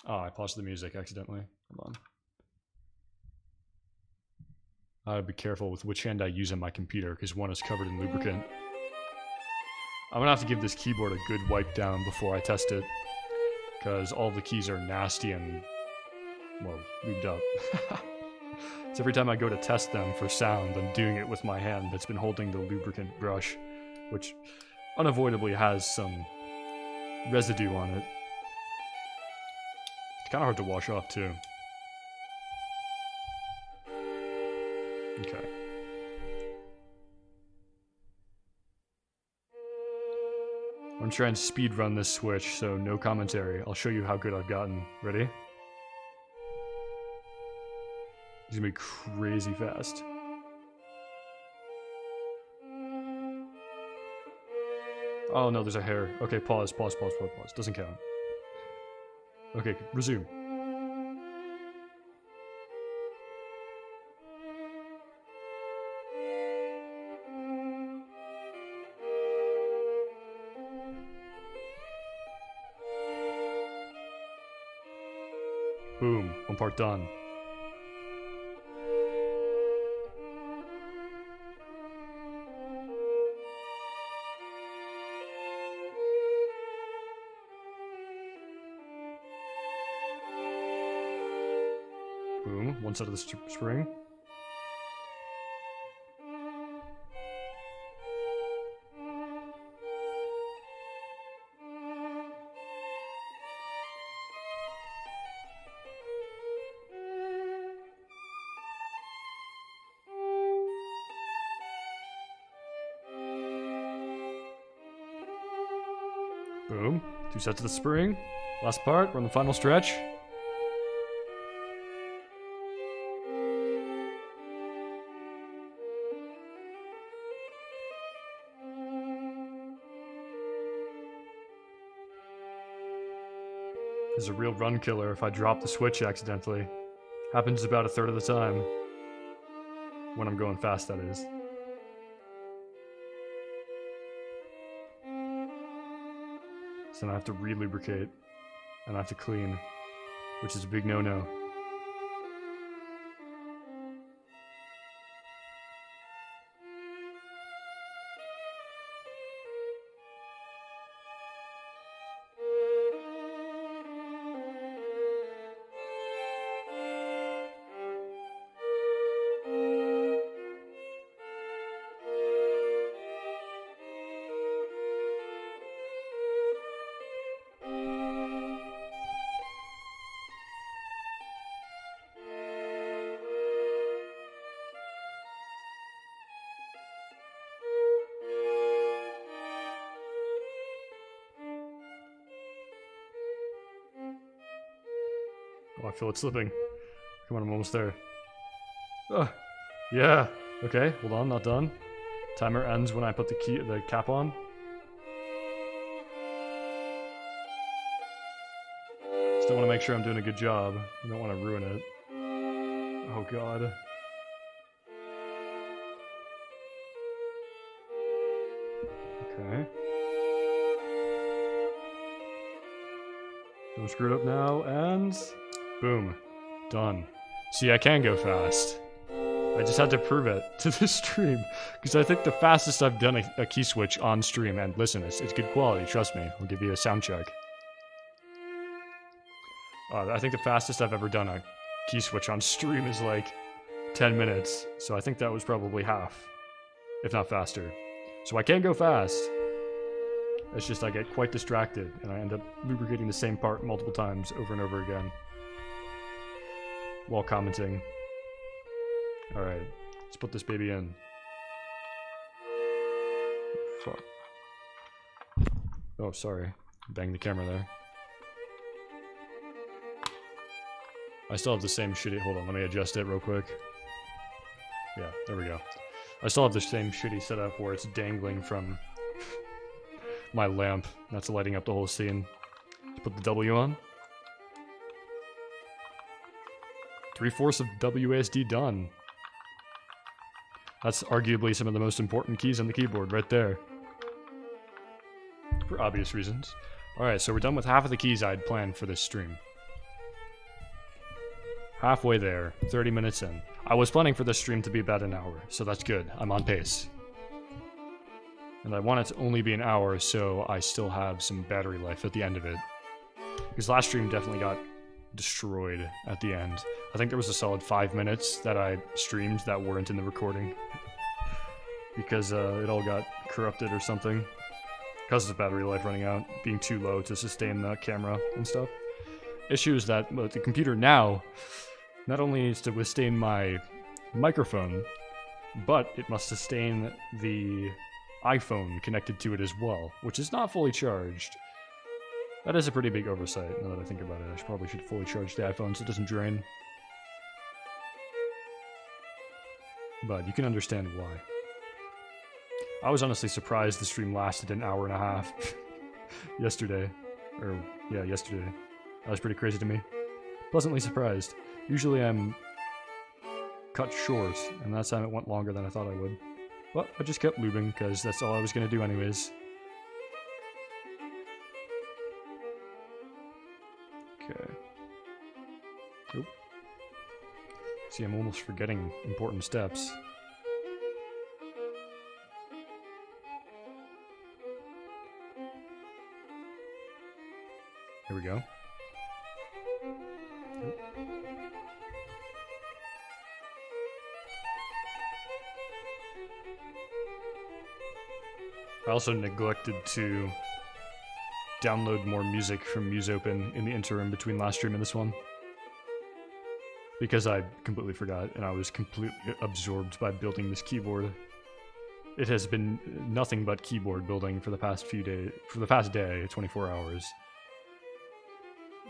Oh, I paused the music accidentally. Hold on. I gotta be careful with which hand I use on my computer, because one is covered in lubricant. I'm gonna have to give this keyboard a good wipe down before I test it, because all the keys are nasty and, well, lubed up. So every time I go to test them for sound, I'm doing it with my hand that's been holding the lubricant brush, which unavoidably has some residue on it. It's kind of hard to wash off too. Okay. I'm trying to speed run this switch, so no commentary. I'll show you how good I've gotten. Ready? It's gonna be crazy fast. Oh no, there's a hair. Okay, pause. Doesn't count. Okay, resume. Boom, one part done. Boom. One side of the spring. Boom. 2 sets of the spring. Last part, we're on the final stretch. This is a real run killer if I drop the switch accidentally. Happens about 1/3 of the time. When I'm going fast, that is. So then I have to re-lubricate, and I have to clean, which is a big no-no. Oh, I feel it slipping. Come on, I'm almost there. Oh, yeah. Okay, hold on, not done. Timer ends when I put the cap on. Still want to make sure I'm doing a good job. I don't want to ruin it. Oh god. Okay. Don't screw it up now, and boom. Done. See, I can go fast. I just had to prove it to the stream, because I think the fastest I've done a key switch on stream, and listen, it's good quality, trust me. I'll give you a sound check. I think the fastest I've ever done a key switch on stream is like 10 minutes, so I think that was probably half, if not faster. So I can go fast. It's just I get quite distracted, and I end up lubricating the same part multiple times over and over again while commenting. Alright, let's put this baby in. Fuck. Oh, sorry. Banged the camera there. I still have the same shitty... Hold on, let me adjust it real quick. Yeah, there we go. I still have the same shitty setup where it's dangling from my lamp. That's lighting up the whole scene. Let's put the W on. 3/4 of WASD done. That's arguably some of the most important keys on the keyboard right there. For obvious reasons. Alright, so we're done with half of the keys I had planned for this stream. Halfway there, 30 minutes in. I was planning for this stream to be about an hour, so that's good. I'm on pace. And I want it to only be an hour, so I still have some battery life at the end of it. Because last stream definitely got destroyed at the end. I think there was a solid 5 minutes that I streamed that weren't in the recording. Because it all got corrupted or something. Because of the battery life running out, being too low to sustain the camera and stuff. Issue is that the computer now not only needs to withstand my microphone, but it must sustain the iPhone connected to it as well, which is not fully charged. That is a pretty big oversight, now that I think about it. I probably should fully charge the iPhone so it doesn't drain. But you can understand why. I was honestly surprised the stream lasted an hour and a half yesterday. Or, yeah, yesterday. That was pretty crazy to me. Pleasantly surprised. Usually I'm cut short, and that time it went longer than I thought I would. But I just kept lubing, because that's all I was going to do anyways. Okay. Oop. See, I'm almost forgetting important steps. Here we go. I also neglected to download more music from MuseOpen in the interim between last stream and this one. Because I completely forgot, and I was completely absorbed by building this keyboard. It has been nothing but keyboard building for the past few days, for the past day, 24 hours.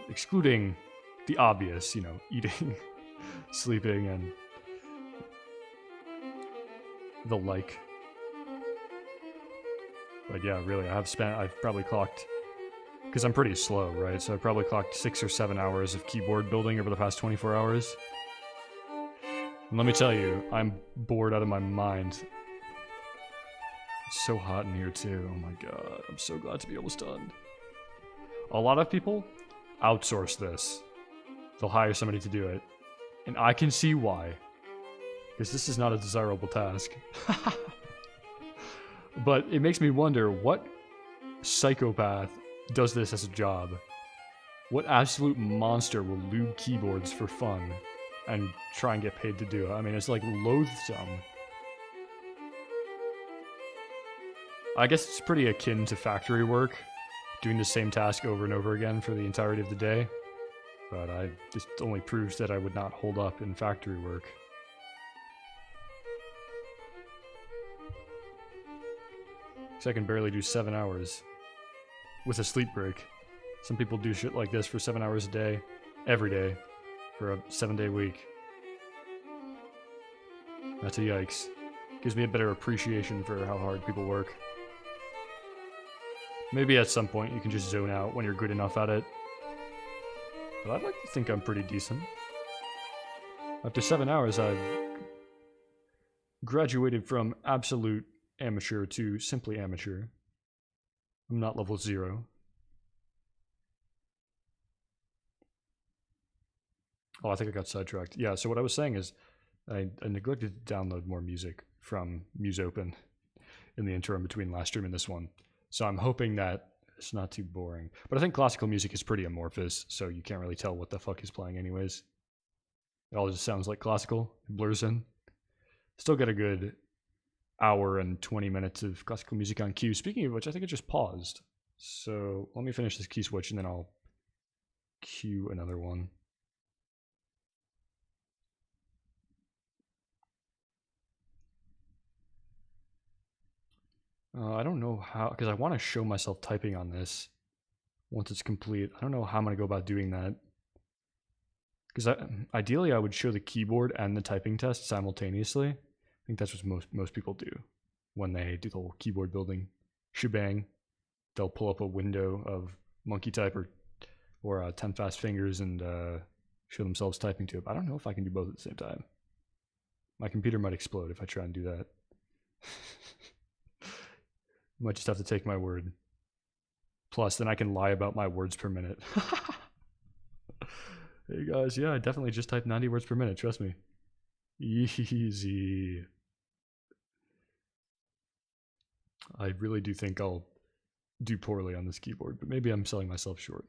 Excluding the obvious, you know, eating, sleeping, and the like. But yeah, really, I've probably clocked, because I'm pretty slow, right? So I've probably clocked 6 or 7 hours of keyboard building over the past 24 hours. And let me tell you, I'm bored out of my mind. It's so hot in here too, oh my god, I'm so glad to be almost done. A lot of people outsource this. They'll hire somebody to do it. And I can see why. Because this is not a desirable task. But it makes me wonder, what psychopath does this as a job? What absolute monster will lube keyboards for fun and try and get paid to do it? I mean, it's like loathsome. I guess it's pretty akin to factory work, doing the same task over and over again for the entirety of the day. But this only proves that I would not hold up in factory work. So I can barely do 7 hours with a sleep break. Some people do shit like this for 7 hours a day, every day, for a 7-day week. That's a yikes. Gives me a better appreciation for how hard people work. Maybe at some point you can just zone out when you're good enough at it. But I'd like to think I'm pretty decent. After 7 hours, I've graduated from absolute amateur to simply amateur. I'm not level 0. Oh, I think I got sidetracked. Yeah, so what I was saying is I neglected to download more music from MuseOpen in the interim between last stream and this one. So I'm hoping that it's not too boring. But I think classical music is pretty amorphous, so you can't really tell what the fuck is playing anyways. It all just sounds like classical. It blurs in. Still get a good hour and 20 minutes of classical music on cue. Speaking of which, I think it just paused. So let me finish this key switch and then I'll cue another one. I don't know how, because I want to show myself typing on this once it's complete. I don't know how I'm going to go about doing that. Because ideally I would show the keyboard and the typing test simultaneously. I think that's what most people do when they do the whole keyboard building shebang. They'll pull up a window of monkey type or 10 fast fingers and show themselves typing to it. But I don't know if I can do both at the same time. My computer might explode if I try and do that. Might just have to take my word. Plus, then I can lie about my words per minute. Hey guys, yeah, I definitely just typed 90 words per minute, trust me. Easy. I really do think I'll do poorly on this keyboard, but maybe I'm selling myself short.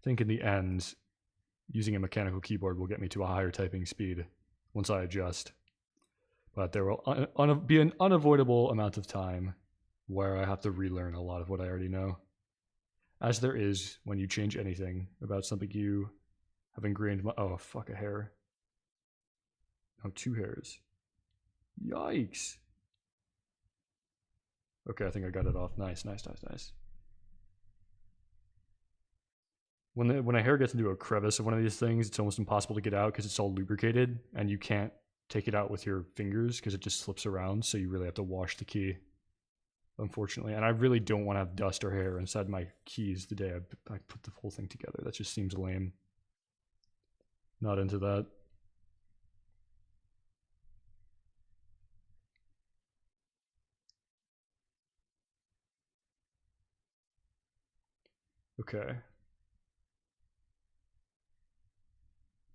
I think in the end, using a mechanical keyboard will get me to a higher typing speed once I adjust. But there will be an unavoidable amount of time where I have to relearn a lot of what I already know. As there is when you change anything about something you have ingrained. Oh, fuck, a hair. Oh, 2 hairs. Yikes. Okay, I think I got it off. Nice. When a hair gets into a crevice of one of these things, it's almost impossible to get out because it's all lubricated, and you can't take it out with your fingers because it just slips around, so you really have to wash the key, unfortunately. And I really don't want to have dust or hair inside my keys the day I put the whole thing together. That just seems lame. Not into that. Okay. I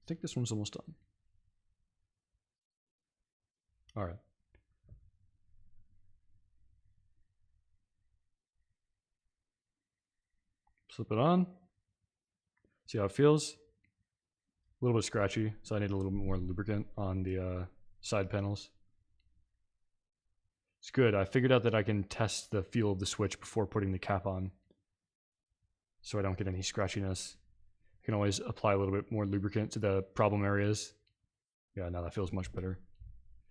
think this one's almost done. All right. Slip it on. See how it feels. A little bit scratchy, so I need a little bit more lubricant on the side panels. It's good. I figured out that I can test the feel of the switch before putting the cap on, so I don't get any scratchiness. I can always apply a little bit more lubricant to the problem areas. Yeah, now that feels much better.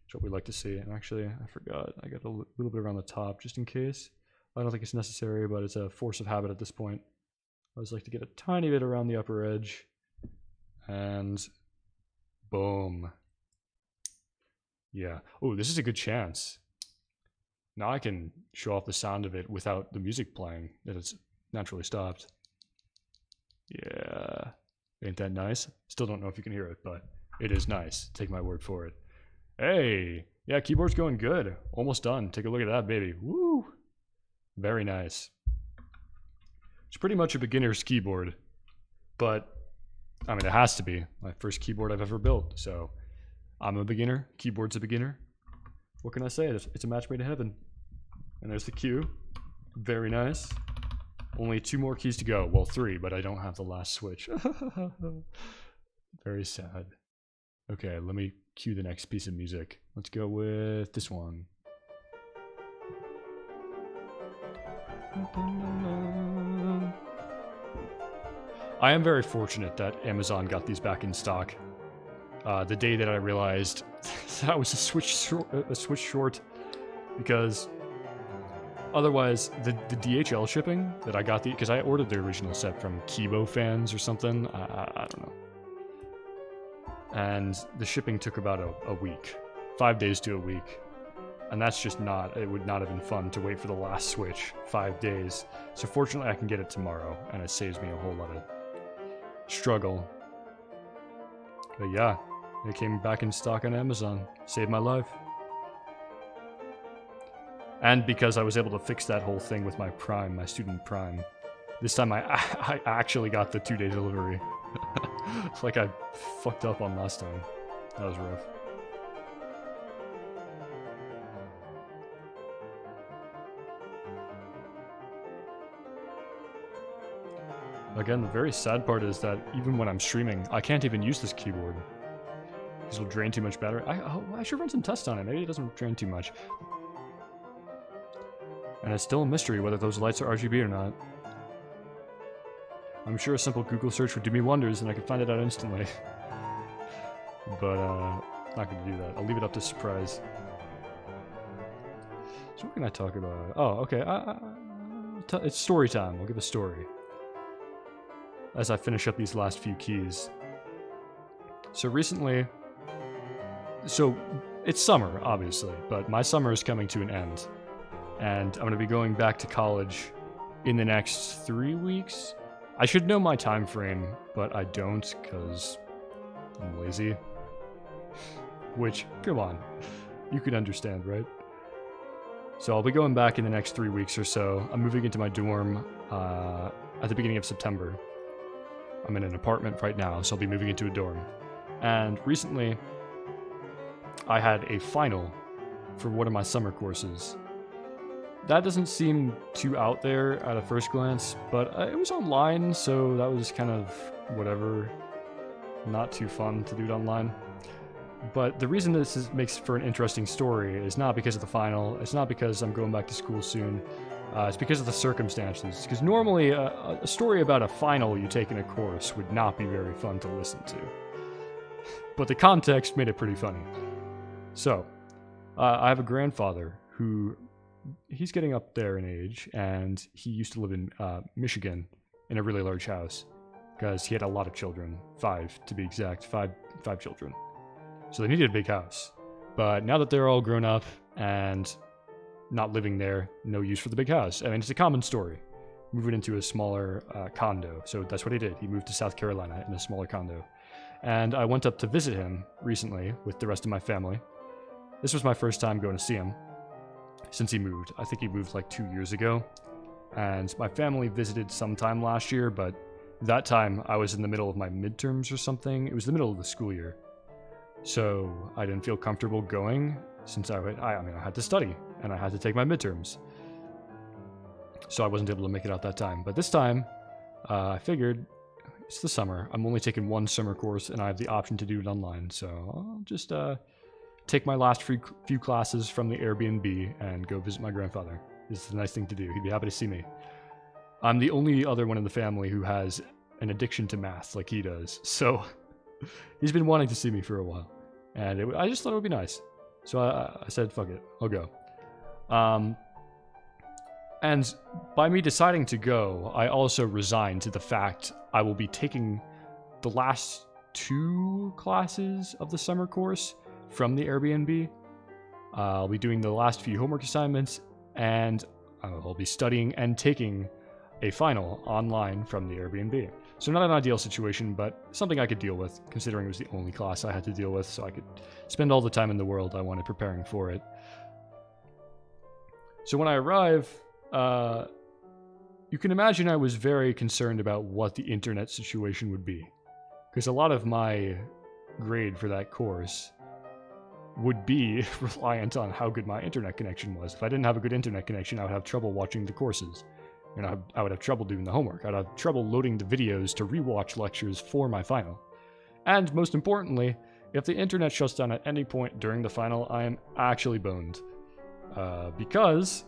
That's what we like to see. And actually, I forgot. I got a little bit around the top just in case. I don't think it's necessary, but it's a force of habit at this point. I always like to get a tiny bit around the upper edge. And boom. Yeah. Oh, this is a good chance. Now I can show off the sound of it without the music playing, that it's naturally stopped. Yeah. Ain't that nice? Still don't know if you can hear it, but it is nice. Take my word for it. Hey! Yeah, keyboard's going good. Almost done. Take a look at that, baby. Woo! Very nice. It's pretty much a beginner's keyboard, but, I mean, it has to be. My first keyboard I've ever built, so I'm a beginner. Keyboard's a beginner. What can I say? It's a match made in heaven. And there's the Q. Very nice. Only 2 more keys to go. Well, 3, but I don't have the last switch. Very sad. Okay, let me cue the next piece of music. Let's go with this one. I am very fortunate that Amazon got these back in stock. The day that I realized that I was a switch short, because otherwise the DHL shipping that I got, because I ordered the original set from Kibo Fans or something, I don't know. And the shipping took about a week, 5 days to a week. And that's just not, it would not have been fun to wait for the last switch 5 days. So fortunately I can get it tomorrow, and it saves me a whole lot of struggle. But yeah, it came back in stock on Amazon. Saved my life. And because I was able to fix that whole thing with my Prime, my student Prime. This time I actually got the 2-day delivery. It's like I fucked up on last time. That was rough. Again, the very sad part is that even when I'm streaming, I can't even use this keyboard. Because it'll drain too much battery. I should run some tests on it. Maybe it doesn't drain too much. And it's still a mystery whether those lights are RGB or not. I'm sure a simple Google search would do me wonders and I could find it out instantly. But, not gonna do that. I'll leave it up to surprise. So what can I talk about? Oh, okay. It's story time. I'll give a story as I finish up these last few keys. So recently, so it's summer, obviously, but my summer is coming to an end. And I'm going to be going back to college in the next 3 weeks. I should know my time frame, but I don't because I'm lazy. Which, come on, you can understand, right? So I'll be going back in the next 3 weeks or so. I'm moving into my dorm at the beginning of September. I'm in an apartment right now, so I'll be moving into a dorm. And recently, I had a final for one of my summer courses. That doesn't seem too out there at a first glance, but it was online, so that was kind of whatever. Not too fun to do it online. But the reason this makes for an interesting story is not because of the final, it's not because I'm going back to school soon, it's because of the circumstances. Because normally a story about a final you take in a course would not be very fun to listen to. But the context made it pretty funny. So, I have a grandfather who, he's getting up there in age, and he used to live in Michigan in a really large house. Because he had a lot of children, 5 to be exact, five children. So they needed a big house. But now that they're all grown up and not living there, no use for the big house. I mean, it's a common story. Moving into a smaller condo. So that's what he did. He moved to South Carolina in a smaller condo. And I went up to visit him recently with the rest of my family. This was my first time going to see him since he moved. I think he moved like 2 years ago. And my family visited sometime last year, but that time I was in the middle of my midterms or something. It was the middle of the school year. So I didn't feel comfortable going since I had to study and I had to take my midterms. So I wasn't able to make it out that time. But this time, I figured it's the summer. I'm only taking one summer course and I have the option to do it online. So I'll just take my last few classes from the Airbnb and go visit my grandfather. It's a nice thing to do. He'd be happy to see me. I'm the only other one in the family who has an addiction to math like he does, so he's been wanting to see me for a while, and I just thought it would be nice. So I said, fuck it, I'll go. And by me deciding to go, I also resigned to the fact I will be taking the last 2 classes of the summer course from the Airbnb. I'll be doing the last few homework assignments, and I'll be studying and taking a final online from the Airbnb. So not an ideal situation, but something I could deal with, considering it was the only class I had to deal with, so I could spend all the time in the world I wanted preparing for it. So when I arrive, you can imagine I was very concerned about what the internet situation would be, because a lot of my grade for that course would be reliant on how good my internet connection was. If I didn't have a good internet connection, I would have trouble watching the courses. And I would have trouble doing the homework. I'd have trouble loading the videos to rewatch lectures for my final. And most importantly, if the internet shuts down at any point during the final, I am actually boned. Because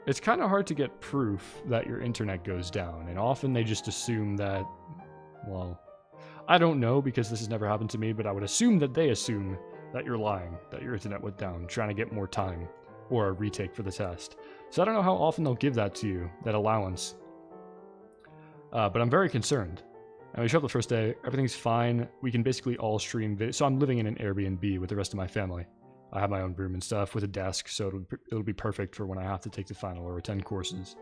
it's kind of hard to get proof that your internet goes down. And often they just assume that, well, I don't know because this has never happened to me, but I would assume that they assume that you're lying, that your internet went down, trying to get more time or a retake for the test. So I don't know how often they'll give that to you, that allowance. But I'm very concerned. And we show up the first day, everything's fine. We can basically all stream video. So I'm living in an Airbnb with the rest of my family. I have my own room and stuff with a desk, so it'll be perfect for when I have to take the final or attend courses.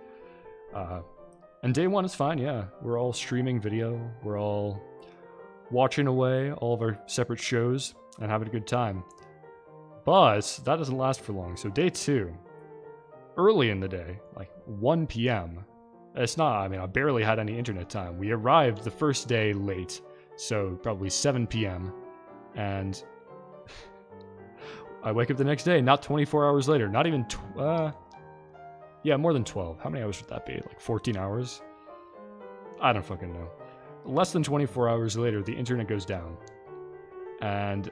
And day 1 is fine, yeah. We're all streaming video. We're all watching away all of our separate shows and having a good time. But that doesn't last for long. So day 2, early in the day, like 1 p.m. It's not, I mean, I barely had any internet time. We arrived the first day late, so probably 7 p.m. And I wake up the next day, not 24 hours later, not even, yeah, more than 12. How many hours would that be? Like 14 hours? I don't fucking know. Less than 24 hours later, the internet goes down. And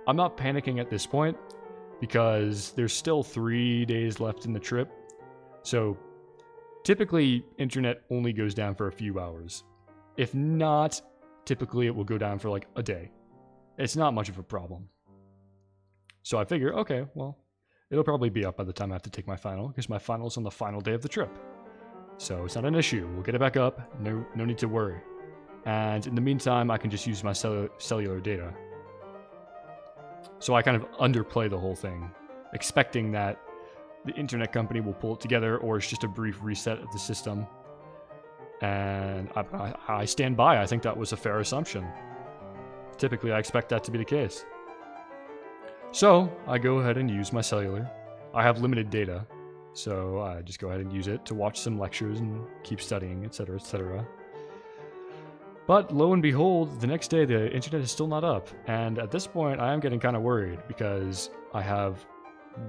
I'm not panicking at this point, because there's still 3 days left in the trip. So typically, internet only goes down for a few hours. If not, typically it will go down for like a day. It's not much of a problem. So I figure, okay, well, it'll probably be up by the time I have to take my final, because my final's on the final day of the trip. So it's not an issue. We'll get it back up. No need to worry. And in the meantime, I can just use my cellular data. So I kind of underplay the whole thing, expecting that the internet company will pull it together, or it's just a brief reset of the system. And I stand by. I think that was a fair assumption. Typically, I expect that to be the case. So I go ahead and use my cellular. I have limited data, so I just go ahead and use it to watch some lectures and keep studying, etc., etc. But lo and behold, the next day the internet is still not up, and at this point I am getting kind of worried because I have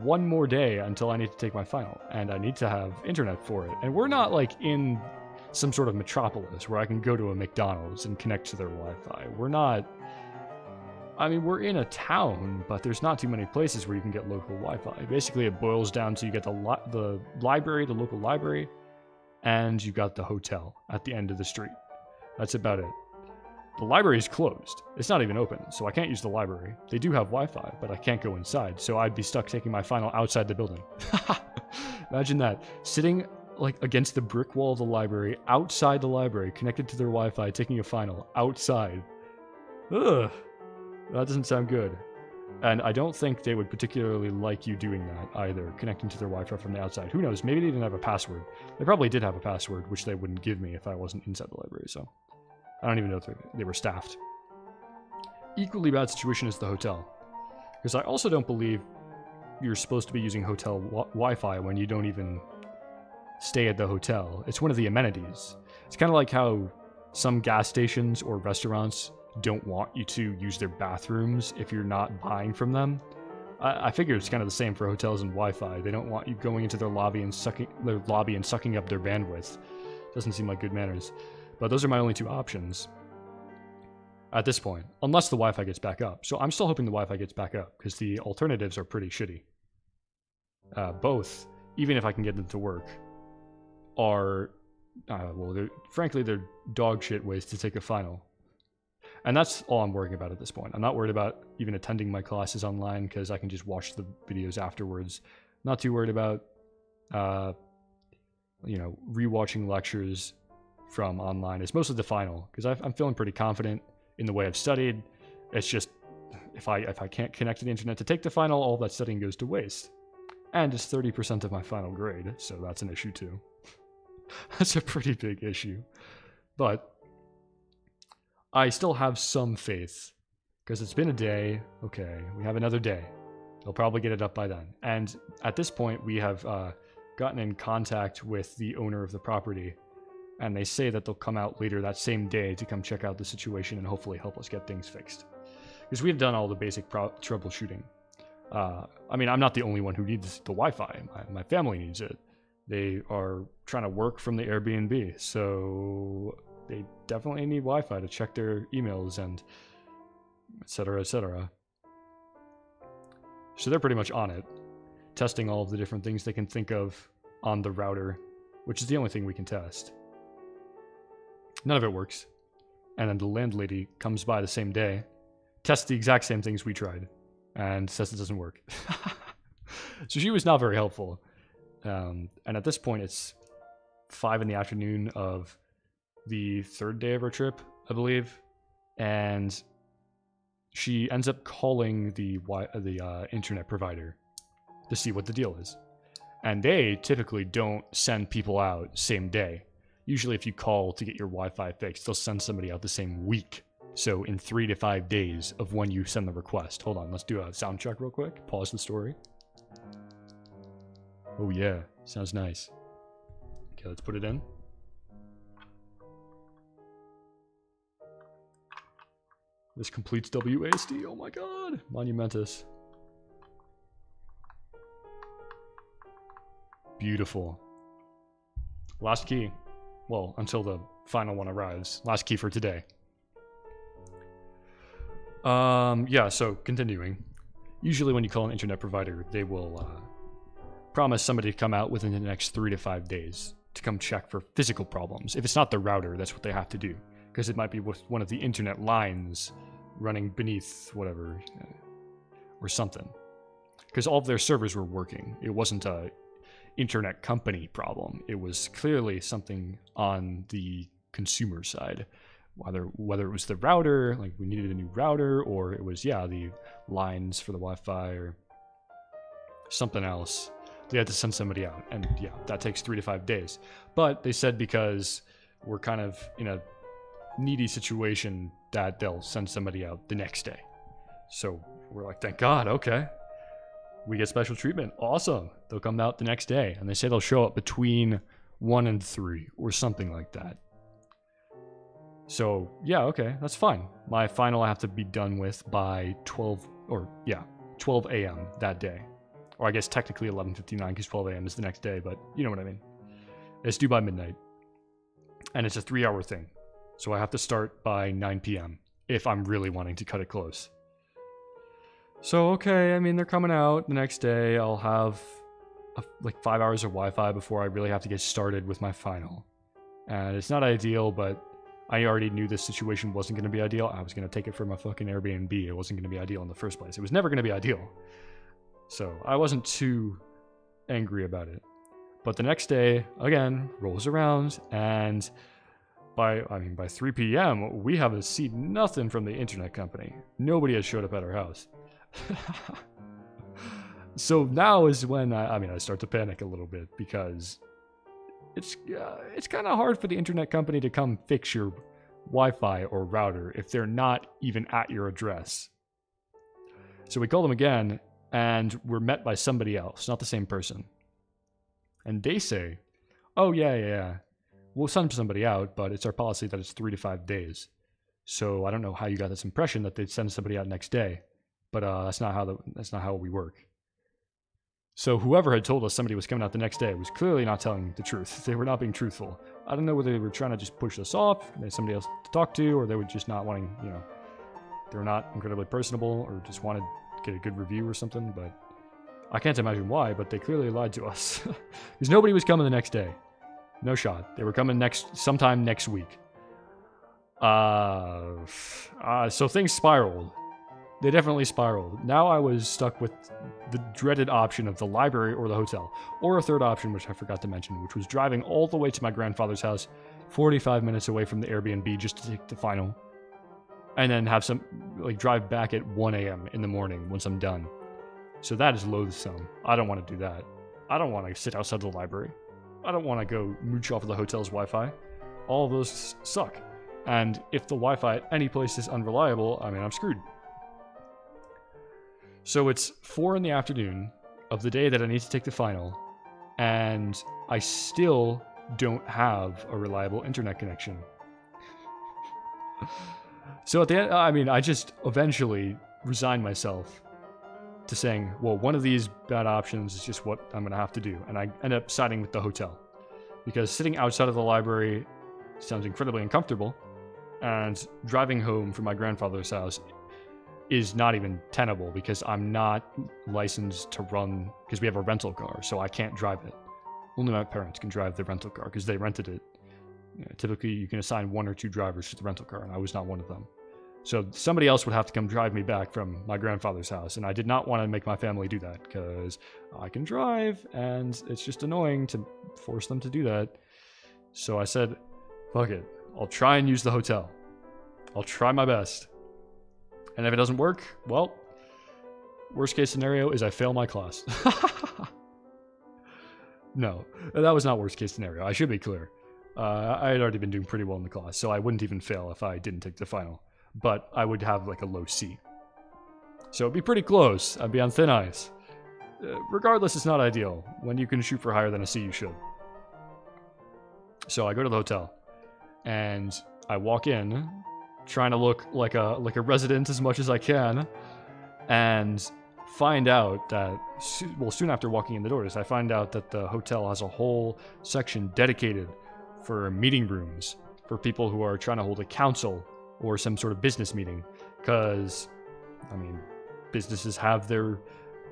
1 more day until I need to take my final, and I need to have internet for it. And we're not like in some sort of metropolis where I can go to a McDonald's and connect to their Wi-Fi. We're not, I mean, we're in a town, but there's not too many places where you can get local Wi-Fi. Basically it boils down to you get the library, the local library, and you got the hotel at the end of the street. That's about it. The library is closed. It's not even open, so I can't use the library. They do have Wi-Fi, but I can't go inside, so I'd be stuck taking my final outside the building. Imagine that. Sitting like against the brick wall of the library, outside the library, connected to their Wi-Fi, taking a final outside. Ugh. That doesn't sound good. And I don't think they would particularly like you doing that either, connecting to their Wi-Fi from the outside. Who knows? Maybe they didn't have a password. They probably did have a password, which they wouldn't give me if I wasn't inside the library, so I don't even know if they were staffed. Equally bad situation is the hotel. Because I also don't believe you're supposed to be using hotel Wi-Fi when you don't even stay at the hotel. It's one of the amenities. It's kind of like how some gas stations or restaurants don't want you to use their bathrooms if you're not buying from them. I figure it's kind of the same for hotels and Wi-Fi. They don't want you going into their lobby and sucking up their bandwidth. Doesn't seem like good manners. But those are my only 2 options. at this point, unless the Wi-Fi gets back up. So I'm still hoping the Wi-Fi gets back up, because the alternatives are pretty shitty. Both, even if I can get them to work, are, well, frankly, they're dog shit ways to take a final. And that's all I'm worrying about at this point. I'm not worried about even attending my classes online, because I can just watch the videos afterwards. Not too worried about, you know, rewatching lectures from online. It's mostly the final, because I'm feeling pretty confident in the way I've studied. It's just, if I can't connect to the internet to take the final, all that studying goes to waste. And it's 30% of my final grade, so that's an issue too. That's a pretty big issue. But I still have some faith, because it's been a day. Okay, we have another day. They'll probably get it up by then. And at this point, we have gotten in contact with the owner of the property, and they say that they'll come out later that same day to come check out the situation and hopefully help us get things fixed. Because we've done all the basic troubleshooting. I mean, I'm not the only one who needs the Wi-Fi. My family needs it. They are trying to work from the Airbnb, so they definitely need Wi-Fi to check their emails and etc., etc. So they're pretty much on it, testing all of the different things they can think of on the router, which is the only thing we can test. None of it works. And then the landlady comes by the same day, tests the exact same things we tried, and says it doesn't work. So she was not very helpful. And at this point, it's 5 in the afternoon of the 3rd day of our trip, I believe. And she ends up calling the internet provider to see what the deal is. And they typically don't send people out same day. Usually if you call to get your Wi-Fi fixed, they'll send somebody out the same week. So in 3 to 5 days of when you send the request. Hold on, let's do a sound check real quick. Pause the story. Oh yeah, sounds nice. Okay, let's put it in. This completes WASD, oh my god. Monumentous. Beautiful. Last key. Well, until the final one arrives. Last key for today. Yeah, so continuing. Usually when you call an internet provider, they will promise somebody to come out within the next 3 to 5 days to come check for physical problems. If it's not the router, that's what they have to do. Because it might be with one of the internet lines running beneath whatever, or something. Because all of their servers were working. It wasn't a internet company problem. It was clearly something on the consumer side. Whether it was the router, like we needed a new router, or it was, yeah, the lines for the Wi-Fi or something else. They had to send somebody out, and yeah, that takes 3 to 5 days. But they said because we're kind of in a needy situation that they'll send somebody out the next day. So we're like, thank God, okay. We get special treatment. Awesome. They'll come out the next day, and they say they'll show up between 1 and 3 or something like that. So yeah, okay, that's fine. My final I have to be done with by 12 a.m. that day. Or I guess technically 11:59 because 12 a.m. is the next day, but you know what I mean. It's due by midnight. And it's a 3-hour thing. So I have to start by 9 p.m. if I'm really wanting to cut it close. So, okay, I mean, they're coming out the next day. I'll have like 5 hours of Wi-Fi before I really have to get started with my final. And it's not ideal, but I already knew this situation wasn't going to be ideal. I was going to take it from a fucking Airbnb. It wasn't going to be ideal in the first place. It was never going to be ideal. So I wasn't too angry about it. But the next day, again, rolls around, and by 3 p.m., we haven't seen nothing from the internet company. Nobody has showed up at our house. So now is when I start to panic a little bit, because it's kind of hard for the internet company to come fix your Wi-Fi or router if they're not even at your address. So we call them again, and we're met by somebody else, not the same person. And they say, oh yeah, we'll send somebody out, but it's our policy that it's 3 to 5 days. So I don't know how you got this impression that they'd send somebody out next day, but that's not how we work. So whoever had told us somebody was coming out the next day was clearly not telling the truth. They were not being truthful. I don't know whether they were trying to just push us off, they had somebody else to talk to, or they were just not wanting, they're not incredibly personable or just want to get a good review or something, but I can't imagine why, but they clearly lied to us. Because nobody was coming the next day. No shot. They were coming sometime next week. So things spiraled. They definitely spiraled. Now I was stuck with the dreaded option of the library or the hotel. Or a third option, which I forgot to mention, which was driving all the way to my grandfather's house, 45 minutes away from the Airbnb just to take the final. And then have drive back at 1 a.m. in the morning once I'm done. So that is loathsome. I don't want to do that. I don't want to sit outside the library. I don't want to go mooch off of the hotel's Wi-Fi. All of those suck. And if the Wi-Fi at any place is unreliable, I mean, I'm screwed. So it's 4 in the afternoon of the day that I need to take the final, and I still don't have a reliable internet connection. So at the end, I mean, I just eventually resigned myself to saying, well, one of these bad options is just what I'm going to have to do. And I end up siding with the hotel. Because sitting outside of the library sounds incredibly uncomfortable, and driving home from my grandfather's house is not even tenable because I'm not licensed to run, because we have a rental car, so I can't drive it. Only my parents can drive the rental car because they rented it. You know, typically, you can assign 1 or 2 drivers to the rental car, and I was not one of them. So somebody else would have to come drive me back from my grandfather's house, and I did not want to make my family do that because I can drive, and it's just annoying to force them to do that. So I said, fuck it, I'll try and use the hotel. I'll try my best. And if it doesn't work, well, worst case scenario is I fail my class. No, that was not worst case scenario. I should be clear. I had already been doing pretty well in the class, so I wouldn't even fail if I didn't take the final. But I would have like a low C. So it'd be pretty close. I'd be on thin ice. Regardless, it's not ideal. When you can shoot for higher than a C, you should. So I go to the hotel, and I walk in, trying to look like a resident as much as I can, and find out that, well, soon after walking in the doors, I find out that the hotel has a whole section dedicated for meeting rooms for people who are trying to hold a council or some sort of business meeting, because, I mean, businesses have their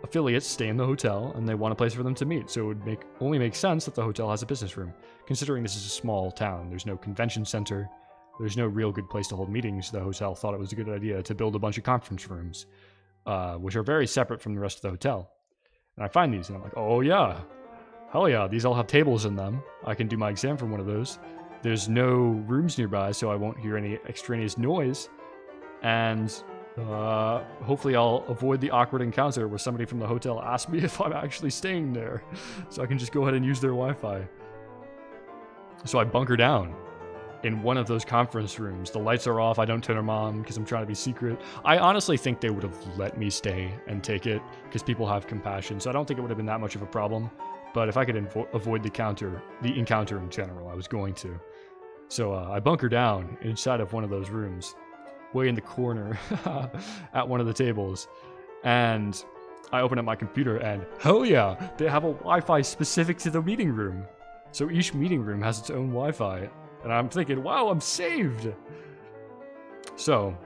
affiliates stay in the hotel, and they want a place for them to meet, so it would only make sense that the hotel has a business room. Considering this is a small town, there's no convention center, there's no real good place to hold meetings, the hotel thought it was a good idea to build a bunch of conference rooms, which are very separate from the rest of the hotel. And I find these, and I'm like, oh yeah, hell yeah, these all have tables in them. I can do my exam from one of those. There's no rooms nearby, so I won't hear any extraneous noise, and hopefully I'll avoid the awkward encounter where somebody from the hotel asks me if I'm actually staying there, so I can just go ahead and use their Wi-Fi. So I bunker down in one of those conference rooms. The lights are off, I don't turn them on because I'm trying to be secret. I honestly think they would have let me stay and take it because people have compassion, so I don't think it would have been that much of a problem. But if I could avoid the encounter in general, I was going to. So I bunker down inside of one of those rooms, way in the corner at one of the tables, and I open up my computer and hell yeah, they have a Wi-Fi specific to the meeting room. So each meeting room has its own Wi-Fi, and I'm thinking, wow, I'm saved. So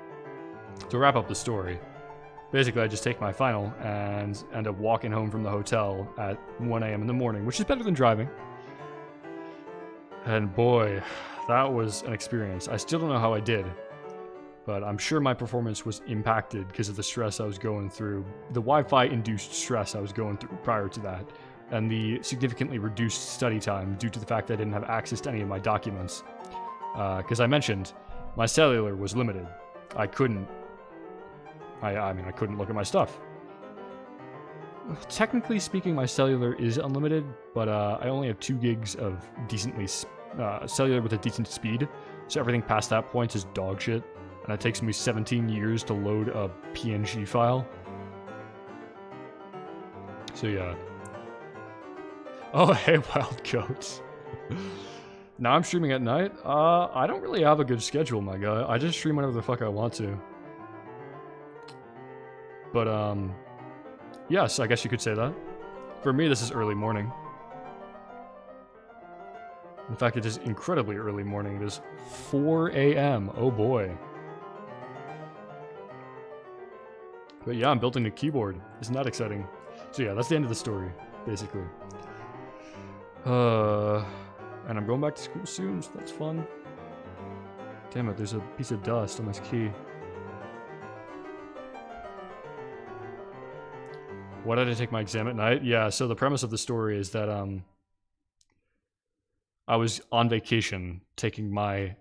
to wrap up the story, basically I just take my final and end up walking home from the hotel at 1 a.m. in the morning, which is better than driving. And boy, that was an experience. I still don't know how I did, but I'm sure my performance was impacted because of the stress I was going through, the Wi-Fi induced stress I was going through prior to that, and the significantly reduced study time due to the fact that I didn't have access to any of my documents. Because I mentioned, my cellular was limited. I couldn't look at my stuff. Technically speaking, my cellular is unlimited, but I only have 2 gigs of cellular with a decent speed, so everything past that point is dog shit, and it takes me 17 years to load a PNG file. So yeah. Oh, hey, wild goats. Now I'm streaming at night. I don't really have a good schedule, my guy. I just stream whenever the fuck I want to. But, yes, I guess you could say that. For me, this is early morning. In fact, it is incredibly early morning. It is 4 a.m. Oh boy. But yeah, I'm building a keyboard. Isn't that exciting? So yeah, that's the end of the story, basically. And I'm going back to school soon, so that's fun. Damn it, there's a piece of dust on this key. Why did I take my exam at night? Yeah, so the premise of the story is that, I was on vacation taking my... I'm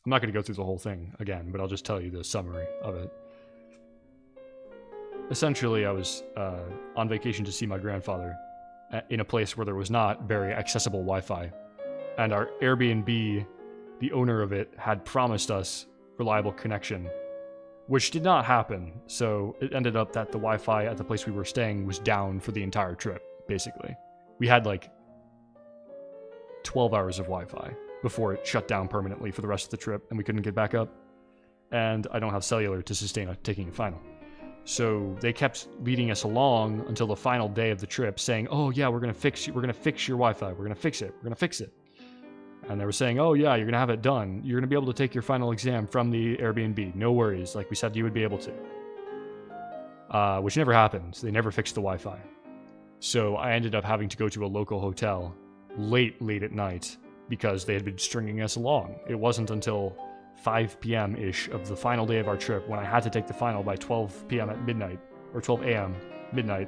not going to go through the whole thing again, but I'll just tell you the summary of it. Essentially, I was on vacation to see my grandfather in a place where there was not very accessible Wi-Fi. And our Airbnb, the owner of it, had promised us reliable connection, which did not happen. So it ended up that the Wi-Fi at the place we were staying was down for the entire trip, basically. We had like 12 hours of Wi-Fi before it shut down permanently for the rest of the trip and we couldn't get back up. And I don't have cellular to sustain taking a final. So they kept leading us along until the final day of the trip saying, oh yeah, we're going to fix your Wi-Fi. We're going to fix it. We're going to fix it. And they were saying, oh yeah, you're going to have it done. You're going to be able to take your final exam from the Airbnb. No worries. Like we said, you would be able to. Which never happened. They never fixed the Wi-Fi. So I ended up having to go to a local hotel late at night because they had been stringing us along. It wasn't until 5 p.m.-ish of the final day of our trip when I had to take the final by 12 p.m. at midnight, or 12 a.m. midnight,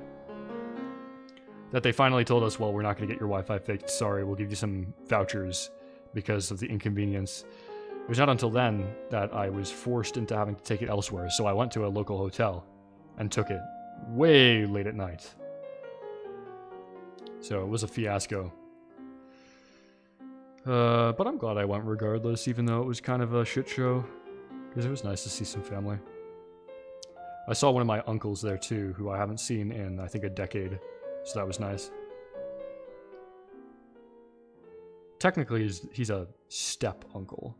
that they finally told us, well, we're not going to get your Wi-Fi fixed. Sorry, we'll give you some vouchers because of the inconvenience. It was not until then that I was forced into having to take it elsewhere, so I went to a local hotel and took it way late at night. So it was a fiasco. But I'm glad I went regardless, even though it was kind of a shit show, because it was nice to see some family. I saw one of my uncles there too, who I haven't seen in, I think, a decade, so that was nice. Technically, he's a step uncle.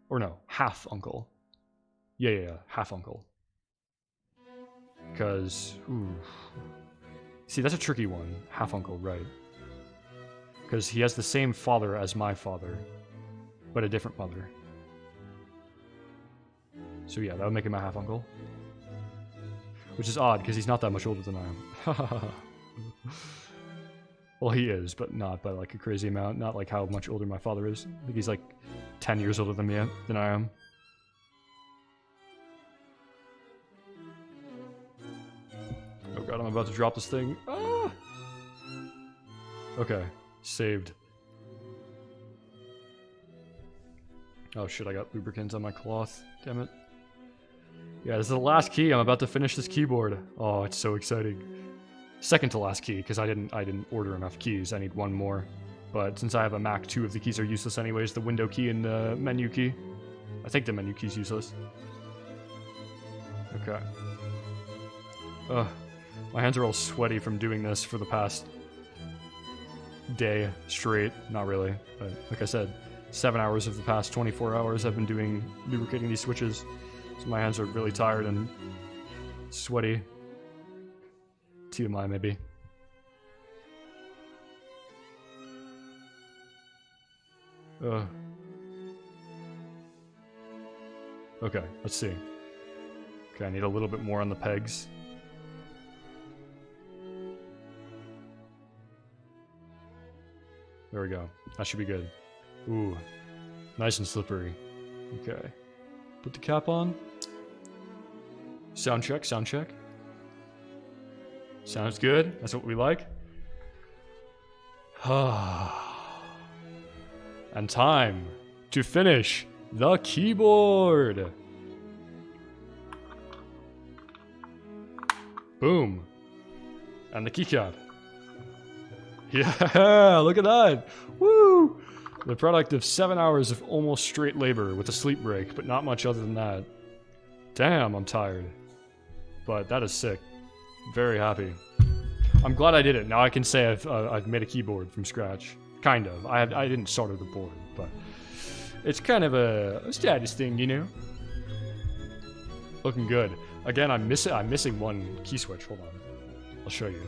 Or no, half uncle. Yeah, half uncle. Because, see, that's a tricky one. Half uncle, right. Because he has the same father as my father, but a different mother. So yeah, that would make him a half uncle. Which is odd, because he's not that much older than I am. Well, he is, but not by like a crazy amount. Not like how much older my father is. I think he's like 10 years older than I am. Oh god, I'm about to drop this thing. Ah! Okay. Saved. Oh shit, I got lubricant on my cloth. Damn it. Yeah, this is the last key. I'm about to finish this keyboard. Oh, it's so exciting. Second to last key, because I didn't order enough keys. I need one more. But since I have a Mac, 2 of the keys are useless anyways. The window key and the menu key. I think the menu key's useless. Okay. Ugh. My hands are all sweaty from doing this for the past day straight. Not really, but like I said, 7 hours of the past 24 hours I've been lubricating these switches, so my hands are really tired and sweaty. TMI maybe. Okay, let's see. Okay, I need a little bit more on the pegs. There we go. That should be good. Ooh. Nice and slippery. Okay. Put the cap on. Sound check, sound check. Sounds good. That's what we like. And time to finish the keyboard. Boom. And the keycap. Yeah, look at that. Woo! The product of 7 hours of almost straight labor with a sleep break, but not much other than that. Damn, I'm tired. But that is sick. Very happy. I'm glad I did it. Now I can say I've made a keyboard from scratch. Kind of. I didn't solder the board, but it's kind of a status thing, you know? Looking good. Again, I'm missing one key switch. Hold on. I'll show you.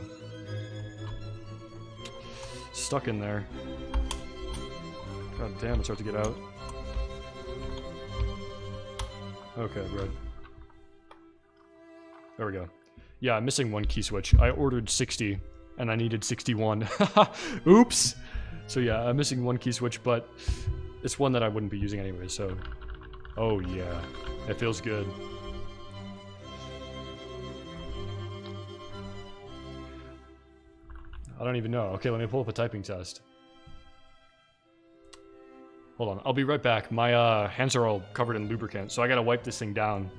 Stuck in there. God damn, it's hard to get out. Okay, red. There we go. Yeah, I'm missing one key switch. I ordered 60, and I needed 61. Oops! So yeah, I'm missing one key switch, but it's one that I wouldn't be using anyway, so... Oh yeah, it feels good. I don't even know. Okay, let me pull up a typing test. Hold on, I'll be right back. My hands are all covered in lubricant, so I gotta wipe this thing down.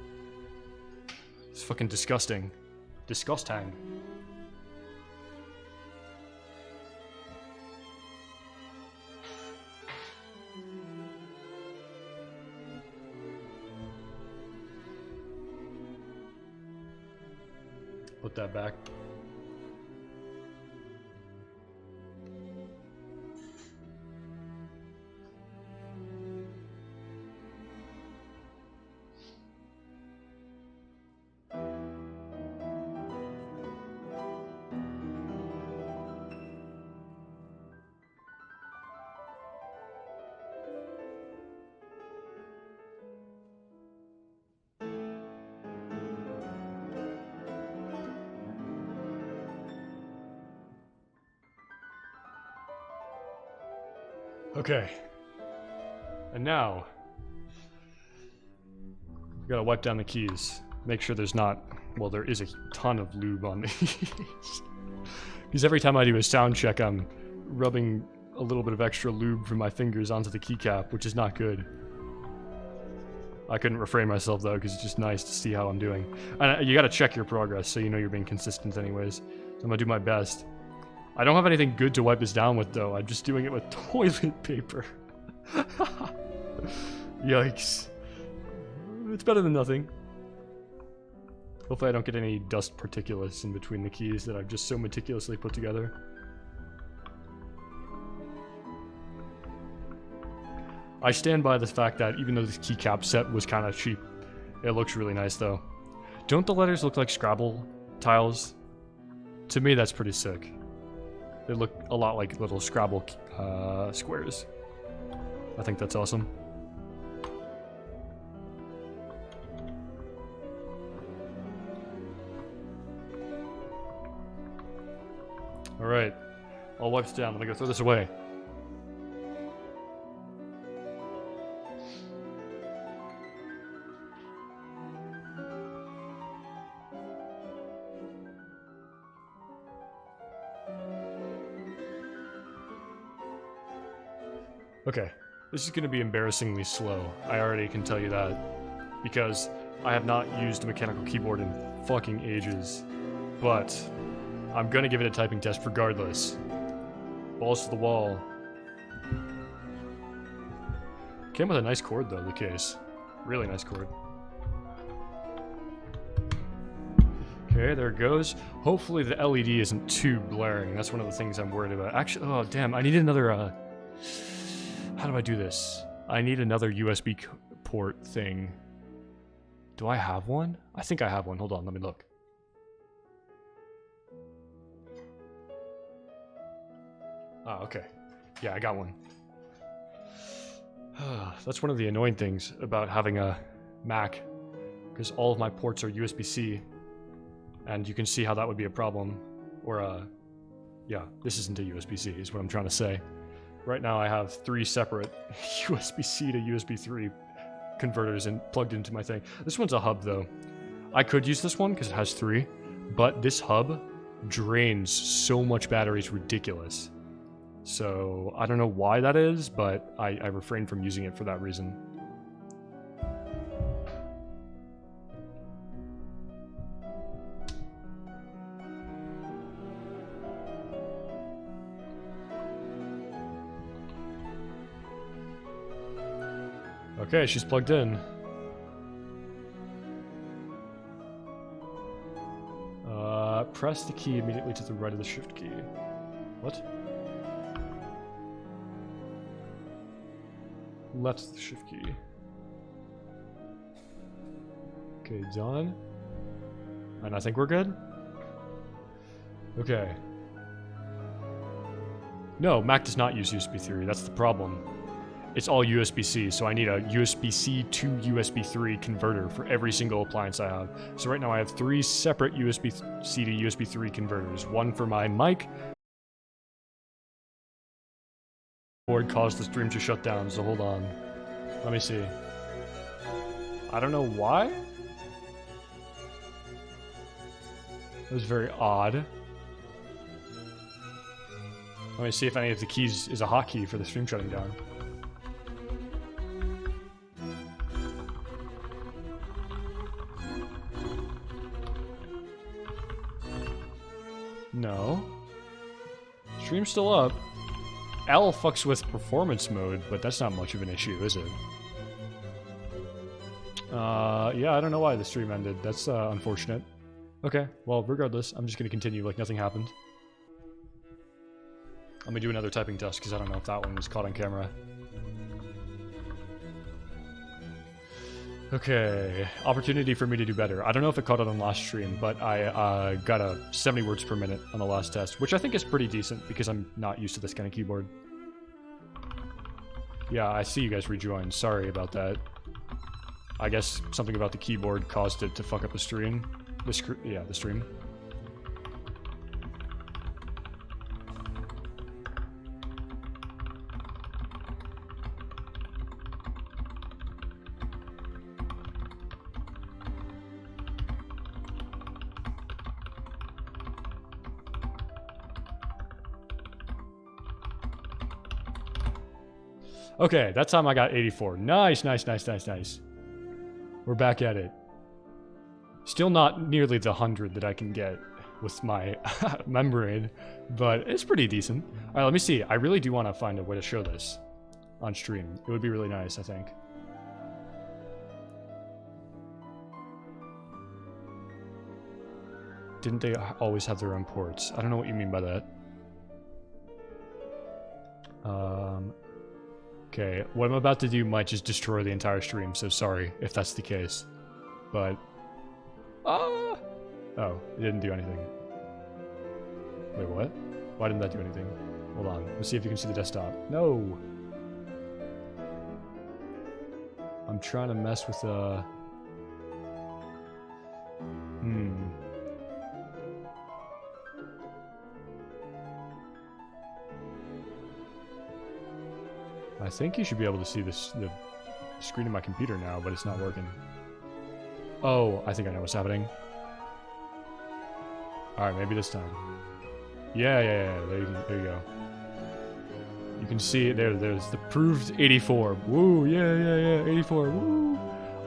It's fucking disgusting. Disgusting. Put that back. Okay. And now, we gotta wipe down the keys. Make sure there's not, well, there is a ton of lube on these. Because every time I do a sound check, I'm rubbing a little bit of extra lube from my fingers onto the keycap, which is not good. I couldn't refrain myself though, because it's just nice to see how I'm doing. And you gotta check your progress so you know you're being consistent anyways. So I'm gonna do my best. I don't have anything good to wipe this down with, though. I'm just doing it with toilet paper. Yikes. It's better than nothing. Hopefully I don't get any dust particulates in between the keys that I've just so meticulously put together. I stand by the fact that even though this keycap set was kind of cheap, it looks really nice, though. Don't the letters look like Scrabble tiles? To me, that's pretty sick. They look a lot like little Scrabble squares. I think that's awesome. Alright. I'll wipe this down. I'm gonna go throw this away. Okay, this is going to be embarrassingly slow. I already can tell you that. Because I have not used a mechanical keyboard in fucking ages. But I'm going to give it a typing test regardless. Balls to the wall. Came with a nice cord though, the case. Really nice cord. Okay, there it goes. Hopefully the LED isn't too blaring. That's one of the things I'm worried about. Actually, oh damn, I need another, how do I do this? I need another USB port thing. Do I have one? I think I have one. Hold on, let me look. Ah, okay. Yeah, I got one. That's one of the annoying things about having a Mac, because all of my ports are USB-C, and you can see how that would be a problem. Or, yeah, this isn't a USB-C, is what I'm trying to say. Right now I have 3 separate USB-C to USB 3 converters plugged into my thing. This one's a hub though. I could use this one because it has 3, but this hub drains so much battery, it's ridiculous. So I don't know why that is, but I refrain from using it for that reason. Okay, she's plugged in. Press the key immediately to the right of the shift key. What? Left of the shift key. Okay, done. And I think we're good? Okay. No, Mac does not use USB 3, that's the problem. it's all USB-C, so I need a USB-C to USB 3 converter for every single appliance I have. So right now I have 3 separate USB-C to USB 3 converters. One for my mic. Board caused the stream to shut down, so hold on. Let me see. I don't know why. It was very odd. Let me see if any of the keys is a hotkey for the stream shutting down. No. Stream's still up. L fucks with performance mode, but that's not much of an issue, is it? Yeah, I don't know why the stream ended. That's unfortunate. Okay, well, regardless, I'm just gonna continue like nothing happened. Let me do another typing test, because I don't know if that one was caught on camera. Okay, opportunity for me to do better. I don't know if it caught it on last stream, but I got a 70 words per minute on the last test, which I think is pretty decent, because I'm not used to this kind of keyboard. Yeah, I see you guys rejoined. Sorry about that. I guess something about the keyboard caused it to fuck up the stream. The stream. Okay, that time I got 84. Nice, nice, nice, nice, nice. We're back at it. Still not nearly the 100 that I can get with my membrane, but it's pretty decent. Alright, let me see. I really do want to find a way to show this on stream. It would be really nice, I think. Didn't they always have their own ports? I don't know what you mean by that. Okay, what I'm about to do might just destroy the entire stream, so sorry if that's the case. But... oh, it didn't do anything. Wait, what? Why didn't that do anything? Hold on, let's see if you can see the desktop. No! I'm trying to mess with I think you should be able to see the screen of my computer now, but it's not working. Oh, I think I know what's happening. Alright, maybe this time. Yeah. There you go. You can see it there. There's the proved 84. Woo, yeah, 84. Woo.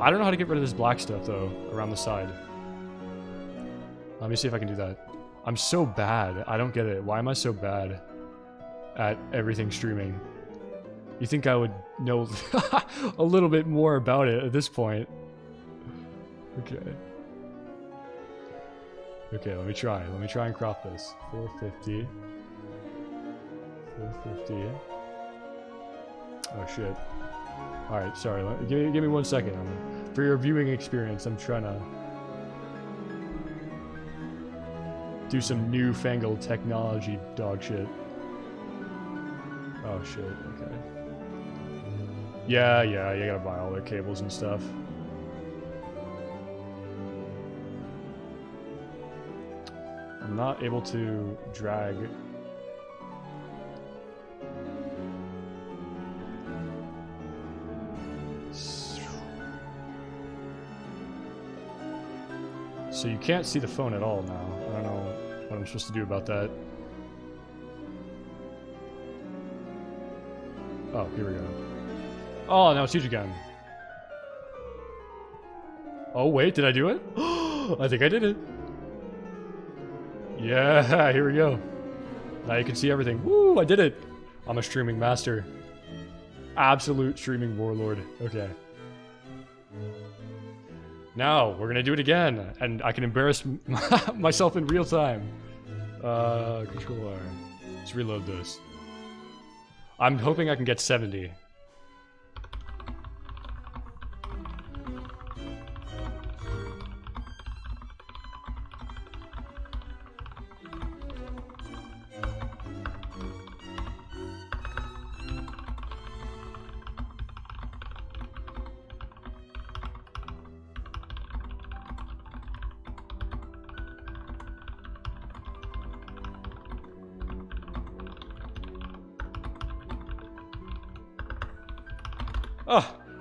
I don't know how to get rid of this black stuff, though, around the side. Let me see if I can do that. I'm so bad. I don't get it. Why am I so bad at everything streaming? You think I would know a little bit more about it at this point. Okay. Okay, let me try. Let me try and crop this. 450. 450. Oh shit. Alright, sorry. Give me 1 second. For your viewing experience, I'm trying to do some newfangled technology dog shit. Oh shit, okay. Yeah, you gotta buy all their cables and stuff. I'm not able to drag. So you can't see the phone at all now. I don't know what I'm supposed to do about that. Oh, here we go. Oh, now it's huge again. Oh, wait, did I do it? I think I did it. Yeah, here we go. Now you can see everything. Woo, I did it. I'm a streaming master. Absolute streaming warlord. Okay. Now, we're gonna do it again, and I can embarrass myself in real time. Control R. Let's reload this. I'm hoping I can get 70.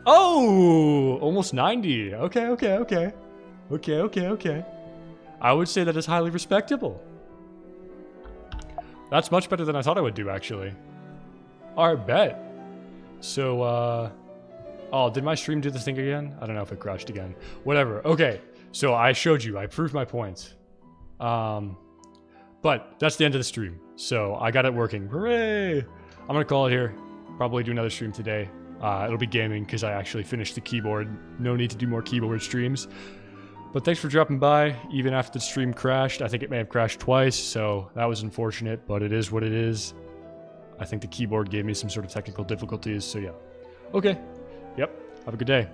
Oh, almost 90. Okay. I would say that is highly respectable. That's much better than I thought I would do, actually. Alright, bet. So, oh, did my stream do the thing again? I don't know if it crashed again. Whatever. Okay, so I showed you. I proved my point. But that's the end of the stream. So I got it working. Hooray! I'm gonna call it here. Probably do another stream today. It'll be gaming because I actually finished the keyboard. No need to do more keyboard streams. But thanks for dropping by, even after the stream crashed. I think it may have crashed twice, so that was unfortunate, but it is what it is. I think the keyboard gave me some sort of technical difficulties, so yeah. Okay. Yep. Have a good day.